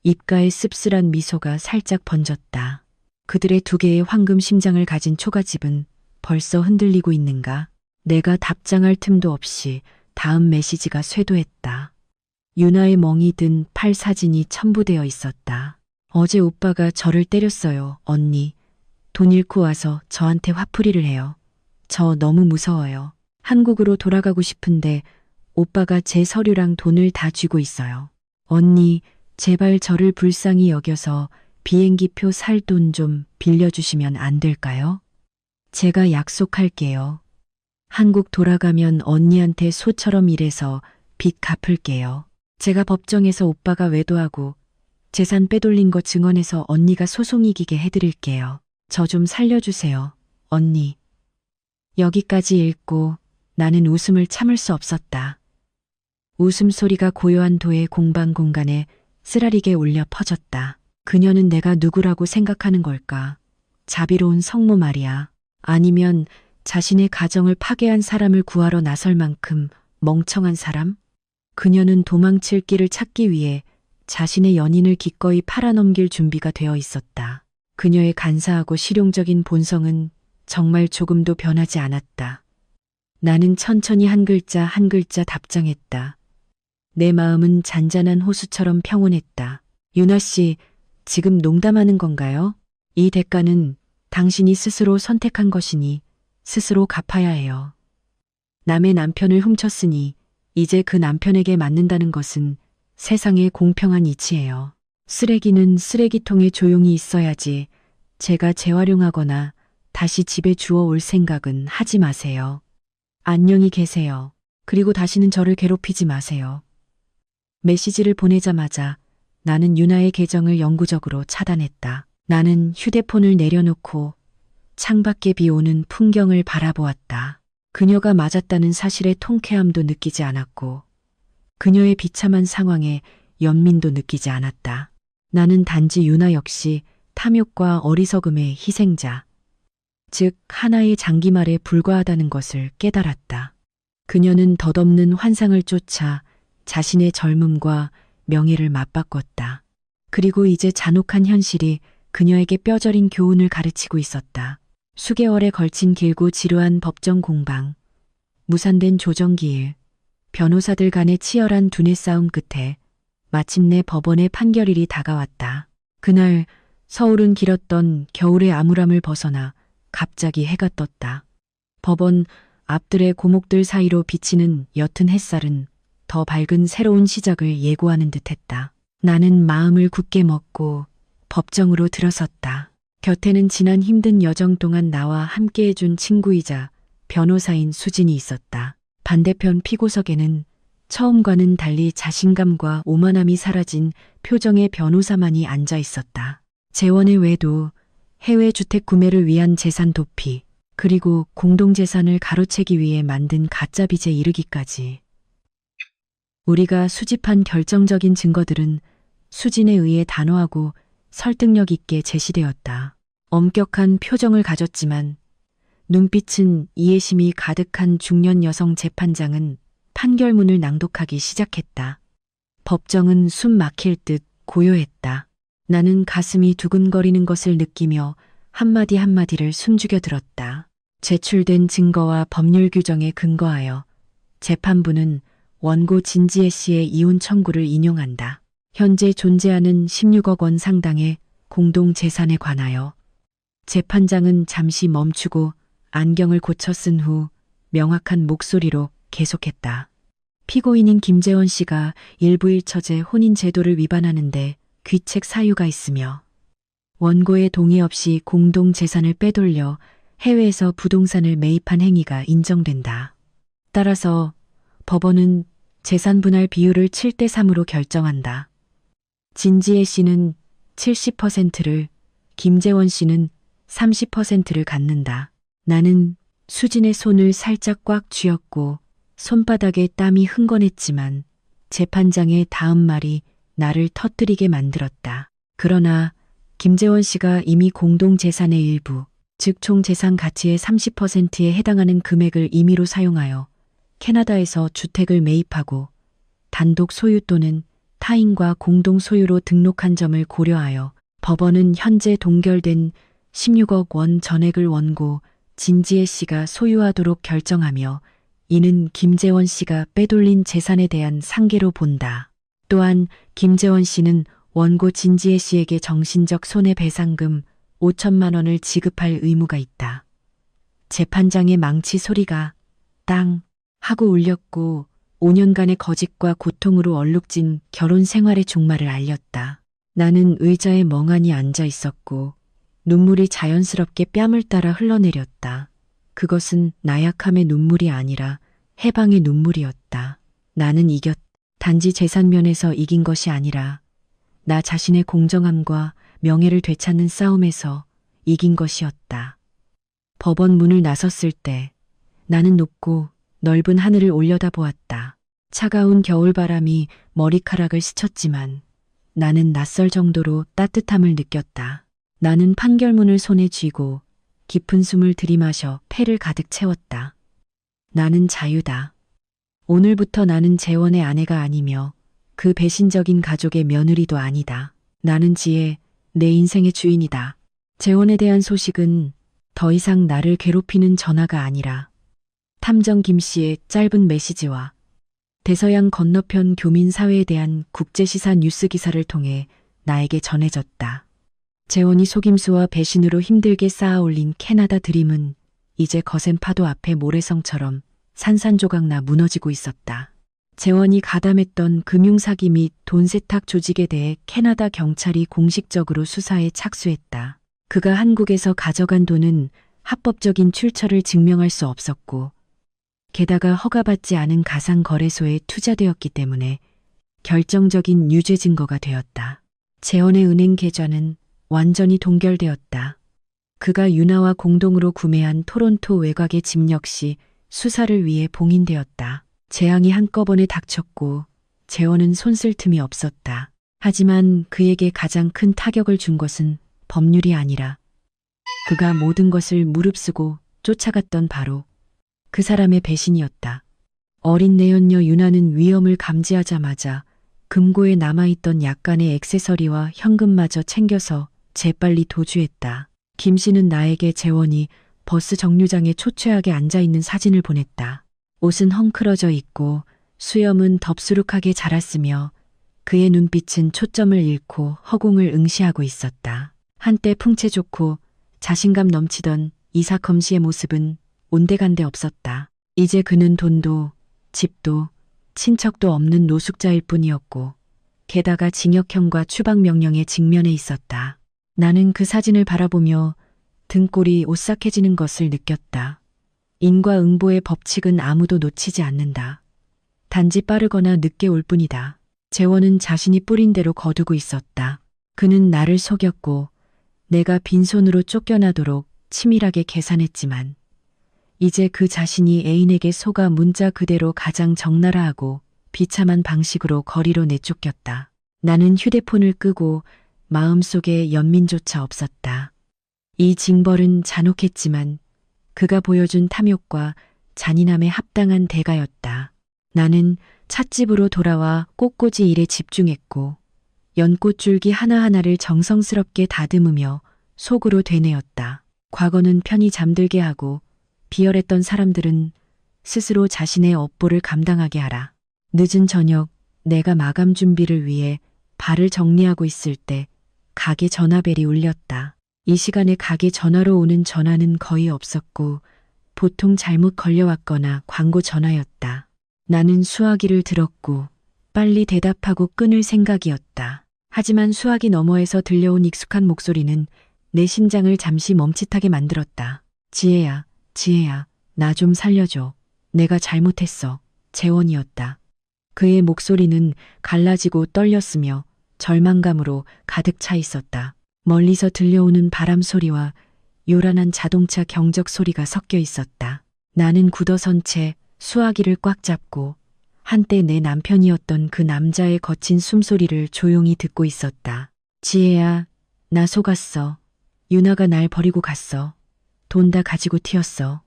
입가에 씁쓸한 미소가 살짝 번졌다. 그들의 두 개의 황금 심장을 가진 초가집은 벌써 흔들리고 있는가? 내가 답장할 틈도 없이 다음 메시지가 쇄도했다. 유나의 멍이 든 팔 사진이 첨부되어 있었다. 어제 오빠가 저를 때렸어요, 언니. 돈 잃고 와서 저한테 화풀이를 해요. 저 너무 무서워요. 한국으로 돌아가고 싶은데 오빠가 제 서류랑 돈을 다 쥐고 있어요. 언니, 제발 저를 불쌍히 여겨서 비행기표 살 돈 좀 빌려주시면 안 될까요? 제가 약속할게요. 한국 돌아가면 언니한테 소처럼 일해서 빚 갚을게요. 제가 법정에서 오빠가 외도하고 재산 빼돌린 거 증언해서 언니가 소송 이기게 해드릴게요. 저 좀 살려주세요, 언니. 여기까지 읽고 나는 웃음을 참을 수 없었다. 웃음소리가 고요한 도의 공방 공간에 쓰라리게 울려 퍼졌다. 그녀는 내가 누구라고 생각하는 걸까? 자비로운 성모 말이야. 아니면 자신의 가정을 파괴한 사람을 구하러 나설 만큼 멍청한 사람? 그녀는 도망칠 길을 찾기 위해 자신의 연인을 기꺼이 팔아넘길 준비가 되어 있었다. 그녀의 간사하고 실용적인 본성은 정말 조금도 변하지 않았다. 나는 천천히 한 글자 한 글자 답장했다. 내 마음은 잔잔한 호수처럼 평온했다. 유나 씨, 지금 농담하는 건가요? 이 대가는 당신이 스스로 선택한 것이니 스스로 갚아야 해요. 남의 남편을 훔쳤으니 이제 그 남편에게 맞는다는 것은 세상의 공평한 이치예요. 쓰레기는 쓰레기통에 조용히 있어야지 제가 재활용하거나 다시 집에 주워 올 생각은 하지 마세요. 안녕히 계세요. 그리고 다시는 저를 괴롭히지 마세요. 메시지를 보내자마자 나는 유나의 계정을 영구적으로 차단했다. 나는 휴대폰을 내려놓고 창밖에 비 오는 풍경을 바라보았다. 그녀가 맞았다는 사실의 통쾌함도 느끼지 않았고 그녀의 비참한 상황에 연민도 느끼지 않았다. 나는 단지 유나 역시 탐욕과 어리석음의 희생자, 즉 하나의 장기말에 불과하다는 것을 깨달았다. 그녀는 덧없는 환상을 쫓아 자신의 젊음과 명예를 맞바꿨다. 그리고 이제 잔혹한 현실이 그녀에게 뼈저린 교훈을 가르치고 있었다. 수개월에 걸친 길고 지루한 법정 공방, 무산된 조정기일, 변호사들 간의 치열한 두뇌 싸움 끝에 마침내 법원의 판결일이 다가왔다. 그날 서울은 길었던 겨울의 암울함을 벗어나 갑자기 해가 떴다. 법원 앞들의 고목들 사이로 비치는 옅은 햇살은 더 밝은 새로운 시작을 예고하는 듯했다. 나는 마음을 굳게 먹고 법정으로 들어섰다. 곁에는 지난 힘든 여정 동안 나와 함께해준 친구이자 변호사인 수진이 있었다. 반대편 피고석에는 처음과는 달리 자신감과 오만함이 사라진 표정의 변호사만이 앉아 있었다. 재원의 외도 해외 주택 구매를 위한 재산 도피, 그리고 공동재산을 가로채기 위해 만든 가짜 빚에 이르기까지. 우리가 수집한 결정적인 증거들은 수진에 의해 단호하고 설득력 있게 제시되었다. 엄격한 표정을 가졌지만 눈빛은 이해심이 가득한 중년 여성 재판장은 판결문을 낭독하기 시작했다. 법정은 숨 막힐 듯 고요했다. 나는 가슴이 두근거리는 것을 느끼며 한마디 한마디를 숨죽여 들었다. 제출된 증거와 법률 규정에 근거하여 재판부는 원고 진지혜 씨의 이혼 청구를 인용한다. 현재 존재하는 16억 원 상당의 공동 재산에 관하여 재판장은 잠시 멈추고 안경을 고쳐 쓴 후 명확한 목소리로 계속했다. 피고인인 김재원 씨가 일부 일처제 혼인 제도를 위반하는데 귀책 사유가 있으며 원고의 동의 없이 공동 재산을 빼돌려 해외에서 부동산을 매입한 행위가 인정된다. 따라서 법원은 재산 분할 비율을 7대 3으로 결정한다. 진지혜 씨는 70%를, 김재원 씨는 30%를 갖는다. 나는 수진의 손을 살짝 꽉 쥐었고 손바닥에 땀이 흥건했지만 재판장의 다음 말이 나를 터뜨리게 만들었다. 그러나 김재원 씨가 이미 공동 재산의 일부, 즉 총 재산 가치의 30%에 해당하는 금액을 임의로 사용하여 캐나다에서 주택을 매입하고 단독 소유 또는 타인과 공동 소유로 등록한 점을 고려하여 법원은 현재 동결된 16억 원 전액을 원고 진지혜 씨가 소유하도록 결정하며 이는 김재원 씨가 빼돌린 재산에 대한 상계로 본다. 또한 김재원 씨는 원고 진지혜 씨에게 정신적 손해배상금 5천만 원을 지급할 의무가 있다. 재판장의 망치 소리가 땅 하고 울렸고 5년간의 거짓과 고통으로 얼룩진 결혼 생활의 종말을 알렸다. 나는 의자에 멍하니 앉아 있었고 눈물이 자연스럽게 뺨을 따라 흘러내렸다. 그것은 나약함의 눈물이 아니라 해방의 눈물이었다. 나는 이겼다. 단지 재산면에서 이긴 것이 아니라 나 자신의 공정함과 명예를 되찾는 싸움에서 이긴 것이었다. 법원 문을 나섰을 때 나는 높고 넓은 하늘을 올려다보았다. 차가운 겨울바람이 머리카락을 스쳤지만 나는 낯설 정도로 따뜻함을 느꼈다. 나는 판결문을 손에 쥐고 깊은 숨을 들이마셔 폐를 가득 채웠다. 나는 자유다. 오늘부터 나는 재원의 아내가 아니며 그 배신적인 가족의 며느리도 아니다. 나는 지혜, 내 인생의 주인이다. 재원에 대한 소식은 더 이상 나를 괴롭히는 전화가 아니라 탐정 김 씨의 짧은 메시지와 대서양 건너편 교민 사회에 대한 국제시사 뉴스 기사를 통해 나에게 전해졌다. 재원이 속임수와 배신으로 힘들게 쌓아올린 캐나다 드림은 이제 거센 파도 앞에 모래성처럼 산산조각나 무너지고 있었다. 재원이 가담했던 금융사기 및 돈세탁 조직에 대해 캐나다 경찰이 공식적으로 수사에 착수했다. 그가 한국에서 가져간 돈은 합법적인 출처를 증명할 수 없었고 게다가 허가받지 않은 가상거래소에 투자되었기 때문에 결정적인 유죄 증거가 되었다. 재원의 은행 계좌는 완전히 동결되었다. 그가 유나와 공동으로 구매한 토론토 외곽의 집 역시 수사를 위해 봉인되었다. 재앙이 한꺼번에 닥쳤고 재원은 손쓸 틈이 없었다. 하지만 그에게 가장 큰 타격을 준 것은 법률이 아니라 그가 모든 것을 무릅쓰고 쫓아갔던 바로 그 사람의 배신이었다. 어린 내연녀 유나는 위험을 감지하자마자 금고에 남아있던 약간의 액세서리와 현금마저 챙겨서 재빨리 도주했다. 김 씨는 나에게 재원이 버스 정류장에 초췌하게 앉아있는 사진을 보냈다. 옷은 헝클어져 있고 수염은 덥수룩하게 자랐으며 그의 눈빛은 초점을 잃고 허공을 응시하고 있었다. 한때 풍채 좋고 자신감 넘치던 이삭검 씨의 모습은 온데간데 없었다. 이제 그는 돈도 집도 친척도 없는 노숙자일 뿐이었고 게다가 징역형과 추방 명령에 직면해 있었다. 나는 그 사진을 바라보며 등골이 오싹해지는 것을 느꼈다. 인과응보의 법칙은 아무도 놓치지 않는다. 단지 빠르거나 늦게 올 뿐이다. 재원은 자신이 뿌린 대로 거두고 있었다. 그는 나를 속였고 내가 빈손으로 쫓겨나도록 치밀하게 계산했지만 이제 그 자신이 애인에게 속아 문자 그대로 가장 적나라하고 비참한 방식으로 거리로 내쫓겼다. 나는 휴대폰을 끄고 마음속에 연민조차 없었다. 이 징벌은 잔혹했지만 그가 보여준 탐욕과 잔인함에 합당한 대가였다. 나는 찻집으로 돌아와 꽃꽂이 일에 집중했고 연꽃줄기 하나하나를 정성스럽게 다듬으며 속으로 되뇌었다. 과거는 편히 잠들게 하고 비열했던 사람들은 스스로 자신의 업보를 감당하게 하라. 늦은 저녁 내가 마감 준비를 위해 발을 정리하고 있을 때 가게 전화벨이 울렸다. 이 시간에 가게 전화로 오는 전화는 거의 없었고 보통 잘못 걸려왔거나 광고 전화였다. 나는 수화기를 들었고 빨리 대답하고 끊을 생각이었다. 하지만 수화기 너머에서 들려온 익숙한 목소리는 내 심장을 잠시 멈칫하게 만들었다. 지혜야, 지혜야, 나 좀 살려줘. 내가 잘못했어. 재원이었다. 그의 목소리는 갈라지고 떨렸으며 절망감으로 가득 차 있었다. 멀리서 들려오는 바람 소리와 요란한 자동차 경적 소리가 섞여 있었다. 나는 굳어선 채 수화기를 꽉 잡고 한때 내 남편이었던 그 남자의 거친 숨소리를 조용히 듣고 있었다. 지혜야, 나 속았어. 유나가 날 버리고 갔어. 돈 다 가지고 튀었어.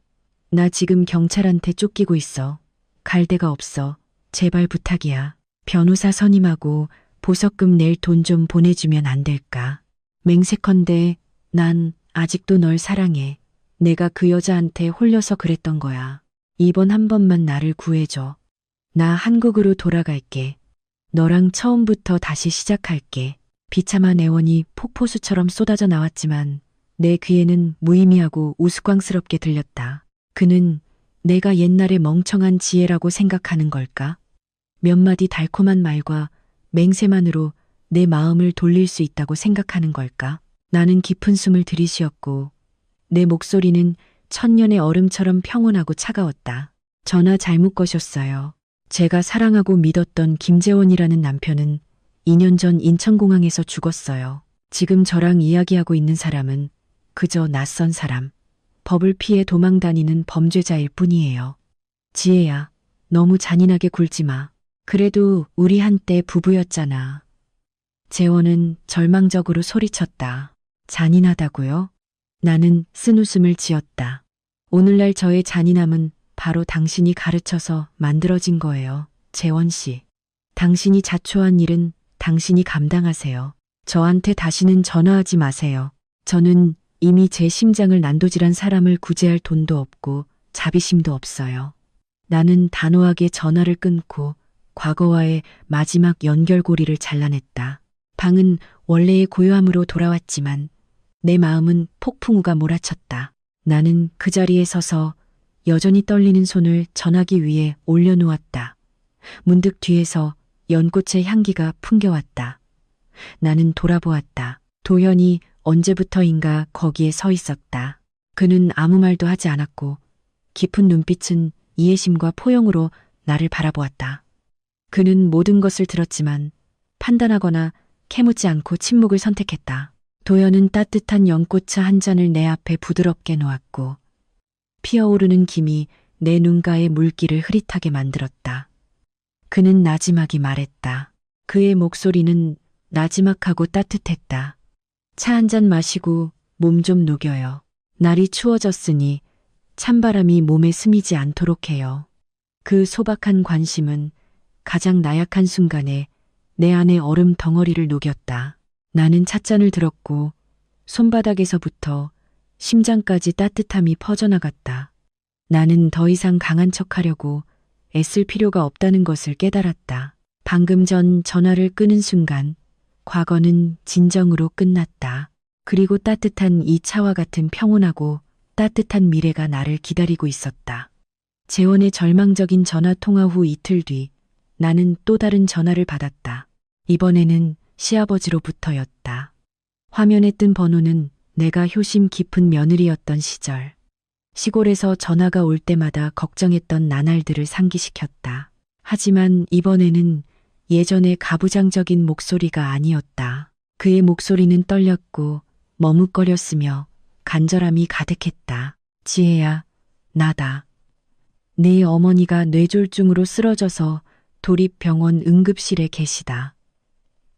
나 지금 경찰한테 쫓기고 있어. 갈 데가 없어. 제발 부탁이야. 변호사 선임하고 보석금 낼 돈 좀 보내주면 안 될까? 맹세컨대 난 아직도 널 사랑해. 내가 그 여자한테 홀려서 그랬던 거야. 이번 한 번만 나를 구해줘. 나 한국으로 돌아갈게. 너랑 처음부터 다시 시작할게. 비참한 애원이 폭포수처럼 쏟아져 나왔지만 내 귀에는 무의미하고 우스꽝스럽게 들렸다. 그는 내가 옛날의 멍청한 지혜라고 생각하는 걸까? 몇 마디 달콤한 말과 맹세만으로 내 마음을 돌릴 수 있다고 생각하는 걸까? 나는 깊은 숨을 들이쉬었고 내 목소리는 천년의 얼음처럼 평온하고 차가웠다. 전화 잘못 거셨어요. 제가 사랑하고 믿었던 김재원이라는 남편은 2년 전 인천공항에서 죽었어요. 지금 저랑 이야기하고 있는 사람은 그저 낯선 사람, 법을 피해 도망다니는 범죄자일 뿐이에요. 지혜야, 너무 잔인하게 굴지 마. 그래도 우리 한때 부부였잖아. 재원은 절망적으로 소리쳤다. 잔인하다고요? 나는 쓴웃음을 지었다. 오늘날 저의 잔인함은 바로 당신이 가르쳐서 만들어진 거예요. 재원 씨. 당신이 자초한 일은 당신이 감당하세요. 저한테 다시는 전화하지 마세요. 저는 이미 제 심장을 난도질한 사람을 구제할 돈도 없고 자비심도 없어요. 나는 단호하게 전화를 끊고 과거와의 마지막 연결고리를 잘라냈다. 방은 원래의 고요함으로 돌아왔지만 내 마음은 폭풍우가 몰아쳤다. 나는 그 자리에 서서 여전히 떨리는 손을 전화기 위에 올려놓았다. 문득 뒤에서 연꽃의 향기가 풍겨왔다. 나는 돌아보았다. 도현이 언제부터인가 거기에 서 있었다. 그는 아무 말도 하지 않았고 깊은 눈빛은 이해심과 포용으로 나를 바라보았다. 그는 모든 것을 들었지만 판단하거나 캐묻지 않고 침묵을 선택했다. 도현은 따뜻한 연꽃차 한 잔을 내 앞에 부드럽게 놓았고 피어오르는 김이 내 눈가의 물기를 흐릿하게 만들었다. 그는 나지막이 말했다. 그의 목소리는 나지막하고 따뜻했다. 차 한 잔 마시고 몸 좀 녹여요. 날이 추워졌으니 찬바람이 몸에 스미지 않도록 해요. 그 소박한 관심은 가장 나약한 순간에 내 안의 얼음 덩어리를 녹였다. 나는 찻잔을 들었고 손바닥에서부터 심장까지 따뜻함이 퍼져나갔다. 나는 더 이상 강한 척하려고 애쓸 필요가 없다는 것을 깨달았다. 방금 전 전화를 끄는 순간 과거는 진정으로 끝났다. 그리고 따뜻한 이 차와 같은 평온하고 따뜻한 미래가 나를 기다리고 있었다. 재원의 절망적인 전화 통화 후 이틀 뒤 나는 또 다른 전화를 받았다. 이번에는 시아버지로부터였다. 화면에 뜬 번호는 내가 효심 깊은 며느리였던 시절. 시골에서 전화가 올 때마다 걱정했던 나날들을 상기시켰다. 하지만 이번에는 예전의 가부장적인 목소리가 아니었다. 그의 목소리는 떨렸고 머뭇거렸으며 간절함이 가득했다. 지혜야, 나다. 네 어머니가 뇌졸중으로 쓰러져서 도립병원 응급실에 계시다.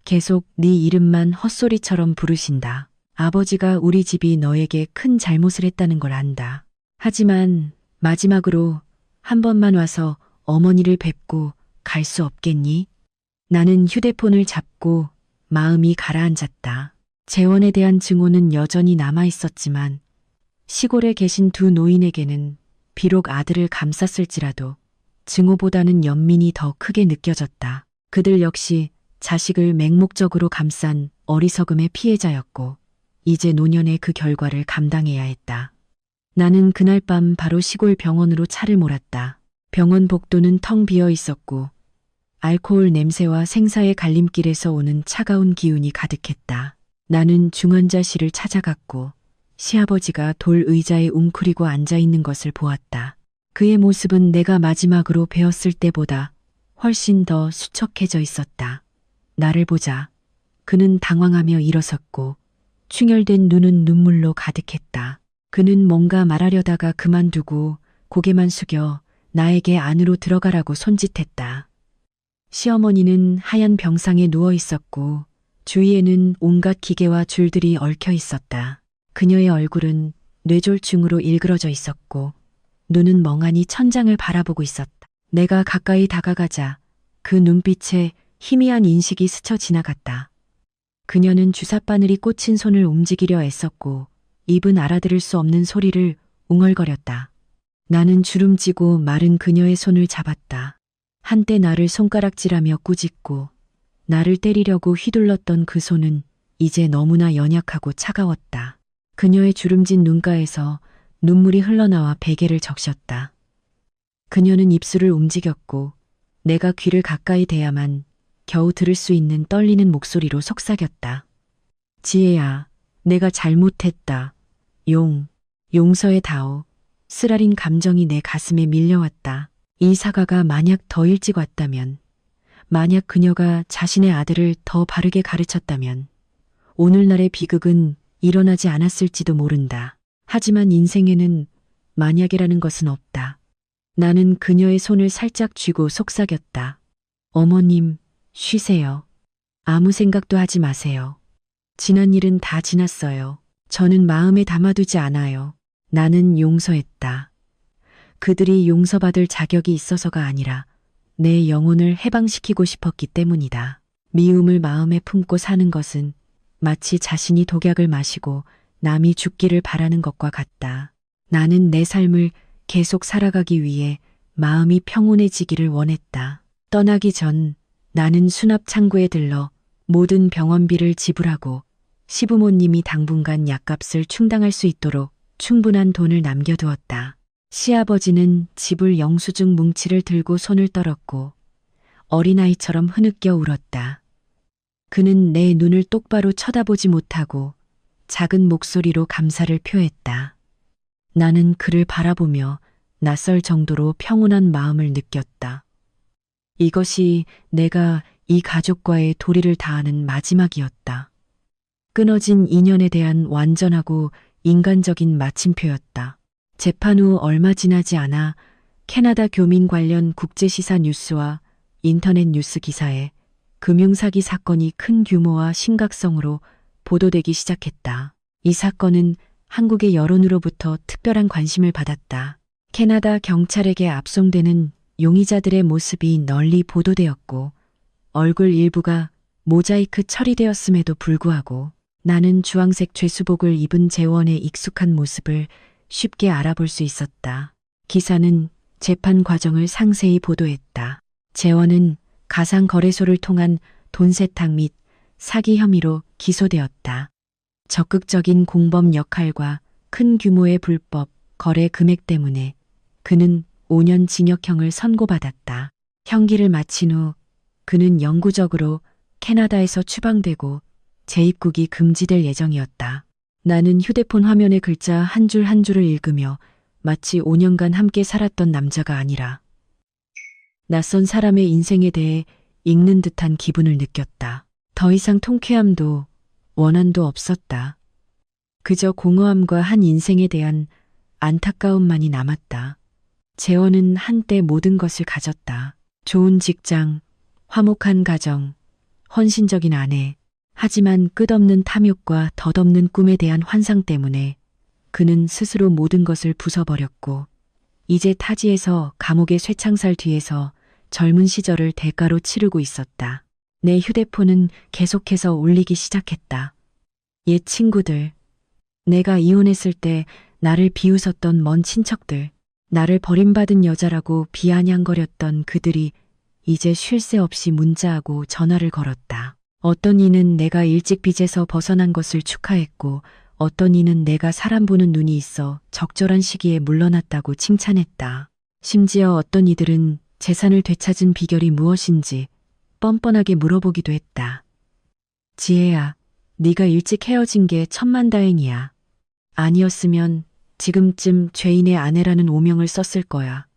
계속 네 이름만 헛소리처럼 부르신다. 아버지가 우리 집이 너에게 큰 잘못을 했다는 걸 안다. 하지만 마지막으로 한 번만 와서 어머니를 뵙고 갈 수 없겠니? 나는 휴대폰을 잡고 마음이 가라앉았다. 재원에 대한 증오는 여전히 남아 있었지만 시골에 계신 두 노인에게는 비록 아들을 감쌌을지라도 증오보다는 연민이 더 크게 느껴졌다. 그들 역시 자식을 맹목적으로 감싼 어리석음의 피해자였고 이제 노년의 그 결과를 감당해야 했다. 나는 그날 밤 바로 시골 병원으로 차를 몰았다. 병원 복도는 텅 비어 있었고 알코올 냄새와 생사의 갈림길에서 오는 차가운 기운이 가득했다. 나는 중환자실을 찾아갔고 시아버지가 돌 의자에 웅크리고 앉아있는 것을 보았다. 그의 모습은 내가 마지막으로 뵈었을 때보다 훨씬 더 수척해져 있었다. 나를 보자 그는 당황하며 일어섰고 충혈된 눈은 눈물로 가득했다. 그는 뭔가 말하려다가 그만두고 고개만 숙여 나에게 안으로 들어가라고 손짓했다. 시어머니는 하얀 병상에 누워 있었고 주위에는 온갖 기계와 줄들이 얽혀 있었다. 그녀의 얼굴은 뇌졸중으로 일그러져 있었고 눈은 멍하니 천장을 바라보고 있었다. 내가 가까이 다가가자 그 눈빛에 희미한 인식이 스쳐 지나갔다. 그녀는 주삿바늘이 꽂힌 손을 움직이려 애썼고 입은 알아들을 수 없는 소리를 웅얼거렸다. 나는 주름지고 마른 그녀의 손을 잡았다. 한때 나를 손가락질하며 꾸짖고 나를 때리려고 휘둘렀던 그 손은 이제 너무나 연약하고 차가웠다. 그녀의 주름진 눈가에서 눈물이 흘러나와 베개를 적셨다. 그녀는 입술을 움직였고 내가 귀를 가까이 대야만 겨우 들을 수 있는 떨리는 목소리로 속삭였다. 지혜야, 내가 잘못했다. 용서해다오. 쓰라린 감정이 내 가슴에 밀려왔다. 이 사과가 만약 더 일찍 왔다면, 만약 그녀가 자신의 아들을 더 바르게 가르쳤다면, 오늘날의 비극은 일어나지 않았을지도 모른다. 하지만 인생에는 만약이라는 것은 없다. 나는 그녀의 손을 살짝 쥐고 속삭였다. 어머님, 쉬세요. 아무 생각도 하지 마세요. 지난 일은 다 지났어요. 저는 마음에 담아두지 않아요. 나는 용서했다. 그들이 용서받을 자격이 있어서가 아니라 내 영혼을 해방시키고 싶었기 때문이다. 미움을 마음에 품고 사는 것은 마치 자신이 독약을 마시고 남이 죽기를 바라는 것과 같다. 나는 내 삶을 계속 살아가기 위해 마음이 평온해지기를 원했다. 떠나기 전 나는 수납 창고에 들러 모든 병원비를 지불하고 시부모님이 당분간 약값을 충당할 수 있도록 충분한 돈을 남겨두었다. 시아버지는 지불 영수증 뭉치를 들고 손을 떨었고 어린아이처럼 흐느껴 울었다. 그는 내 눈을 똑바로 쳐다보지 못하고 작은 목소리로 감사를 표했다. 나는 그를 바라보며 낯설 정도로 평온한 마음을 느꼈다. 이것이 내가 이 가족과의 도리를 다하는 마지막이었다. 끊어진 인연에 대한 완전하고 인간적인 마침표였다. 재판 후 얼마 지나지 않아 캐나다 교민 관련 국제시사 뉴스와 인터넷 뉴스 기사에 금융사기 사건이 큰 규모와 심각성으로 보도되기 시작했다. 이 사건은 한국의 여론으로부터 특별한 관심을 받았다. 캐나다 경찰에게 압송되는 용의자들의 모습이 널리 보도되었고 얼굴 일부가 모자이크 처리되었음에도 불구하고 나는 주황색 죄수복을 입은 재원의 익숙한 모습을 쉽게 알아볼 수 있었다. 기사는 재판 과정을 상세히 보도했다. 재원은 가상거래소를 통한 돈 세탁 및 사기 혐의로 기소되었다. 적극적인 공범 역할과 큰 규모의 불법 거래 금액 때문에 그는 5년 징역형을 선고받았다. 형기를 마친 후 그는 영구적으로 캐나다에서 추방되고 재입국이 금지될 예정이었다. 나는 휴대폰 화면의 글자 한 줄 한 줄을 읽으며 마치 5년간 함께 살았던 남자가 아니라 낯선 사람의 인생에 대해 읽는 듯한 기분을 느꼈다. 더 이상 통쾌함도 원한도 없었다. 그저 공허함과 한 인생에 대한 안타까움만이 남았다. 재원은 한때 모든 것을 가졌다. 좋은 직장, 화목한 가정, 헌신적인 아내. 하지만 끝없는 탐욕과 덧없는 꿈에 대한 환상 때문에 그는 스스로 모든 것을 부숴버렸고 이제 타지에서 감옥의 쇠창살 뒤에서 젊은 시절을 대가로 치르고 있었다. 내 휴대폰은 계속해서 울리기 시작했다. 옛 친구들, 내가 이혼했을 때 나를 비웃었던 먼 친척들, 나를 버림받은 여자라고 비아냥거렸던 그들이 이제 쉴 새 없이 문자하고 전화를 걸었다. 어떤 이는 내가 일찍 빚에서 벗어난 것을 축하했고 어떤 이는 내가 사람 보는 눈이 있어 적절한 시기에 물러났다고 칭찬했다. 심지어 어떤 이들은 재산을 되찾은 비결이 무엇인지 뻔뻔하게 물어보기도 했다. 지혜야, 네가 일찍 헤어진 게 천만다행이야. 아니었으면 지금쯤 죄인의 아내라는 오명을 썼을 거야.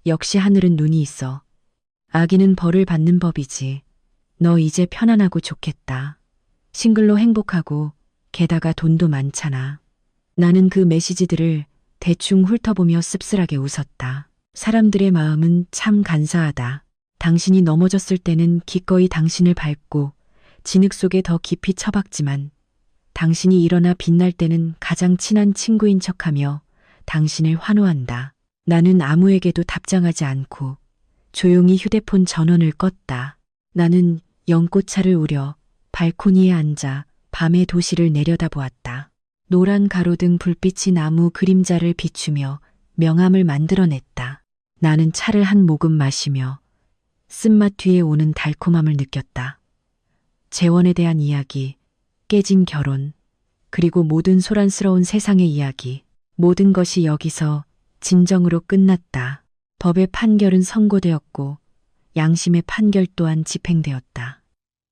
역시 하늘은 눈이 있어. 악인은 벌을 받는 법이지. 너 이제 편안하고 좋겠다. 싱글로 행복하고 게다가 돈도 많잖아. 나는 그 메시지들을 대충 훑어보며 씁쓸하게 웃었다. 사람들의 마음은 참 간사하다. 당신이 넘어졌을 때는 기꺼이 당신을 밟고 진흙 속에 더 깊이 처박지만 당신이 일어나 빛날 때는 가장 친한 친구인 척하며 당신을 환호한다. 나는 아무에게도 답장하지 않고 조용히 휴대폰 전원을 껐다. 나는 연꽃차를 우려 발코니에 앉아 밤의 도시를 내려다보았다. 노란 가로등 불빛이 나무 그림자를 비추며 명암을 만들어냈다. 나는 차를 한 모금 마시며 쓴맛 뒤에 오는 달콤함을 느꼈다. 재원에 대한 이야기, 깨진 결혼, 그리고 모든 소란스러운 세상의 이야기, 모든 것이 여기서 진정으로 끝났다. 법의 판결은 선고되었고 양심의 판결 또한 집행되었다.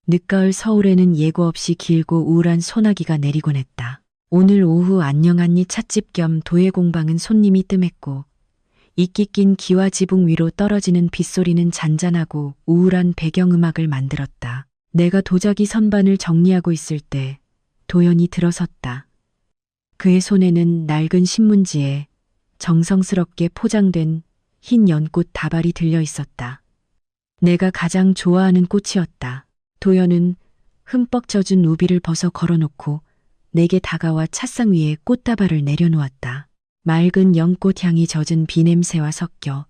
늦가을 서울에는 예고 없이 길고 우울한 소나기가 내리곤 했다. 오늘 오후 안녕하니 찻집 겸 도예공방은 손님이 뜸했고 이끼 낀 기와 지붕 위로 떨어지는 빗소리는 잔잔하고 우울한 배경음악을 만들었다. 내가 도자기 선반을 정리하고 있을 때 도연이 들어섰다. 그의 손에는 낡은 신문지에 정성스럽게 포장된 흰 연꽃 다발이 들려 있었다. 내가 가장 좋아하는 꽃이었다. 도연은 흠뻑 젖은 우비를 벗어 걸어놓고 내게 다가와 찻상 위에 꽃다발을 내려놓았다. 맑은 연꽃 향이 젖은 비냄새와 섞여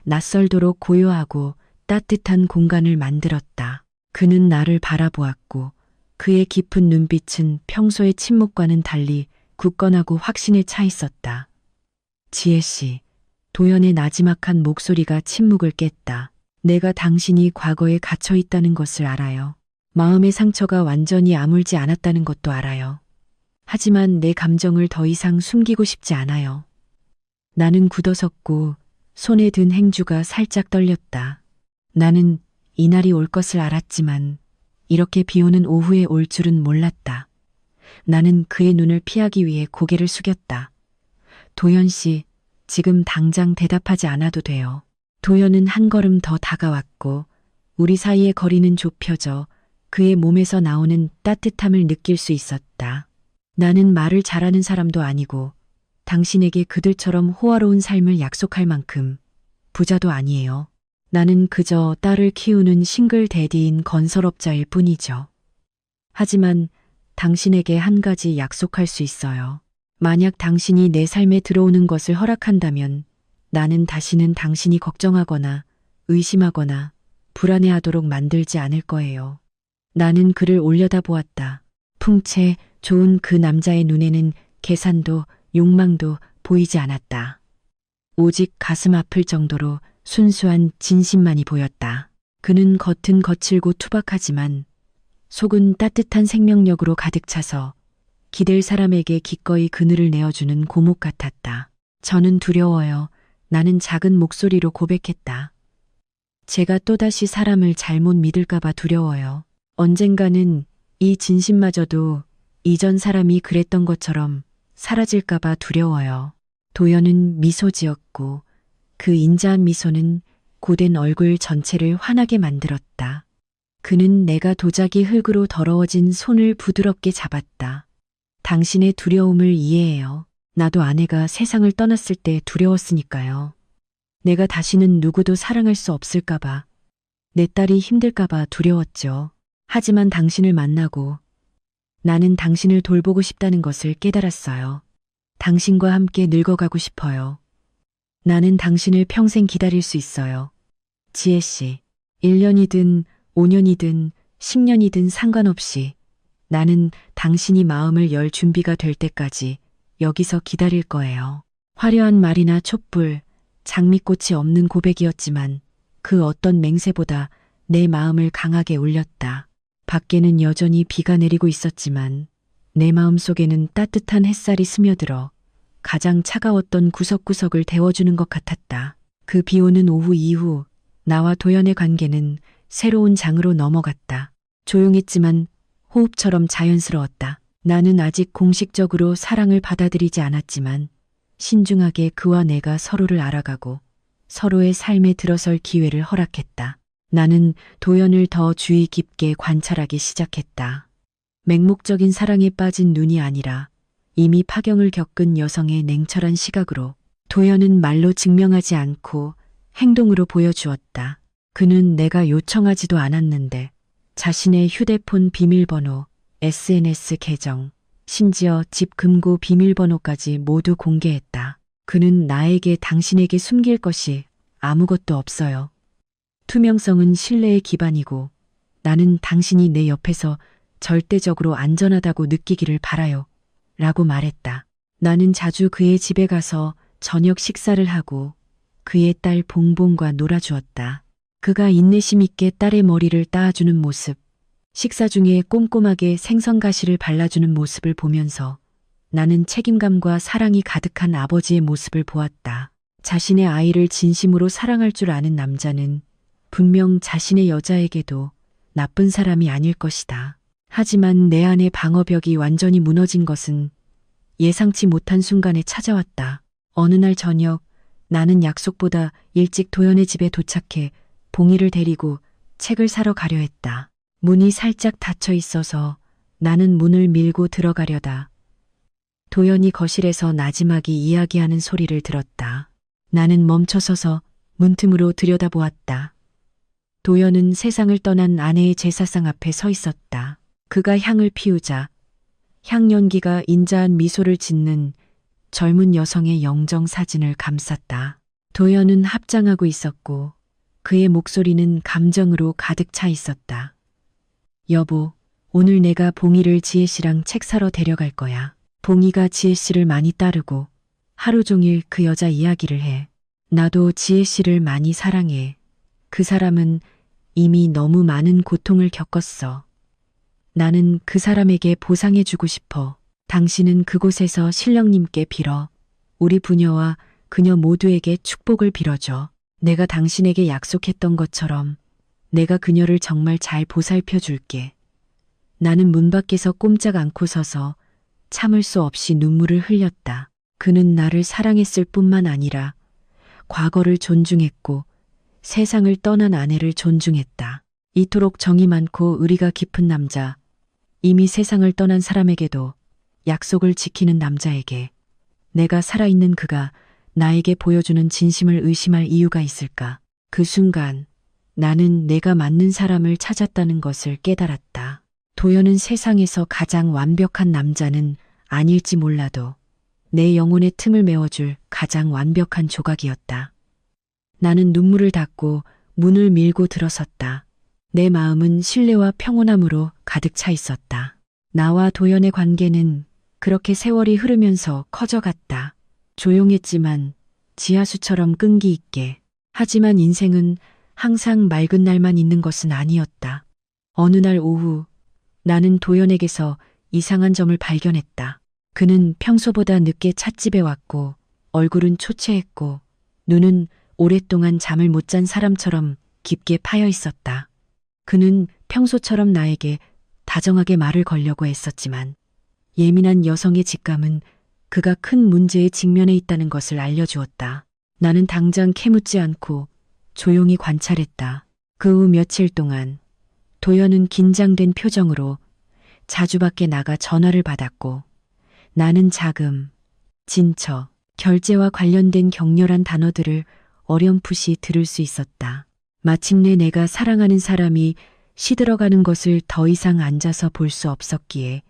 낯설도록 고요하고 따뜻한 공간을 만들었다. 그는 나를 바라보았고 그의 깊은 눈빛은 평소의 침묵과는 달리 굳건하고 확신에 차 있었다. 지혜 씨, 도연의 나지막한 목소리가 침묵을 깼다. 내가 당신이 과거에 갇혀 있다는 것을 알아요. 마음의 상처가 완전히 아물지 않았다는 것도 알아요. 하지만 내 감정을 더 이상 숨기고 싶지 않아요. 나는 굳어섰고 손에 든 행주가 살짝 떨렸다. 나는 이날이 올 것을 알았지만 이렇게 비 오는 오후에 올 줄은 몰랐다. 나는 그의 눈을 피하기 위해 고개를 숙였다. 도연 씨, 지금 당장 대답하지 않아도 돼요. 도연은 한 걸음 더 다가왔고 우리 사이의 거리는 좁혀져 그의 몸에서 나오는 따뜻함을 느낄 수 있었다. 나는 말을 잘하는 사람도 아니고 당신에게 그들처럼 호화로운 삶을 약속할 만큼 부자도 아니에요. 나는 그저 딸을 키우는 싱글 대디인 건설업자일 뿐이죠. 하지만 당신에게 한 가지 약속할 수 있어요. 만약 당신이 내 삶에 들어오는 것을 허락한다면 나는 다시는 당신이 걱정하거나 의심하거나 불안해하도록 만들지 않을 거예요. 나는 그를 올려다보았다. 풍채 좋은 그 남자의 눈에는 계산도 욕망도 보이지 않았다. 오직 가슴 아플 정도로 순수한 진심만이 보였다. 그는 겉은 거칠고 투박하지만 속은 따뜻한 생명력으로 가득 차서 기댈 사람에게 기꺼이 그늘을 내어주는 고목 같았다. 저는 두려워요. 나는 작은 목소리로 고백했다. 제가 또다시 사람을 잘못 믿을까봐 두려워요. 언젠가는 이 진심마저도 이전 사람이 그랬던 것처럼 사라질까봐 두려워요. 도연은 미소 지었고 그 인자한 미소는 고된 얼굴 전체를 환하게 만들었다. 그는 내가 도자기 흙으로 더러워진 손을 부드럽게 잡았다. 당신의 두려움을 이해해요. 나도 아내가 세상을 떠났을 때 두려웠으니까요. 내가 다시는 누구도 사랑할 수 없을까봐, 내 딸이 힘들까봐 두려웠죠. 하지만 당신을 만나고 나는 당신을 돌보고 싶다는 것을 깨달았어요. 당신과 함께 늙어가고 싶어요. 나는 당신을 평생 기다릴 수 있어요. 지혜 씨, 1년이든 5년이든 10년이든 상관없이 나는 당신이 마음을 열 준비가 될 때까지 여기서 기다릴 거예요. 화려한 말이나 촛불, 장미꽃이 없는 고백이었지만 그 어떤 맹세보다 내 마음을 강하게 울렸다. 밖에는 여전히 비가 내리고 있었지만 내 마음 속에는 따뜻한 햇살이 스며들어 가장 차가웠던 구석구석을 데워주는 것 같았다. 그 비 오는 오후 이후 나와 도연의 관계는 새로운 장으로 넘어갔다. 조용했지만 호흡처럼 자연스러웠다. 나는 아직 공식적으로 사랑을 받아들이지 않았지만 신중하게 그와 내가 서로를 알아가고 서로의 삶에 들어설 기회를 허락했다. 나는 도연을 더 주의 깊게 관찰하기 시작했다. 맹목적인 사랑에 빠진 눈이 아니라 이미 파경을 겪은 여성의 냉철한 시각으로. 도연은 말로 증명하지 않고 행동으로 보여주었다. 그는 내가 요청하지도 않았는데 자신의 휴대폰 비밀번호, SNS 계정, 심지어 집 금고 비밀번호까지 모두 공개했다. 그는 나에게 당신에게 숨길 것이 아무것도 없어요. 투명성은 신뢰의 기반이고 나는 당신이 내 옆에서 절대적으로 안전하다고 느끼기를 바라요. 라고 말했다. 나는 자주 그의 집에 가서 저녁 식사를 하고 그의 딸 봉봉과 놀아주었다. 그가 인내심 있게 딸의 머리를 따아주는 모습, 식사 중에 꼼꼼하게 생선 가시를 발라주는 모습을 보면서 나는 책임감과 사랑이 가득한 아버지의 모습을 보았다. 자신의 아이를 진심으로 사랑할 줄 아는 남자는 분명 자신의 여자에게도 나쁜 사람이 아닐 것이다. 하지만 내 안의 방어벽이 완전히 무너진 것은 예상치 못한 순간에 찾아왔다. 어느 날 저녁 나는 약속보다 일찍 도연의 집에 도착해 봉이를 데리고 책을 사러 가려 했다. 문이 살짝 닫혀 있어서 나는 문을 밀고 들어가려다 도연이 거실에서 나지막이 이야기하는 소리를 들었다. 나는 멈춰서서 문틈으로 들여다보았다. 도연은 세상을 떠난 아내의 제사상 앞에 서 있었다. 그가 향을 피우자 향연기가 인자한 미소를 짓는 젊은 여성의 영정 사진을 감쌌다. 도연은 합장하고 있었고 그의 목소리는 감정으로 가득 차 있었다. 여보, 오늘 내가 봉이를 지혜 씨랑 책 사러 데려갈 거야. 봉이가 지혜 씨를 많이 따르고 하루 종일 그 여자 이야기를 해. 나도 지혜 씨를 많이 사랑해. 그 사람은 이미 너무 많은 고통을 겪었어. 나는 그 사람에게 보상해주고 싶어. 당신은 그곳에서 신령님께 빌어. 우리 부녀와 그녀 모두에게 축복을 빌어줘. 내가 당신에게 약속했던 것처럼 내가 그녀를 정말 잘 보살펴 줄게. 나는 문 밖에서 꼼짝 않고 서서 참을 수 없이 눈물을 흘렸다. 그는 나를 사랑했을 뿐만 아니라 과거를 존중했고 세상을 떠난 아내를 존중했다. 이토록 정이 많고 의리가 깊은 남자, 이미 세상을 떠난 사람에게도 약속을 지키는 남자에게 내가 살아있는 그가 나에게 보여주는 진심을 의심할 이유가 있을까? 그 순간 나는 내가 맞는 사람을 찾았다는 것을 깨달았다. 도연은 세상에서 가장 완벽한 남자는 아닐지 몰라도 내 영혼의 틈을 메워줄 가장 완벽한 조각이었다. 나는 눈물을 닦고 문을 밀고 들어섰다. 내 마음은 신뢰와 평온함으로 가득 차 있었다. 나와 도연의 관계는 그렇게 세월이 흐르면서 커져갔다. 조용했지만 지하수처럼 끈기 있게. 하지만 인생은 항상 맑은 날만 있는 것은 아니었다. 어느 날 오후 나는 도연에게서 이상한 점을 발견했다. 그는 평소보다 늦게 찻집에 왔고 얼굴은 초췌했고 눈은 오랫동안 잠을 못 잔 사람처럼 깊게 파여 있었다. 그는 평소처럼 나에게 다정하게 말을 걸려고 애썼지만 예민한 여성의 직감은 그가 큰 문제에 직면해 있다는 것을 알려주었다. 나는 당장 캐묻지 않고 조용히 관찰했다. 그 후 며칠 동안 도연은 긴장된 표정으로 자주 밖에 나가 전화를 받았고 나는 자금, 진처, 결제와 관련된 격렬한 단어들을 어렴풋이 들을 수 있었다. 마침내 내가 사랑하는 사람이 시들어가는 것을 더 이상 앉아서 볼 수 없었기에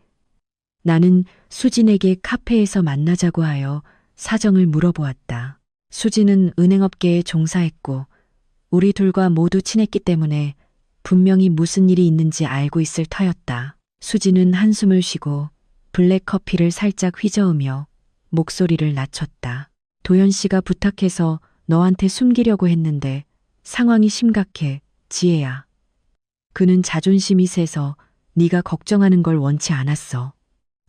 나는 수진에게 카페에서 만나자고 하여 사정을 물어보았다. 수진은 은행업계에 종사했고 우리 둘과 모두 친했기 때문에 분명히 무슨 일이 있는지 알고 있을 터였다. 수진은 한숨을 쉬고 블랙커피를 살짝 휘저으며 목소리를 낮췄다. 도연 씨가 부탁해서 너한테 숨기려고 했는데 상황이 심각해, 지혜야. 그는 자존심이 세서 네가 걱정하는 걸 원치 않았어.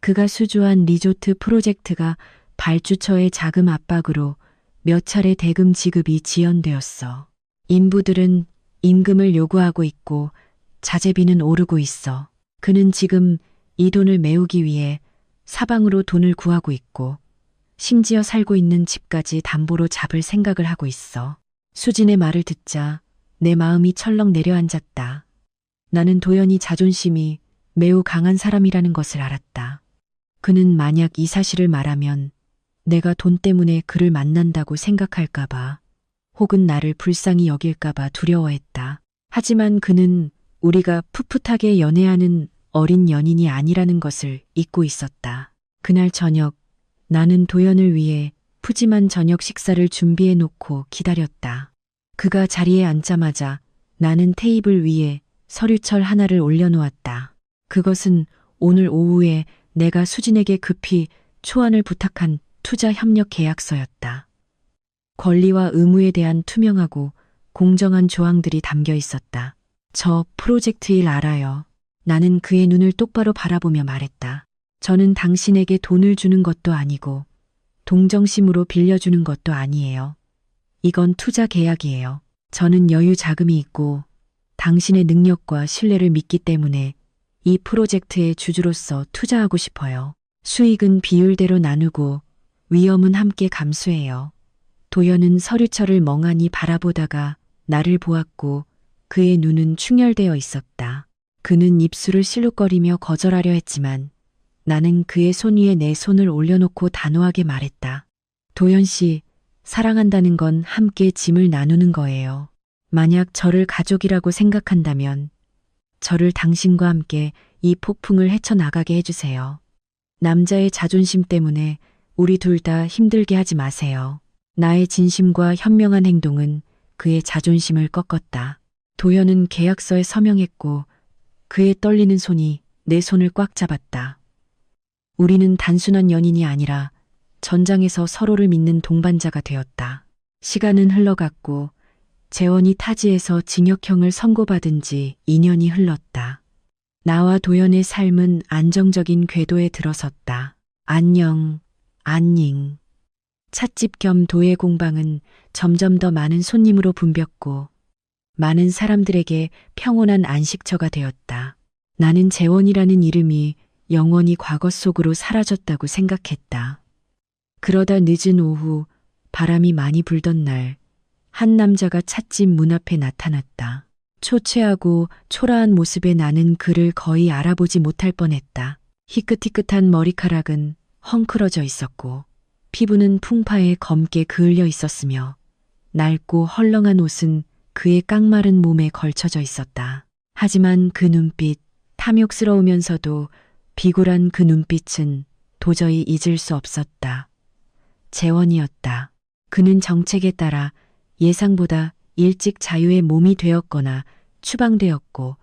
그가 수주한 리조트 프로젝트가 발주처의 자금 압박으로 몇 차례 대금 지급이 지연되었어. 인부들은 임금을 요구하고 있고 자재비는 오르고 있어. 그는 지금 이 돈을 메우기 위해 사방으로 돈을 구하고 있고 심지어 살고 있는 집까지 담보로 잡을 생각을 하고 있어. 수진의 말을 듣자 내 마음이 철렁 내려앉았다. 나는 도연이 자존심이 매우 강한 사람이라는 것을 알았다. 그는 만약 이 사실을 말하면 내가 돈 때문에 그를 만난다고 생각할까봐 혹은 나를 불쌍히 여길까봐 두려워했다. 하지만 그는 우리가 풋풋하게 연애하는 어린 연인이 아니라는 것을 잊고 있었다. 그날 저녁 나는 도연을 위해 푸짐한 저녁 식사를 준비해 놓고 기다렸다. 그가 자리에 앉자마자 나는 테이블 위에 서류철 하나를 올려놓았다. 그것은 오늘 오후에 내가 수진에게 급히 초안을 부탁한 투자 협력 계약서였다. 권리와 의무에 대한 투명하고 공정한 조항들이 담겨 있었다. 저 프로젝트 일 알아요. 나는 그의 눈을 똑바로 바라보며 말했다. 저는 당신에게 돈을 주는 것도 아니고 동정심으로 빌려주는 것도 아니에요. 이건 투자 계약이에요. 저는 여유 자금이 있고 당신의 능력과 신뢰를 믿기 때문에 이 프로젝트의 주주로서 투자하고 싶어요. 수익은 비율대로 나누고 위험은 함께 감수해요. 도연은 서류철을 멍하니 바라보다가 나를 보았고 그의 눈은 충혈되어 있었다. 그는 입술을 실룩거리며 거절하려 했지만 나는 그의 손 위에 내 손을 올려놓고 단호하게 말했다. 도연 씨, 사랑한다는 건 함께 짐을 나누는 거예요. 만약 저를 가족이라고 생각한다면 저를 당신과 함께 이 폭풍을 헤쳐나가게 해주세요. 남자의 자존심 때문에 우리 둘 다 힘들게 하지 마세요. 나의 진심과 현명한 행동은 그의 자존심을 꺾었다. 도연은 계약서에 서명했고 그의 떨리는 손이 내 손을 꽉 잡았다. 우리는 단순한 연인이 아니라 전장에서 서로를 믿는 동반자가 되었다. 시간은 흘러갔고 재원이 타지에서 징역형을 선고받은 지 2년이 흘렀다. 나와 도연의 삶은 안정적인 궤도에 들어섰다. 안녕, 안닝. 찻집 겸 도예 공방은 점점 더 많은 손님으로 붐볐고 많은 사람들에게 평온한 안식처가 되었다. 나는 재원이라는 이름이 영원히 과거 속으로 사라졌다고 생각했다. 그러다 늦은 오후 바람이 많이 불던 날 한 남자가 찻집 문 앞에 나타났다. 초췌하고 초라한 모습에 나는 그를 거의 알아보지 못할 뻔했다. 희끗희끗한 머리카락은 헝클어져 있었고 피부는 풍파에 검게 그을려 있었으며 낡고 헐렁한 옷은 그의 깡마른 몸에 걸쳐져 있었다. 하지만 그 눈빛, 탐욕스러우면서도 비굴한 그 눈빛은 도저히 잊을 수 없었다. 재원이었다. 그는 정책에 따라 예상보다 일찍 자유의 몸이 되었거나 추방되었고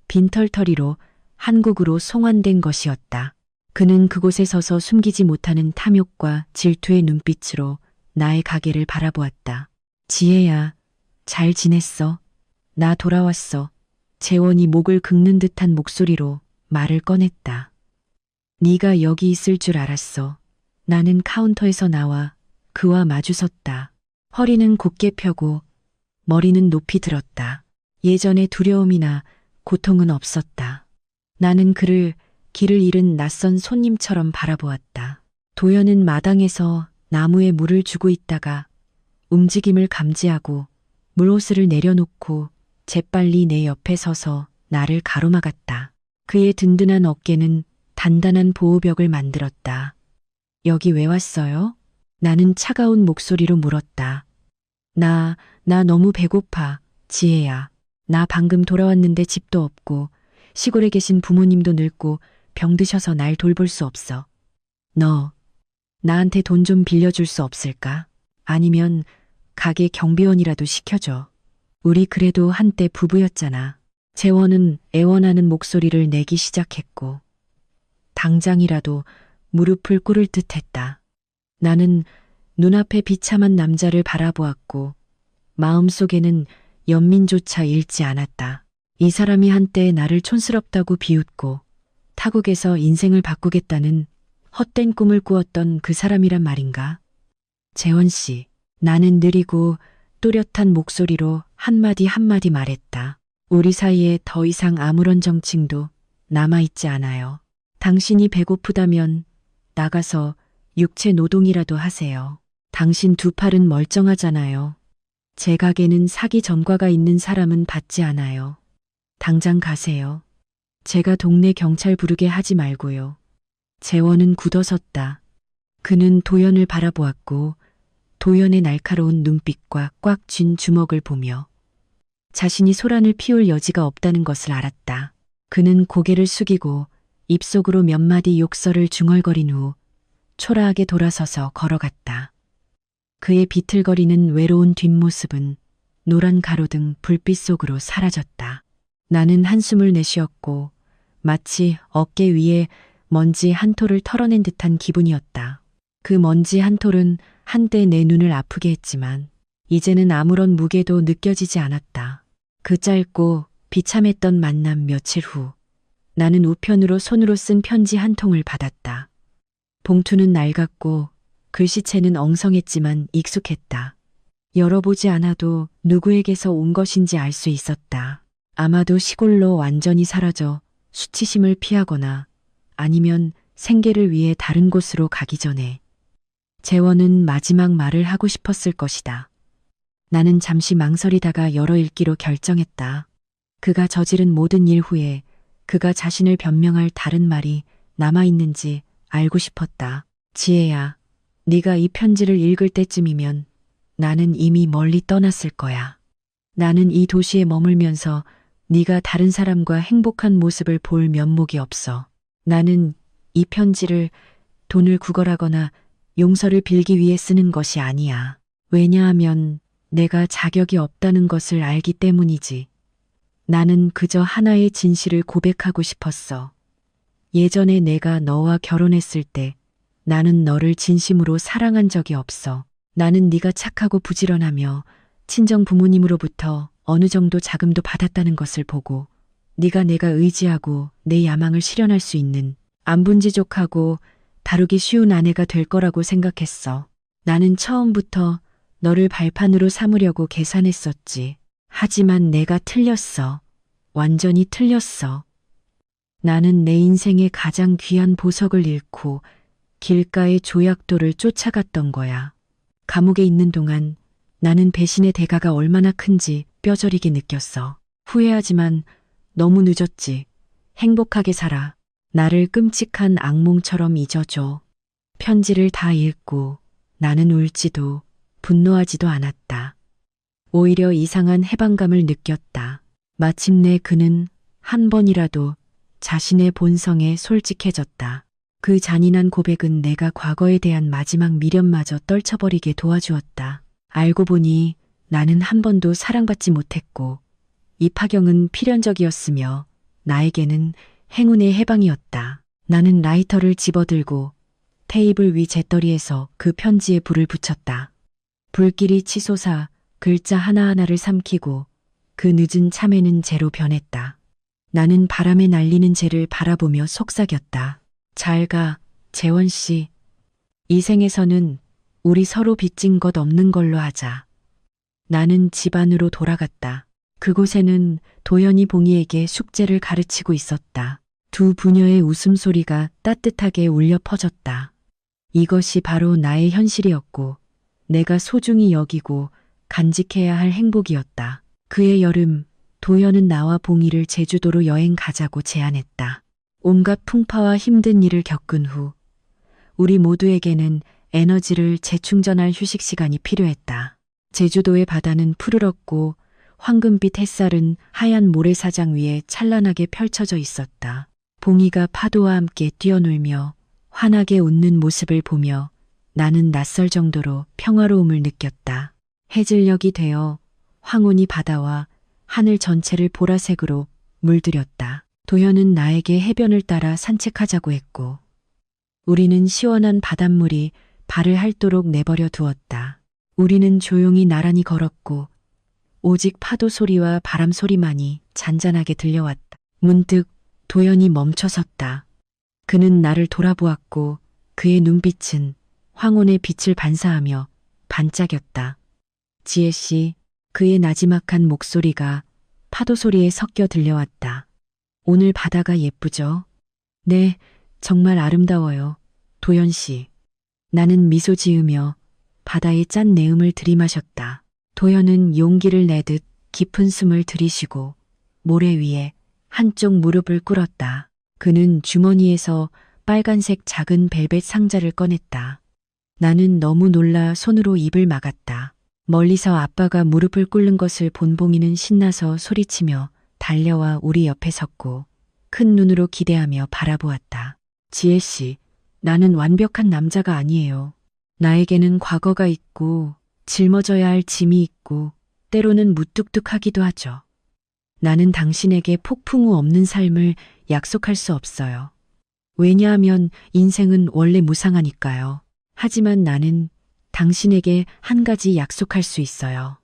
빈털터리로 한국으로 송환된 것이었다. 그는 그곳에 서서 숨기지 못하는 탐욕과 질투의 눈빛으로 나의 가게를 바라보았다. 지혜야, 잘 지냈어? 나 돌아왔어. 재원이 목을 긁는 듯한 목소리로 말을 꺼냈다. 네가 여기 있을 줄 알았어. 나는 카운터에서 나와 그와 마주섰다. 허리는 곧게 펴고 머리는 높이 들었다. 예전의 두려움이나 고통은 없었다. 나는 그를 길을 잃은 낯선 손님처럼 바라보았다. 도연은 마당에서 나무에 물을 주고 있다가 움직임을 감지하고 물호스를 내려놓고 재빨리 내 옆에 서서 나를 가로막았다. 그의 든든한 어깨는 단단한 보호벽을 만들었다. 여기 왜 왔어요? 나는 차가운 목소리로 물었다. 나 너무 배고파, 지혜야. 나 방금 돌아왔는데 집도 없고, 시골에 계신 부모님도 늙고 병드셔서 날 돌볼 수 없어. 너, 나한테 돈 좀 빌려줄 수 없을까? 아니면 가게 경비원이라도 시켜줘. 우리 그래도 한때 부부였잖아. 재원은 애원하는 목소리를 내기 시작했고, 당장이라도 무릎을 꿇을 듯 했다. 나는 눈앞에 비참한 남자를 바라보았고, 마음속에는 연민조차 잃지 않았다. 이 사람이 한때 나를 촌스럽다고 비웃고, 타국에서 인생을 바꾸겠다는 헛된 꿈을 꾸었던 그 사람이란 말인가? 재원 씨, 나는 느리고 또렷한 목소리로 한마디 한마디 말했다. 우리 사이에 더 이상 아무런 정칭도 남아있지 않아요. 당신이 배고프다면 나가서 육체 노동이라도 하세요. 당신 두 팔은 멀쩡하잖아요. 제 가게는 사기 전과가 있는 사람은 받지 않아요. 당장 가세요. 제가 동네 경찰 부르게 하지 말고요. 재원은 굳어섰다. 그는 도연을 바라보았고 도연의 날카로운 눈빛과 꽉 쥔 주먹을 보며 자신이 소란을 피울 여지가 없다는 것을 알았다. 그는 고개를 숙이고 입속으로 몇 마디 욕설을 중얼거린 후 초라하게 돌아서서 걸어갔다. 그의 비틀거리는 외로운 뒷모습은 노란 가로등 불빛 속으로 사라졌다. 나는 한숨을 내쉬었고 마치 어깨 위에 먼지 한 톨을 털어낸 듯한 기분이었다. 그 먼지 한 톨은 한때 내 눈을 아프게 했지만 이제는 아무런 무게도 느껴지지 않았다. 그 짧고 비참했던 만남 며칠 후 나는 우편으로 손으로 쓴 편지 한 통을 받았다. 봉투는 낡았고 글씨체는 엉성했지만 익숙했다. 열어보지 않아도 누구에게서 온 것인지 알 수 있었다. 아마도 시골로 완전히 사라져 수치심을 피하거나 아니면 생계를 위해 다른 곳으로 가기 전에 재원은 마지막 말을 하고 싶었을 것이다. 나는 잠시 망설이다가 열어 읽기로 결정했다. 그가 저지른 모든 일 후에 그가 자신을 변명할 다른 말이 남아있는지 알고 싶었다. 지혜야, 네가 이 편지를 읽을 때쯤이면 나는 이미 멀리 떠났을 거야. 나는 이 도시에 머물면서 네가 다른 사람과 행복한 모습을 볼 면목이 없어. 나는 이 편지를 돈을 구걸하거나 용서를 빌기 위해 쓰는 것이 아니야. 왜냐하면 내가 자격이 없다는 것을 알기 때문이지. 나는 그저 하나의 진실을 고백하고 싶었어. 예전에 내가 너와 결혼했을 때 나는 너를 진심으로 사랑한 적이 없어. 나는 네가 착하고 부지런하며 친정 부모님으로부터 어느 정도 자금도 받았다는 것을 보고 네가 내가 의지하고 내 야망을 실현할 수 있는 안분지족하고 다루기 쉬운 아내가 될 거라고 생각했어. 나는 처음부터 너를 발판으로 삼으려고 계산했었지. 하지만 내가 틀렸어. 완전히 틀렸어. 나는 내 인생의 가장 귀한 보석을 잃고 길가의 조약돌을 쫓아갔던 거야. 감옥에 있는 동안 나는 배신의 대가가 얼마나 큰지 뼈저리게 느꼈어. 후회하지만 너무 늦었지. 행복하게 살아. 나를 끔찍한 악몽처럼 잊어줘. 편지를 다 읽고 나는 울지도 분노하지도 않았다. 오히려 이상한 해방감을 느꼈다. 마침내 그는 한 번이라도 자신의 본성에 솔직해졌다. 그 잔인한 고백은 내가 과거에 대한 마지막 미련마저 떨쳐버리게 도와주었다. 알고 보니 나는 한 번도 사랑받지 못했고 이 파경은 필연적이었으며 나에게는 행운의 해방이었다. 나는 라이터를 집어들고 테이블 위 재떨이에서 그 편지에 불을 붙였다. 불길이 치솟아 글자 하나하나를 삼키고 그 늦은 참에는 재로 변했다. 나는 바람에 날리는 재를 바라보며 속삭였다. 잘 가, 재원 씨. 이 생에서는 우리 서로 빚진 것 없는 걸로 하자. 나는 집 안으로 돌아갔다. 그곳에는 도연이 봉이에게 숙제를 가르치고 있었다. 두 부녀의 웃음소리가 따뜻하게 울려 퍼졌다. 이것이 바로 나의 현실이었고 내가 소중히 여기고 간직해야 할 행복이었다. 그해 여름, 도연은 나와 봉이를 제주도로 여행 가자고 제안했다. 온갖 풍파와 힘든 일을 겪은 후 우리 모두에게는 에너지를 재충전할 휴식 시간이 필요했다. 제주도의 바다는 푸르렀고 황금빛 햇살은 하얀 모래사장 위에 찬란하게 펼쳐져 있었다. 봉이가 파도와 함께 뛰어놀며 환하게 웃는 모습을 보며 나는 낯설 정도로 평화로움을 느꼈다. 해질녘이 되어 황혼이 바다와 하늘 전체를 보라색으로 물들였다. 도현은 나에게 해변을 따라 산책하자고 했고 우리는 시원한 바닷물이 발을 핥도록 내버려 두었다. 우리는 조용히 나란히 걸었고 오직 파도 소리와 바람 소리만이 잔잔하게 들려왔다. 문득 도연이 멈춰섰다. 그는 나를 돌아보았고 그의 눈빛은 황혼의 빛을 반사하며 반짝였다. 지혜 씨, 그의 나지막한 목소리가 파도 소리에 섞여 들려왔다. 오늘 바다가 예쁘죠? 네, 정말 아름다워요. 도연 씨. 나는 미소 지으며 바다의 짠 내음을 들이마셨다. 도연은 용기를 내듯 깊은 숨을 들이쉬고 모래 위에 한쪽 무릎을 꿇었다. 그는 주머니에서 빨간색 작은 벨벳 상자를 꺼냈다. 나는 너무 놀라 손으로 입을 막았다. 멀리서 아빠가 무릎을 꿇는 것을 본 봉이는 신나서 소리치며 달려와 우리 옆에 섰고 큰 눈으로 기대하며 바라보았다. 지혜 씨, 나는 완벽한 남자가 아니에요. 나에게는 과거가 있고 짊어져야 할 짐이 있고 때로는 무뚝뚝하기도 하죠. 나는 당신에게 폭풍 우 없는 삶을 약속할 수 없어요. 왜냐하면 인생은 원래 무상하니까요. 하지만 나는 당신에게 한 가지 약속할 수 있어요.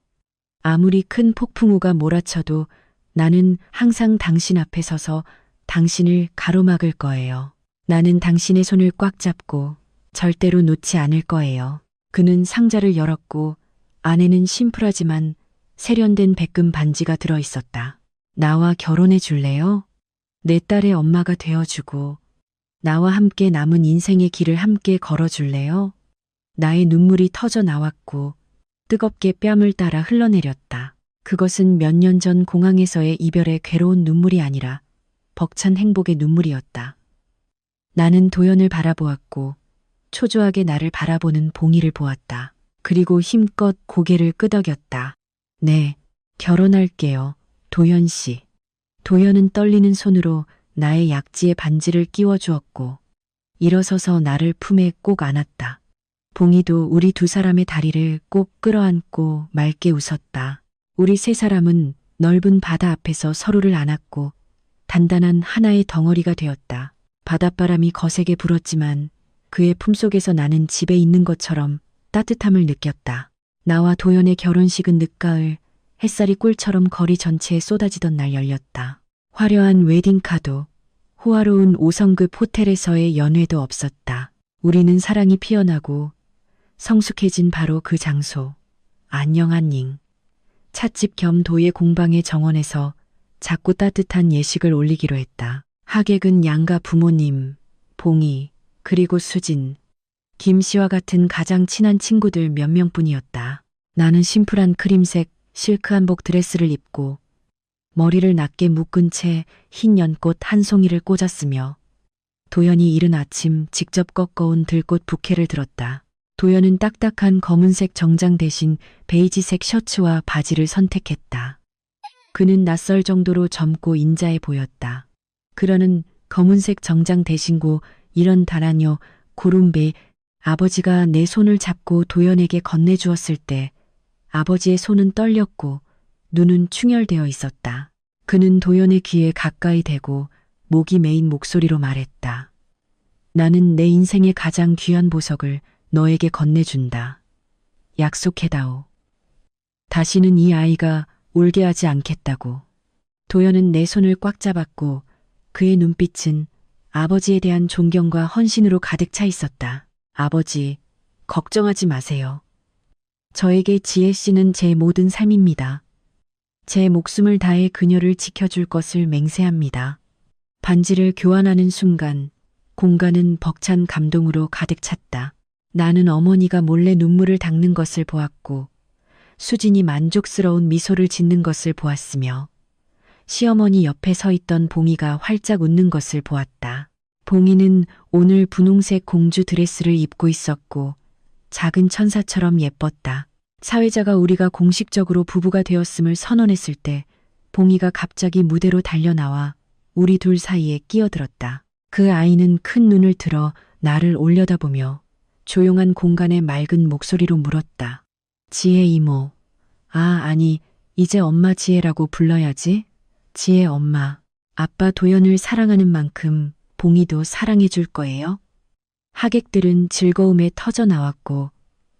아무리 큰 폭풍우가 몰아쳐도 나는 항상 당신 앞에 서서 당신을 가로막을 거예요. 나는 당신의 손을 꽉 잡고 절대로 놓지 않을 거예요. 그는 상자를 열었고 안에는 심플하지만 세련된 백금 반지가 들어 있었다. 나와 결혼해 줄래요? 내 딸의 엄마가 되어주고 나와 함께 남은 인생의 길을 함께 걸어줄래요? 나의 눈물이 터져 나왔고 뜨겁게 뺨을 따라 흘러내렸다. 그것은 몇 년 전 공항에서의 이별의 괴로운 눈물이 아니라 벅찬 행복의 눈물이었다. 나는 도연을 바라보았고 초조하게 나를 바라보는 봉이를 보았다. 그리고 힘껏 고개를 끄덕였다. 네, 결혼할게요, 도연 씨. 도연은 떨리는 손으로 나의 약지에 반지를 끼워주었고 일어서서 나를 품에 꼭 안았다. 봉이도 우리 두 사람의 다리를 꼭 끌어안고 맑게 웃었다. 우리 세 사람은 넓은 바다 앞에서 서로를 안았고 단단한 하나의 덩어리가 되었다. 바닷바람이 거세게 불었지만 그의 품속에서 나는 집에 있는 것처럼 따뜻함을 느꼈다. 나와 도연의 결혼식은 늦가을 햇살이 꿀처럼 거리 전체에 쏟아지던 날 열렸다. 화려한 웨딩카도 호화로운 5성급 호텔에서의 연회도 없었다. 우리는 사랑이 피어나고 성숙해진 바로 그 장소, 안녕한닝. 찻집 겸 도예 공방의 정원에서 작고 따뜻한 예식을 올리기로 했다. 하객은 양가 부모님, 봉이, 그리고 수진, 김 씨와 같은 가장 친한 친구들 몇 명뿐이었다. 나는 심플한 크림색 실크 한복 드레스를 입고 머리를 낮게 묶은 채 흰 연꽃 한 송이를 꽂았으며 도연이 이른 아침 직접 꺾어온 들꽃 부케를 들었다. 도연은 딱딱한 검은색 정장 대신 베이지색 셔츠와 바지를 선택했다. 그는 낯설 정도로 젊고 인자해 보였다. 그러는 검은색 정장 대신고 이런 다라뇨 고rum베 아버지가 내 손을 잡고 도연에게 건네주었을 때 아버지의 손은 떨렸고 눈은 충혈되어 있었다. 그는 도연의 귀에 가까이 대고 목이 메인 목소리로 말했다. 나는 내 인생의 가장 귀한 보석을 너에게 건네준다. 약속해다오. 다시는 이 아이가 울게 하지 않겠다고. 도연은 내 손을 꽉 잡았고 그의 눈빛은 아버지에 대한 존경과 헌신으로 가득 차 있었다. 아버지, 걱정하지 마세요. 저에게 지혜 씨는 제 모든 삶입니다. 제 목숨을 다해 그녀를 지켜줄 것을 맹세합니다. 반지를 교환하는 순간 공간은 벅찬 감동으로 가득 찼다. 나는 어머니가 몰래 눈물을 닦는 것을 보았고 수진이 만족스러운 미소를 짓는 것을 보았으며 시어머니 옆에 서 있던 봉이가 활짝 웃는 것을 보았다. 봉이는 오늘 분홍색 공주 드레스를 입고 있었고 작은 천사처럼 예뻤다. 사회자가 우리가 공식적으로 부부가 되었음을 선언했을 때 봉이가 갑자기 무대로 달려나와 우리 둘 사이에 끼어들었다. 그 아이는 큰 눈을 들어 나를 올려다보며 조용한 공간에 맑은 목소리로 물었다. 지혜 이모. 아니, 이제 엄마 지혜라고 불러야지. 지혜 엄마. 아빠 도연을 사랑하는 만큼 봉이도 사랑해 줄 거예요? 하객들은 즐거움에 터져 나왔고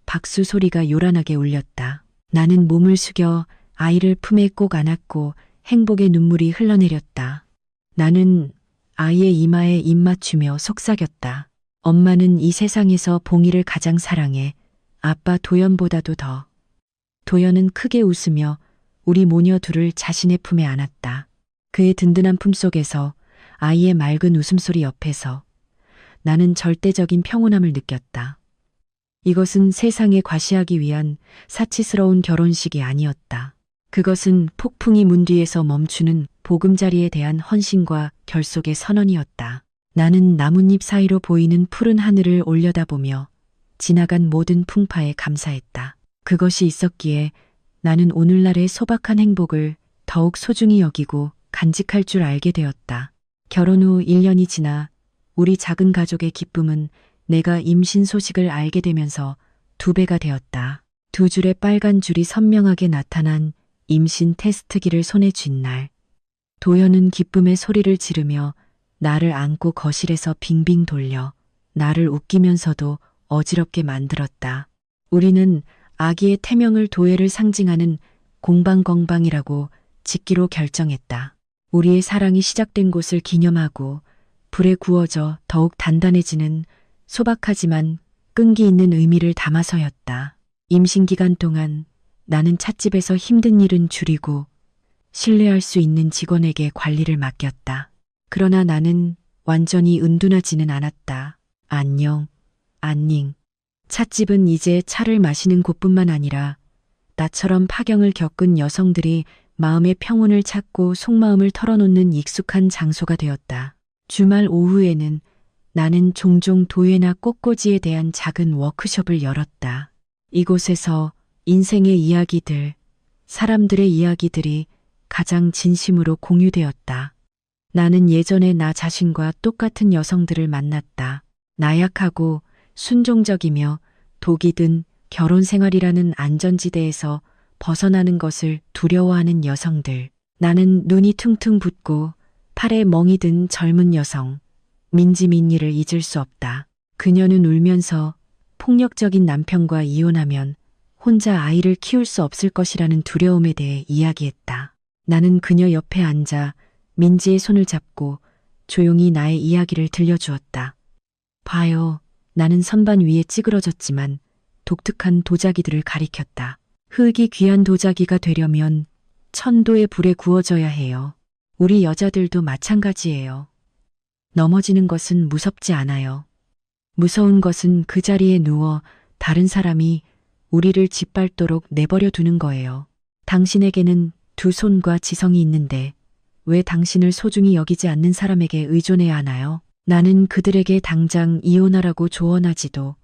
박수 소리가 요란하게 울렸다. 나는 몸을 숙여 아이를 품에 꼭 안았고 행복의 눈물이 흘러내렸다. 나는 아이의 이마에 입 맞추며 속삭였다. 엄마는 이 세상에서 봉이를 가장 사랑해. 아빠 도연보다도 더. 도연은 크게 웃으며 우리 모녀 둘을 자신의 품에 안았다. 그의 든든한 품속에서 아이의 맑은 웃음소리 옆에서 나는 절대적인 평온함을 느꼈다. 이것은 세상에 과시하기 위한 사치스러운 결혼식이 아니었다. 그것은 폭풍이 문 뒤에서 멈추는 보금자리에 대한 헌신과 결속의 선언이었다. 나는 나뭇잎 사이로 보이는 푸른 하늘을 올려다보며 지나간 모든 풍파에 감사했다. 그것이 있었기에 나는 오늘날의 소박한 행복을 더욱 소중히 여기고 간직할 줄 알게 되었다. 결혼 후 1년이 지나 우리 작은 가족의 기쁨은 내가 임신 소식을 알게 되면서 2배가 되었다. 2줄의 빨간 줄이 선명하게 나타난 임신 테스트기를 손에 쥔 날. 도연은 기쁨의 소리를 지르며 나를 안고 거실에서 빙빙 돌려 나를 웃기면서도 어지럽게 만들었다. 우리는 아기의 태명을 도예를 상징하는 공방건방이라고 짓기로 결정했다. 우리의 사랑이 시작된 곳을 기념하고 불에 구워져 더욱 단단해지는 소박하지만 끈기 있는 의미를 담아서였다. 임신 기간 동안 나는 찻집에서 힘든 일은 줄이고 신뢰할 수 있는 직원에게 관리를 맡겼다. 그러나 나는 완전히 은둔하지는 않았다. 안녕, 안닝. 찻집은 이제 차를 마시는 곳뿐만 아니라 나처럼 파경을 겪은 여성들이 마음의 평온을 찾고 속마음을 털어놓는 익숙한 장소가 되었다. 주말 오후에는 나는 종종 도예나 꽃꽂이에 대한 작은 워크숍을 열었다. 이곳에서 인생의 이야기들, 사람들의 이야기들이 가장 진심으로 공유되었다. 나는 예전에 나 자신과 똑같은 여성들을 만났다. 나약하고 순종적이며 독이 든 결혼 생활이라는 안전지대에서 벗어나는 것을 두려워하는 여성들. 나는 눈이 퉁퉁 붓고 팔에 멍이 든 젊은 여성, 민지민니를 잊을 수 없다. 그녀는 울면서 폭력적인 남편과 이혼하면 혼자 아이를 키울 수 없을 것이라는 두려움에 대해 이야기했다. 나는 그녀 옆에 앉아 민지의 손을 잡고 조용히 나의 이야기를 들려주었다. 봐요. 나는 선반 위에 찌그러졌지만 독특한 도자기들을 가리켰다. 흙이 귀한 도자기가 되려면 천도의 불에 구워져야 해요. 우리 여자들도 마찬가지예요. 넘어지는 것은 무섭지 않아요. 무서운 것은 그 자리에 누워 다른 사람이 우리를 짓밟도록 내버려 두는 거예요. 당신에게는 2 손과 지성이 있는데 왜 당신을 소중히 여기지 않는 사람에게 의존해야 하나요? 나는 그들에게 당장 이혼하라고 조언하지도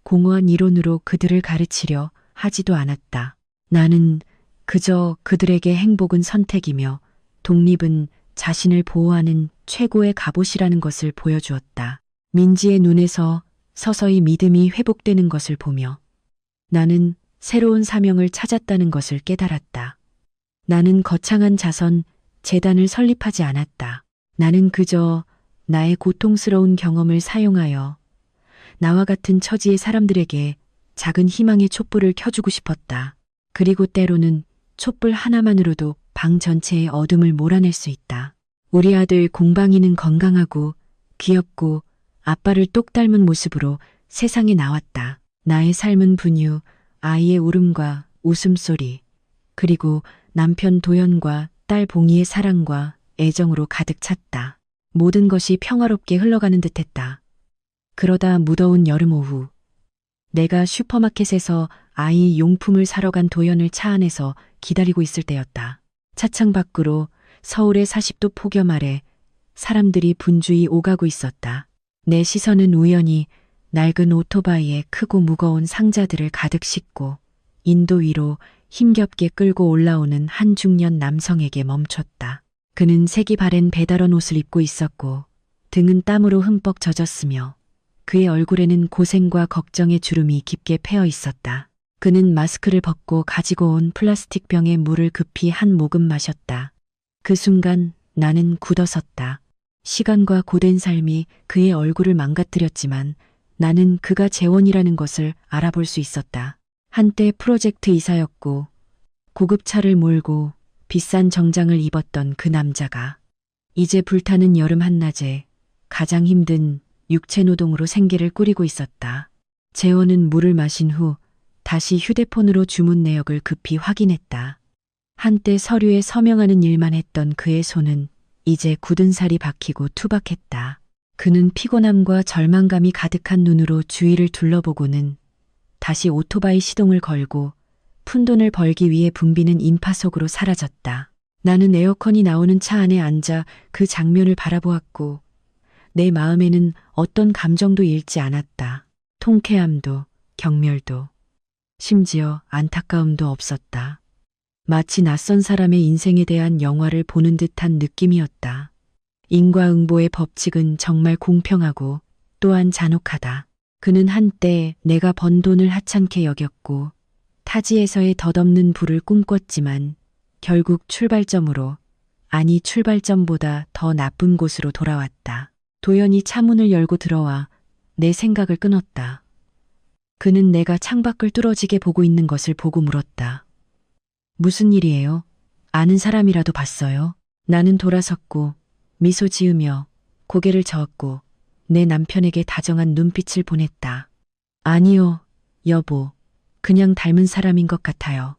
공허한 이론으로 그들을 가르치려 하지도 않았다. 나는 그저 그들에게 행복은 선택이며 독립은 자신을 보호하는 최고의 갑옷이라는 것을 보여주었다. 민지의 눈에서 서서히 믿음이 회복되는 것을 보며 나는 새로운 사명을 찾았다는 것을 깨달았다. 나는 거창한 자선, 재단을 설립하지 않았다. 나는 그저 나의 고통스러운 경험을 사용하여 나와 같은 처지의 사람들에게 작은 희망의 촛불을 켜주고 싶었다. 그리고 때로는 촛불 하나만으로도 방 전체의 어둠을 몰아낼 수 있다. 우리 아들 공방이는 건강하고 귀엽고 아빠를 똑 닮은 모습으로 세상에 나왔다. 나의 삶은 분유, 아이의 울음과 웃음소리, 그리고 남편 도연과 딸 봉이의 사랑과 애정으로 가득 찼다. 모든 것이 평화롭게 흘러가는 듯했다. 그러다 무더운 여름 오후, 내가 슈퍼마켓에서 아이 용품을 사러 간 도연을 차 안에서 기다리고 있을 때였다. 차창 밖으로 서울의 40도 폭염 아래 사람들이 분주히 오가고 있었다. 내 시선은 우연히 낡은 오토바이에 크고 무거운 상자들을 가득 싣고 인도 위로 힘겹게 끌고 올라오는 한 중년 남성에게 멈췄다. 그는 색이 바랜 배달원 옷을 입고 있었고 등은 땀으로 흠뻑 젖었으며 그의 얼굴에는 고생과 걱정의 주름이 깊게 패어 있었다. 그는 마스크를 벗고 가지고 온 플라스틱 병에 물을 급히 한 모금 마셨다. 그 순간 나는 굳어섰다. 시간과 고된 삶이 그의 얼굴을 망가뜨렸지만 나는 그가 재원이라는 것을 알아볼 수 있었다. 한때 프로젝트 이사였고 고급차를 몰고 비싼 정장을 입었던 그 남자가 이제 불타는 여름 한낮에 가장 힘든 육체노동으로 생계를 꾸리고 있었다. 재원은 물을 마신 후 다시 휴대폰으로 주문 내역을 급히 확인했다. 한때 서류에 서명하는 일만 했던 그의 손은 이제 굳은 살이 박히고 투박했다. 그는 피곤함과 절망감이 가득한 눈으로 주위를 둘러보고는 다시 오토바이 시동을 걸고 푼돈을 벌기 위해 붐비는 인파 속으로 사라졌다. 나는 에어컨이 나오는 차 안에 앉아 그 장면을 바라보았고 내 마음에는 어떤 감정도 잃지 않았다. 통쾌함도 경멸도 심지어 안타까움도 없었다. 마치 낯선 사람의 인생에 대한 영화를 보는 듯한 느낌이었다. 인과응보의 법칙은 정말 공평하고 또한 잔혹하다. 그는 한때 내가 번 돈을 하찮게 여겼고 타지에서의 덧없는 부를 꿈꿨지만 결국 출발점으로, 아니 출발점보다 더 나쁜 곳으로 돌아왔다. 도연이 차문을 열고 들어와 내 생각을 끊었다. 그는 내가 창밖을 뚫어지게 보고 있는 것을 보고 물었다. 무슨 일이에요? 아는 사람이라도 봤어요? 나는 돌아섰고 미소 지으며 고개를 저었고 내 남편에게 다정한 눈빛을 보냈다. 아니요, 여보. 그냥 닮은 사람인 것 같아요.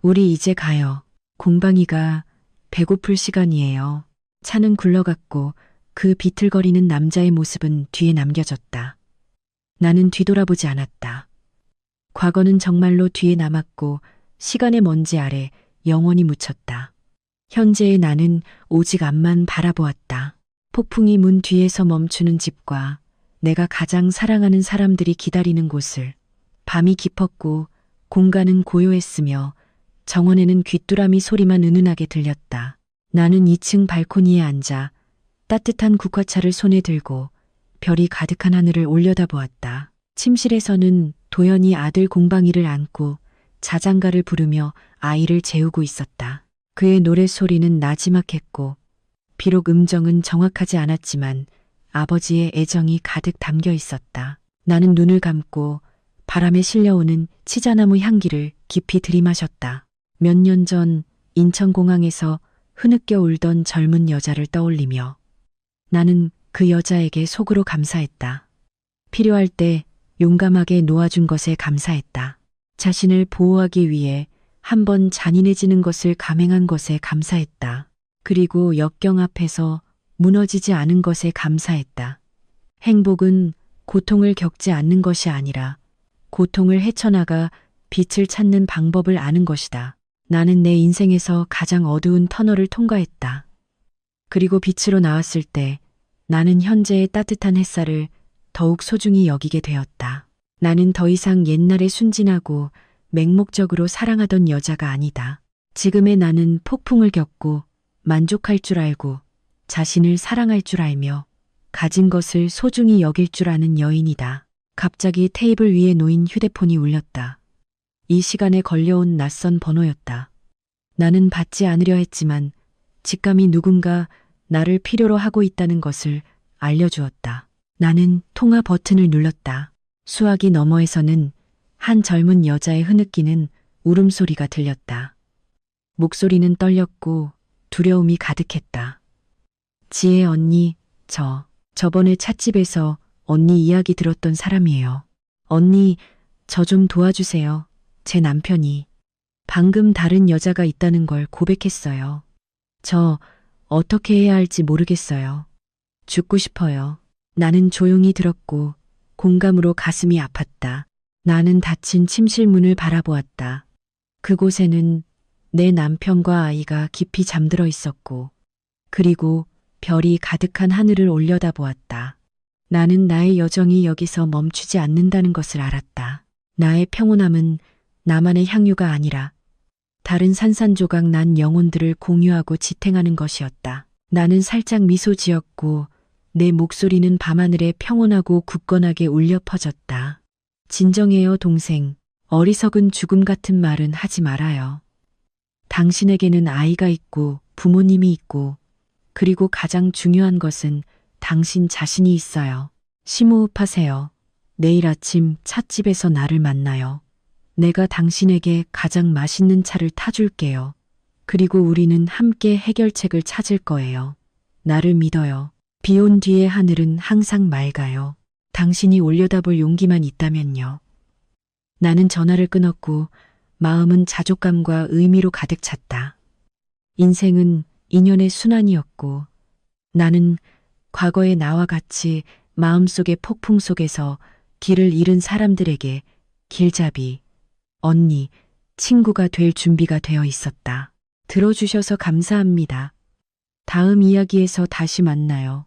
우리 이제 가요. 공방이가 배고플 시간이에요. 차는 굴러갔고 그 비틀거리는 남자의 모습은 뒤에 남겨졌다. 나는 뒤돌아보지 않았다. 과거는 정말로 뒤에 남았고 시간의 먼지 아래 영원히 묻혔다. 현재의 나는 오직 앞만 바라보았다. 폭풍이 문 뒤에서 멈추는 집과 내가 가장 사랑하는 사람들이 기다리는 곳을. 밤이 깊었고 공간은 고요했으며 정원에는 귀뚜라미 소리만 은은하게 들렸다. 나는 2층 발코니에 앉아 따뜻한 국화차를 손에 들고 별이 가득한 하늘을 올려다보았다. 침실에서는 도연이 아들 공방이를 안고 자장가를 부르며 아이를 재우고 있었다. 그의 노랫소리는 나지막했고 비록 음정은 정확하지 않았지만 아버지의 애정이 가득 담겨 있었다. 나는 눈을 감고 바람에 실려오는 치자나무 향기를 깊이 들이마셨다. 몇 년 전 인천공항에서 흐느껴 울던 젊은 여자를 떠올리며 나는 그 여자에게 속으로 감사했다. 필요할 때 용감하게 놓아준 것에 감사했다. 자신을 보호하기 위해 한번 잔인해지는 것을 감행한 것에 감사했다. 그리고 역경 앞에서 무너지지 않은 것에 감사했다. 행복은 고통을 겪지 않는 것이 아니라 고통을 헤쳐나가 빛을 찾는 방법을 아는 것이다. 나는 내 인생에서 가장 어두운 터널을 통과했다. 그리고 빛으로 나왔을 때 나는 현재의 따뜻한 햇살을 더욱 소중히 여기게 되었다. 나는 더 이상 옛날에 순진하고 맹목적으로 사랑하던 여자가 아니다. 지금의 나는 폭풍을 겪고 만족할 줄 알고 자신을 사랑할 줄 알며 가진 것을 소중히 여길 줄 아는 여인이다. 갑자기 테이블 위에 놓인 휴대폰이 울렸다. 이 시간에 걸려온 낯선 번호였다. 나는 받지 않으려 했지만 직감이 누군가 나를 필요로 하고 있다는 것을 알려주었다. 나는 통화 버튼을 눌렀다. 수화기 너머에서는 한 젊은 여자의 흐느끼는 울음소리가 들렸다. 목소리는 떨렸고 두려움이 가득했다. 지혜 언니, 저번에 찻집에서 언니 이야기 들었던 사람이에요. 언니, 저 좀 도와주세요. 제 남편이 방금 다른 여자가 있다는 걸 고백했어요. 저 어떻게 해야 할지 모르겠어요. 죽고 싶어요. 나는 조용히 들었고 공감으로 가슴이 아팠다. 나는 닫힌 침실 문을 바라보았다. 그곳에는 내 남편과 아이가 깊이 잠들어 있었고, 그리고 별이 가득한 하늘을 올려다보았다. 나는 나의 여정이 여기서 멈추지 않는다는 것을 알았다. 나의 평온함은 나만의 향유가 아니라 다른 산산조각 난 영혼들을 공유하고 지탱하는 것이었다. 나는 살짝 미소 지었고 내 목소리는 밤하늘에 평온하고 굳건하게 울려 퍼졌다. 진정해요, 동생. 어리석은 죽음 같은 말은 하지 말아요. 당신에게는 아이가 있고 부모님이 있고 그리고 가장 중요한 것은 당신 자신이 있어요. 심호흡하세요. 내일 아침 찻집에서 나를 만나요. 내가 당신에게 가장 맛있는 차를 타줄게요. 그리고 우리는 함께 해결책을 찾을 거예요. 나를 믿어요. 비 온 뒤의 하늘은 항상 맑아요. 당신이 올려다볼 용기만 있다면요. 나는 전화를 끊었고 마음은 자족감과 의미로 가득 찼다. 인생은 인연의 순환이었고 나는 과거의 나와 같이 마음속의 폭풍 속에서 길을 잃은 사람들에게 길잡이, 언니, 친구가 될 준비가 되어 있었다. 들어주셔서 감사합니다. 다음 이야기에서 다시 만나요.